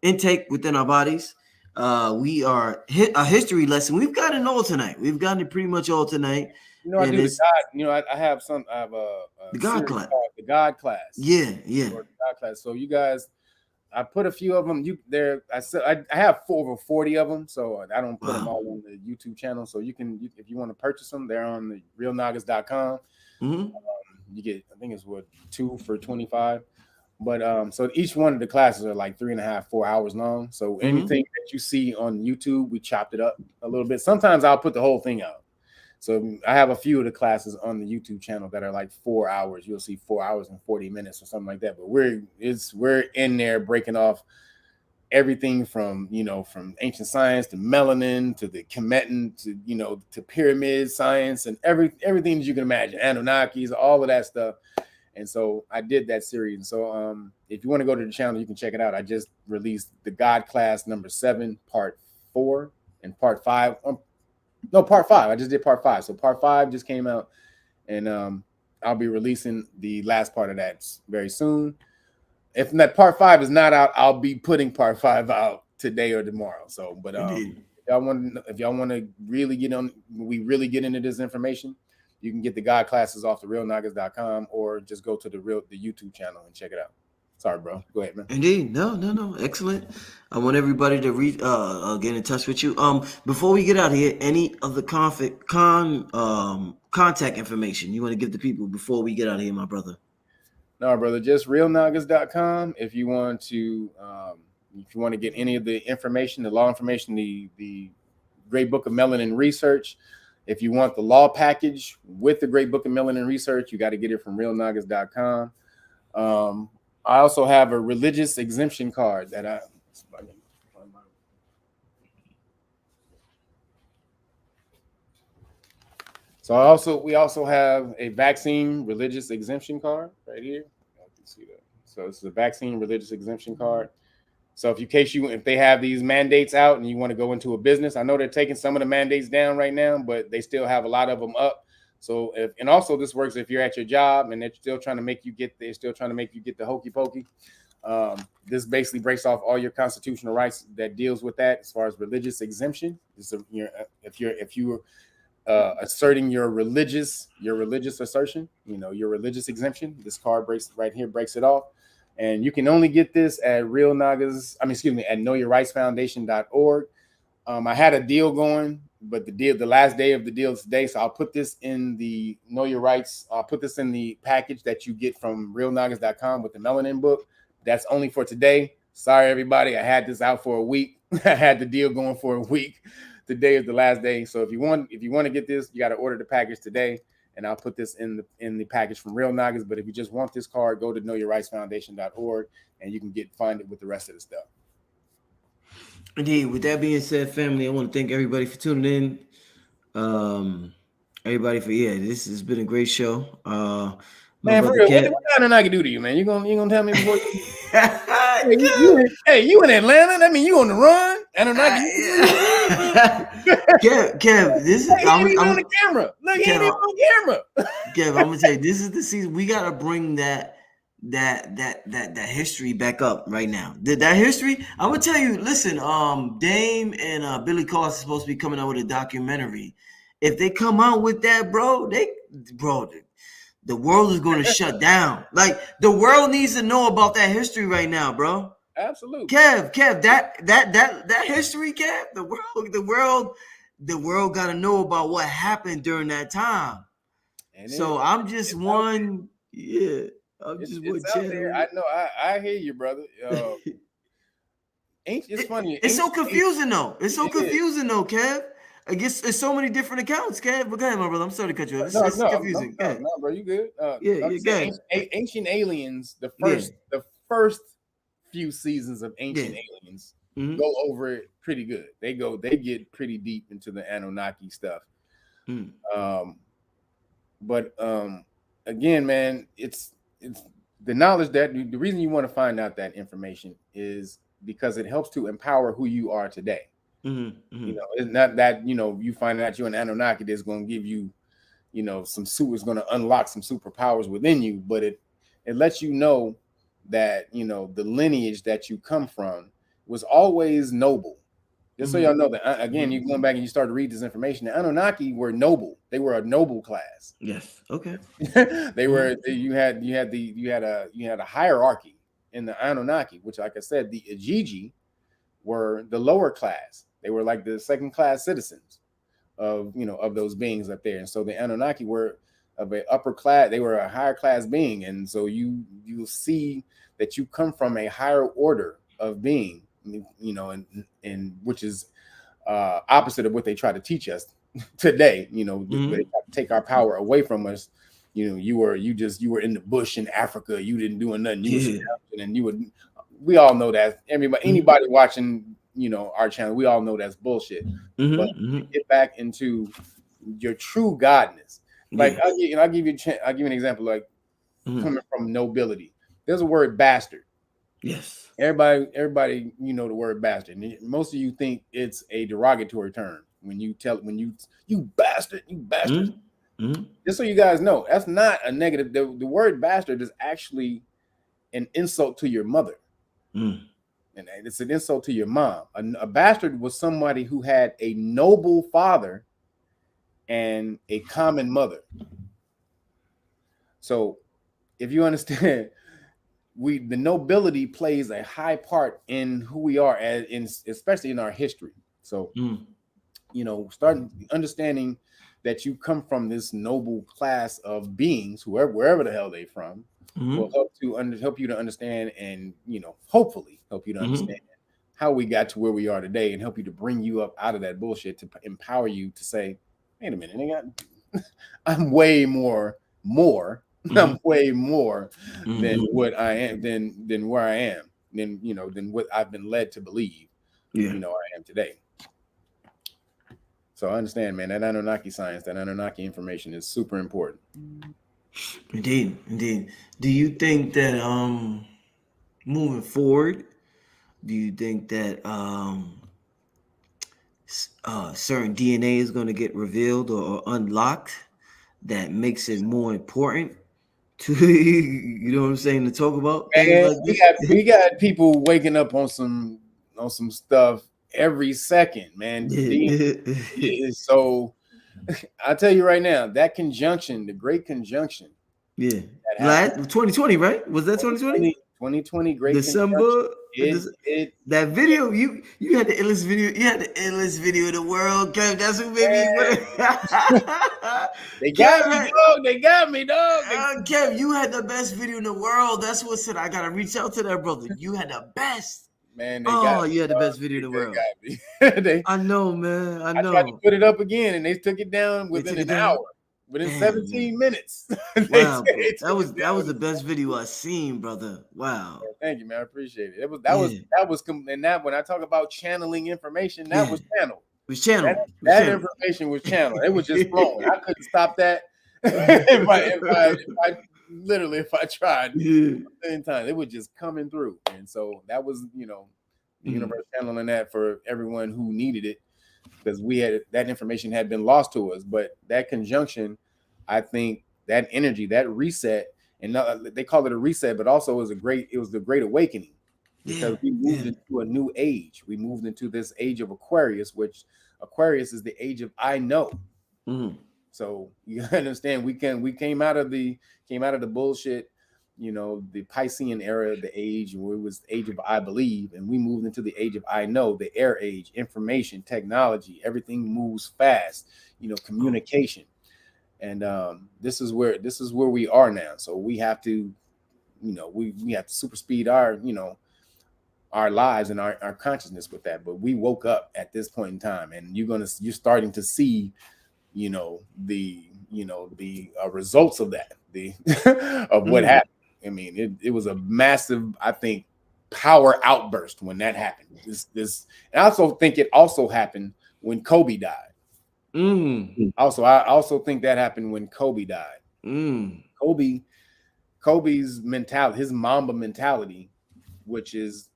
intake within our bodies. We are a history lesson. We've gotten all tonight. We've gotten it pretty much all tonight, I and do the it's God. I have the a God series class. called the God class, Yeah, yeah. or the God class. So you guys, I put a few of them. I said I have over 40 of them, so I don't put them Wow. all on the YouTube channel. So if you want to purchase them, they're on the realnagas.com. Mm-hmm. You get, I think it's 2 for 25. But so each one of the classes are like 3.5, 4 hours long. So Mm-hmm. anything that you see on YouTube, we chopped it up a little bit. Sometimes I'll put the whole thing out. So I have a few of the classes on the YouTube channel that are like 4 hours. You'll see 4 hours and 40 minutes or something like that. But we're in there breaking off everything from ancient science to melanin to the Kemetan to pyramid science and everything that you can imagine, Anunnakis, all of that stuff. And so I did that series. So if you want to go to the channel, you can check it out. I just released the God class number 7, part 4, and part 5. No, part 5. I just did part 5. So part 5 just came out, and I'll be releasing the last part of that very soon. If that part 5 is not out, I'll be putting part 5 out today or tomorrow. So, but Indeed. if y'all want to really get into this information, you can get the God classes off the realnagas.com, or just go to the YouTube channel and check it out. Sorry, bro. Go ahead, man. Indeed. No. Excellent. I want everybody to get in touch with you. Before we get out of here, any of the contact information you want to give the people before we get out of here, my brother? No, brother, just realnagas.com. If you want to get any of the information, the law information, the Great Book of Melanin Research. If you want the law package with the Great Book of Melanin Research, you got to get it from realnagas.com. I also have a religious exemption card that So we also have a vaccine religious exemption card right here. You can see that. So this is a vaccine religious exemption card. So if they have these mandates out and you want to go into a business, I know they're taking some of the mandates down right now, but they still have a lot of them up. So and also this works if you're at your job and they're still trying to make you get the hokey pokey. This basically breaks off all your constitutional rights that deals with that as far as religious exemption. If you're asserting your religious assertion, your religious exemption, this card breaks it off. And you can only get this at at knowyourrightsfoundation.org. I had a deal going, but the last day of the deal is today. So I'll put this in the Know Your Rights. I'll put this in the package that you get from realnagas.com with the Melanin book. That's only for today. Sorry, everybody. I had this out for a week. I had the deal going for a week. Today is the last day. So if you want to get this, you got to order the package today. And I'll put this in the package from Real Nagas. But if you just want this card, go to knowyourrightsfoundation.org and you can find it with the rest of the stuff. Indeed. With that being said, family, I want to thank everybody for tuning in. Everybody this has been a great show. Man, for real, what Annunaki do to you, man? You gonna tell me before you in Atlanta? That mean you on the run? Annunaki. Kev, this is I'm on the camera. Look, he ain't even on camera. Kev, I'm gonna tell you, this is the season. We gotta bring that history back up right now. That history, I'm gonna tell you, listen, Dame and Billy Carson is supposed to be coming out with a documentary. If they come out with that, the world is going to shut down. Like, the world needs to know about that history right now, bro. Absolutely. Kev, that history, Kev, the world got to know about what happened during that time. And so I'm just one, I'm just one channel. I know, I hear you, brother. It's funny. It's so confusing, though. It's so confusing, though, Kev. I guess there's so many different accounts, Kev. But go ahead, my brother. I'm sorry to cut you off. It's confusing. No, bro, you good? Good. Ancient Aliens. The first few seasons of Ancient Aliens go over it pretty good. They get pretty deep into the Anunnaki stuff. But again, man, it's the knowledge that the reason you want to find out that information is because it helps to empower who you are today. It's not that you find out you're an Anunnaki that's going to give you it's going to unlock some superpowers within you, but it lets you know that the lineage that you come from was always noble. Just so y'all know that again, you going back and you start to read this information. The Anunnaki were noble. They were a noble class. Yes. Okay. They were. You had a hierarchy in the Anunnaki, which, like I said, the Ajiji were the lower class. They were like the second class citizens of those beings up there. And so the Anunnaki were of an upper class. They were a higher class being. And so you'll see that you come from a higher order of being, and which is opposite of what they try to teach us today. They try to take our power away from us. You were in the bush in Africa. You didn't do nothing. We all know that. Anybody watching, our channel, we all know that's bullshit. But get back into your true godness. Like I'll give you an example. Like coming from nobility, there's a word bastard. Yes. Everybody, the word bastard. And most of you think it's a derogatory term when you bastard, you bastard. Just so you guys know, that's not a negative. The word bastard is actually an insult to your mother. And it's an insult to your mom. A bastard was somebody who had a noble father and a common mother. So if you understand, the nobility plays a high part in who we are, especially in our history. So, starting understanding that you come from this noble class of beings, wherever the hell they from, will help you to understand, and hopefully help you to understand how we got to where we are today, and help you to bring you up out of that bullshit to empower you to say, wait a minute, I'm way more. I'm way more than what I am, than where I am, than what I've been led to believe. I am today. So I understand, man, that Anunnaki science, that Anunnaki information is super important. Indeed, indeed. Do you think that moving forward, do you think that certain DNA is going to get revealed or unlocked that makes it more important to you know what I'm saying, to talk about things Man, like we this? got we got people waking up on some stuff every second, man. Yeah. Is so I tell you right now, that conjunction, the great conjunction Yeah. that happened, Last 2020, right? Was that 2020? 2020 great conjunction. December. It That video, you had the illest video. You had the illest video in the world, Kev. That's what made me man, want to. they got me, Kev, dog. They got me, dog. Kev, you had the best video in the world. That's what said. I gotta reach out to that brother. You had the best. Man, they got Oh, me, you had the dog. best video in the They world. got me. I know, man. I I tried to know. put it up again, and they took it down They within took it an down. hour, within Damn, man. 17 minutes. they Wow, bro. That took was it that down was the within best video I seen, brother. Wow. Thank you, man. I appreciate it. Yeah. And that when I talk about channeling information, that Yeah. was channeled. It was channeled. It was That channeled. information was channeled. It was just flowing. I couldn't stop that. If I tried Yeah. 10 times, it was just coming through. And so that was, the Mhm. universe channeling that for everyone who needed it, because we had that information had been lost to us. But that conjunction, I think that energy, that reset, and they call it a reset, but also it was the great awakening, because we moved into a new age. We moved into this age of Aquarius, which Aquarius is the age of I know. Mhm. So you understand, we came out of the bullshit, the Piscean era, the age where it was the age of I believe, and we moved into the age of I know, the air age, information, technology, everything moves fast, communication. And this is where we are now. So we have to, we have to super speed our lives and our consciousness with that. But we woke up at this point in time, and you're starting to see the results of that, of what happened. I mean, it was a massive, I think, power outburst when that happened. And I also think it also happened when Kobe died. I also think that happened when Kobe died. Kobe's mentality, his Mamba mentality, which is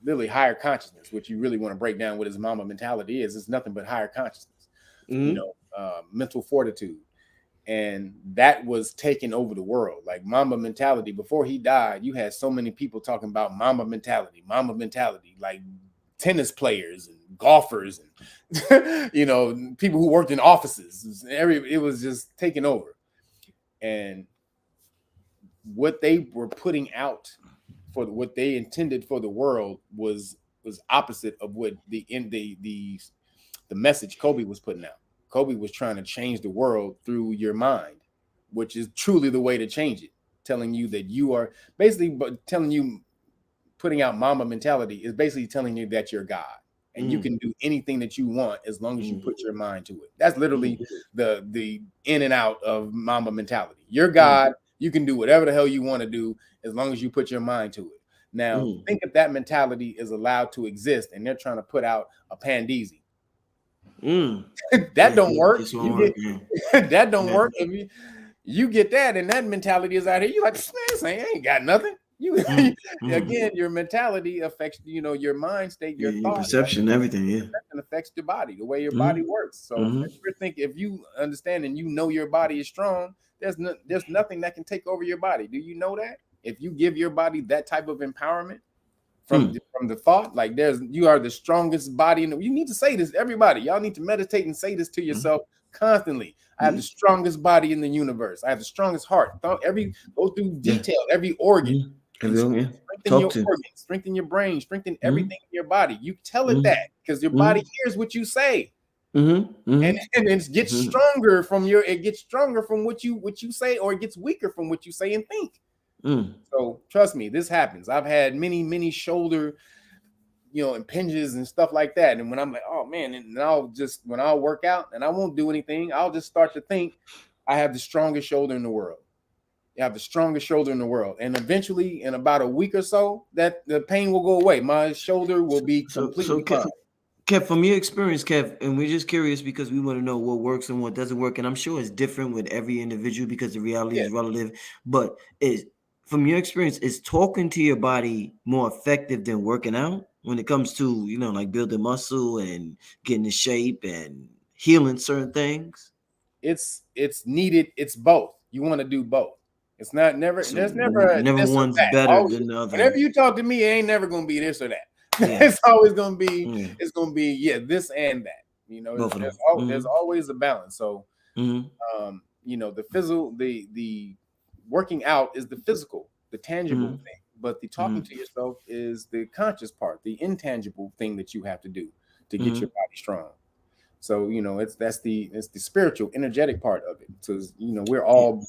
really higher consciousness, which you really want to break down what his Mamba mentality is. It's nothing but higher consciousness, mental fortitude. And that was taking over the world. Like Mamba mentality, before he died, you had so many people talking about Mamba mentality, like tennis players and golfers and people who worked in offices. It was just taking over. And what they were putting out for what they intended for the world was opposite of what the message Kobe was putting out. Kobe was trying to change the world through your mind, which is truly the way to change it. Telling you that you are putting out Mamba mentality is basically telling you that you're God and you can do anything that you want as long as you put your mind to it. That's literally the in and out of Mamba mentality. You're God. You can do whatever the hell you want to do as long as you put your mind to it. Now, think if that mentality is allowed to exist and they're trying to put out a Pandeezy. That don't work. That don't work. If you get that and that mentality is out here, you like, man, I ain't got nothing. Again, your mentality affects, your mind state, your thought, perception, everything, and affects your body, the way your body works. So if you understand and your body is strong, there's nothing that can take over your body. Do you know that? If you give your body that type of empowerment from the thought, like you are the strongest body you need to say this, everybody. Y'all need to meditate and say this to yourself constantly. I have the strongest body in the universe. I have the strongest heart. Go through detail, every organ. Strengthen your organs, strengthen your brain, strengthen everything in your body. You tell it that because your body hears what you say. And it gets stronger from what you say, or it gets weaker from what you say and think. So trust me, this happens. I've had many shoulder, impinges and stuff like that. And when I'm like, oh man, and when I'll work out and I won't do anything, I'll just start to think I have the strongest shoulder in the world. You have the strongest shoulder in the world. And eventually, in about a week or so, that the pain will go away. My shoulder will be completely fine. Kev, from your experience, Kev, and we're just curious because we want to know what works and what doesn't work, and I'm sure it's different with every individual because the reality Yeah, is relative. But is from your experience, is talking to your body more effective than working out when it comes to like building muscle and getting in shape and healing certain things? it's needed. It's both. You want to do both. It's not never. So There's never a never this or one's that. better Always, than the other. whenever you talk to me, it ain't never gonna be this or that. Yeah, It's always gonna be. yeah, It's gonna be this and that. both of There's them. there's always a balance. So Mm-hmm. the physical, the working out is the physical, the tangible Mm-hmm. thing, but the talking Mm-hmm. to yourself is the conscious part, the intangible thing that you have to do to get Mm-hmm. your body strong. So it's the spiritual, energetic part of it. So we're Yeah, all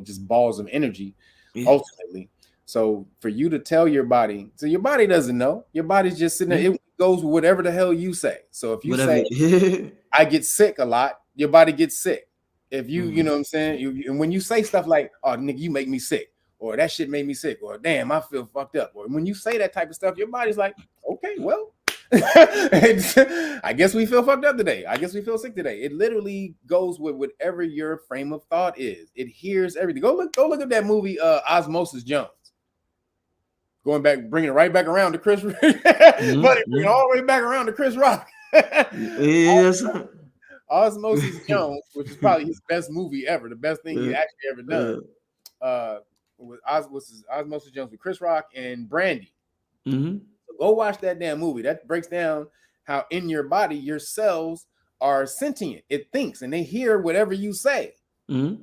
just balls of energy, yeah. ultimately. So for you to tell your body, so your body doesn't know. Your body's just sitting there. Mm-hmm. It goes with whatever the hell you say. So if you Whatever. say I get sick a lot, your body gets sick. If you Mm-hmm. know what I'm saying, and when you say stuff like, "Oh, nigga, you make me sick," or "That shit made me sick," or "Damn, I feel fucked up," or when you say that type of stuff, your body's like, "Okay, well." I guess we feel fucked up today. I guess we feel sick today. It literally goes with whatever your frame of thought is. It hears everything. Go look at that movie, Osmosis Jones. Going back, bringing it right back around to Chris, buddy, bringing it Mm-hmm. all the way back around to Chris Rock. Yes. Osmosis Jones, which is probably his best movie ever, the best thing he Uh, actually ever done. With Osmosis Jones with Chris Rock and Brandy. mm-hmm. So go watch that damn movie. That breaks down how in your body your cells are sentient. It thinks and they hear whatever you say. Mm-hmm.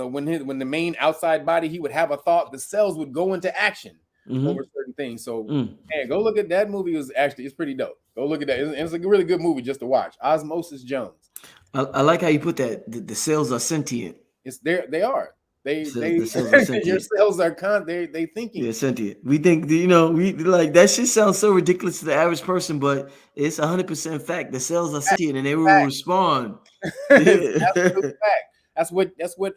Like when the main outside body, he would have a thought, the cells would go into action Mm-hmm. over certain things. So, Mm. man, go look at that movie. It's pretty dope. Go look at that. It's a really good movie just to watch. Osmosis Jones. I like how you put that. The cells are sentient. It's there. They are. The cells are Your sentient. cells are they thinking. Yeah, sentient. We think we like that shit sounds so ridiculous to the average person, but it's 100% fact. The cells are sentient and they will Fact. respond. It's Yeah. absolute fact. That's what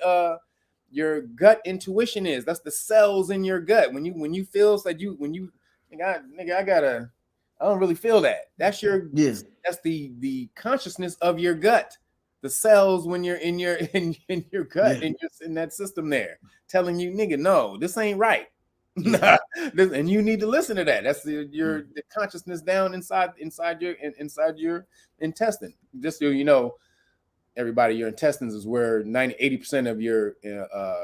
your gut intuition is. That's the cells in your gut. When you feel like nigga, I don't really feel that. Yeah. That's the consciousness of your gut. The cells when you're in your in your gut Yeah. in that system there, telling you, nigga, no, this ain't right. Yeah. And you need to listen to that. That's Mm. the consciousness down inside your intestine. Just so everybody, your intestines is where 80% of your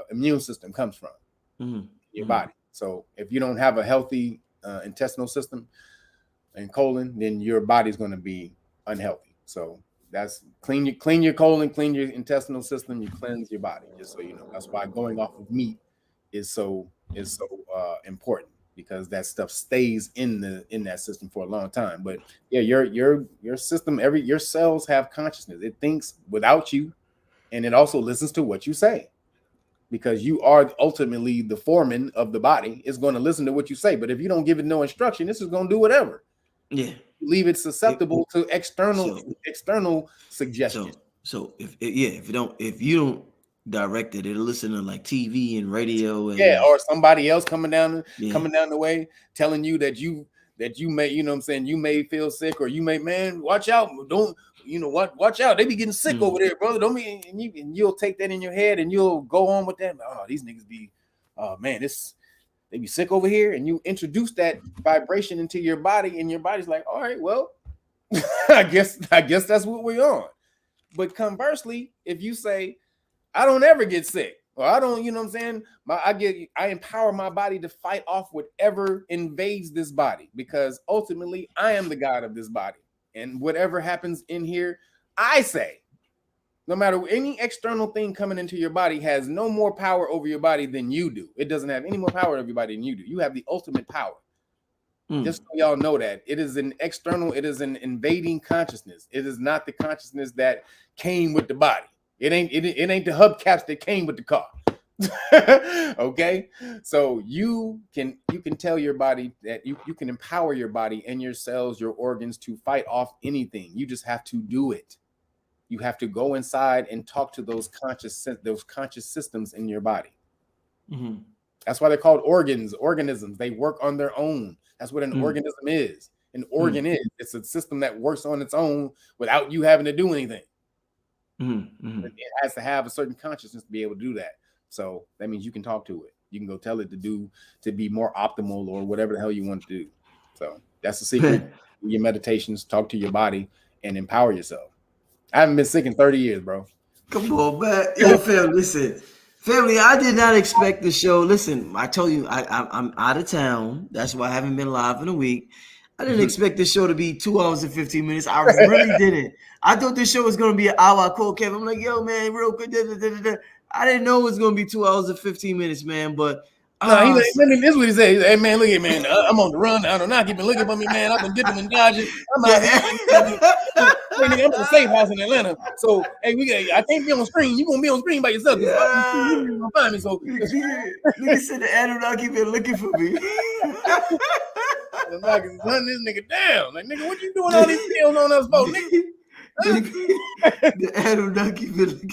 immune system comes from, Mm-hmm. your Mm-hmm. body. So if you don't have a healthy intestinal system and colon, then your body's going to be unhealthy. So that's clean your colon, clean your intestinal system, you cleanse your body. Just so you know, that's why going off of meat is so important, because that stuff stays in that system for a long time. But yeah, your system, your cells have consciousness. It thinks without you, and it also listens to what you say, because you are ultimately the foreman of the body. It's going to listen to what you say. But if you don't give it no instruction, this is going to do whatever. Yeah. Leave it It, susceptible to external so suggestion. if you don't direct it, it'll listen to like TV and radio Yeah, and or somebody else coming down yeah. the way, telling you that you may, what I'm saying, you may feel sick, or you may, man, watch out, don't, watch out, they be getting sick over there, brother. Don't be, and you'll take that in your head and you'll go on with that. Oh, these niggas be, oh man, they be sick over here, and you introduce that vibration into your body, and your body's like, all right, well, I guess that's what we're on. But conversely, if you say, I don't ever get sick, or I don't, what I'm saying, I empower my body to fight off whatever invades this body, because ultimately I am the god of this body. And whatever happens in here, I say, no matter any external thing coming into your body has no more power over your body than you do. It doesn't have any more power over your body than you do. You have the ultimate power. Just so y'all know that it is an invading consciousness. It is not the consciousness that came with the body. It ain't the hubcaps that came with the car. Okay, so you can tell your body that you can empower your body and your cells, your organs, to fight off anything. You just have to do it. You have to go inside and talk to those conscious systems in your body. That's why they're called organisms. They work on their own. That's what an organism is. an organ is. It's a system that works on its own without you having to do anything. It has to have a certain consciousness to be able to do that. So that means you can talk to it. You can go tell it to be more optimal or whatever the hell you want to do. So that's the secret. Your meditations, talk to your body, and empower yourself. I haven't been sick in 30 years, bro. Come on, man. Yo, family, listen. Family, I did not expect the show. Listen, I told you I'm out of town. That's why I haven't been live in a week. I didn't expect this show to be 2 hours and 15 minutes. I really didn't. I thought this show was going to be an hour. I called Kevin. I'm like, yo, man, real quick. I didn't know it was going to be 2 hours and 15 minutes, man. But this is what he said. He said, hey, man, look at man. I'm on the run. Annunaki been looking for me, man. I've been dipping and dodging. I'm out here. I'm in a safe house in Atlanta. So, hey, I can't be on screen. You're going to be on screen by yourself. You're going to find me. So, nigga said the Annunaki been looking for me. Annunaki hunting this nigga down. Like, nigga, what you doing all these videos on us for, nigga? The Annunaki been looking.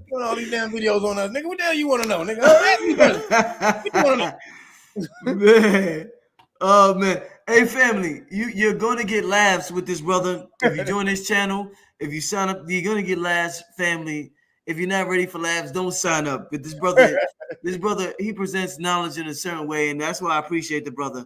Doing all these damn videos on us, nigga. What the hell you want to know, nigga? What you want to know? Man. Oh man. Hey family, you're gonna get laughs with this brother. If you join this channel, if you sign up, you're gonna get laughs, family. If you're not ready for laughs, don't sign up. But this brother, he presents knowledge in a certain way, and that's why I appreciate the brother.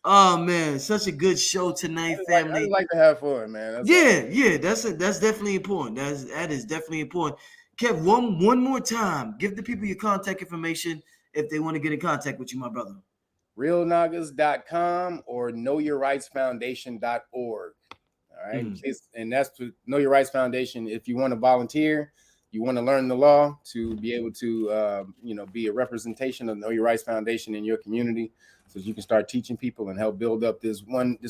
Oh man, such a good show tonight, family. I just like to have fun, man. That's definitely important. That is definitely important. Kev, one more time, give the people your contact information if they want to get in contact with you, my brother. realnagas.com or knowyourrightsfoundation.org. All right. And that's to Know Your Rights Foundation. If you want to volunteer, you want to learn the law to be able to, be a representation of Know Your Rights Foundation in your community so that you can start teaching people and help build up this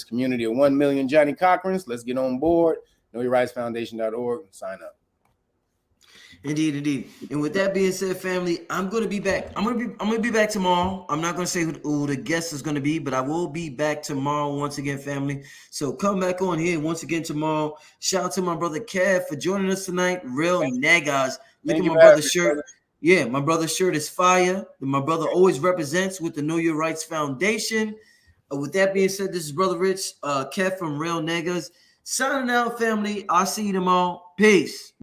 community of 1 million Johnny Cochrans. Let's get on board. knowyourrightsfoundation.org. Sign up. Indeed. And with that being said, family, I'm gonna be back. I'm gonna be back tomorrow. I'm not gonna say who the guest is gonna be, but I will be back tomorrow once again, family. So come back on here once again tomorrow. Shout out to my brother Kev for joining us tonight. Real Nagas. Look at my brother's shirt. Brother. Yeah, my brother's shirt is fire. My brother always represents with the Know Your Rights Foundation. With that being said, this is Brother Rich, Kev from Real Nagas. Signing out, family. I'll see you tomorrow. Peace.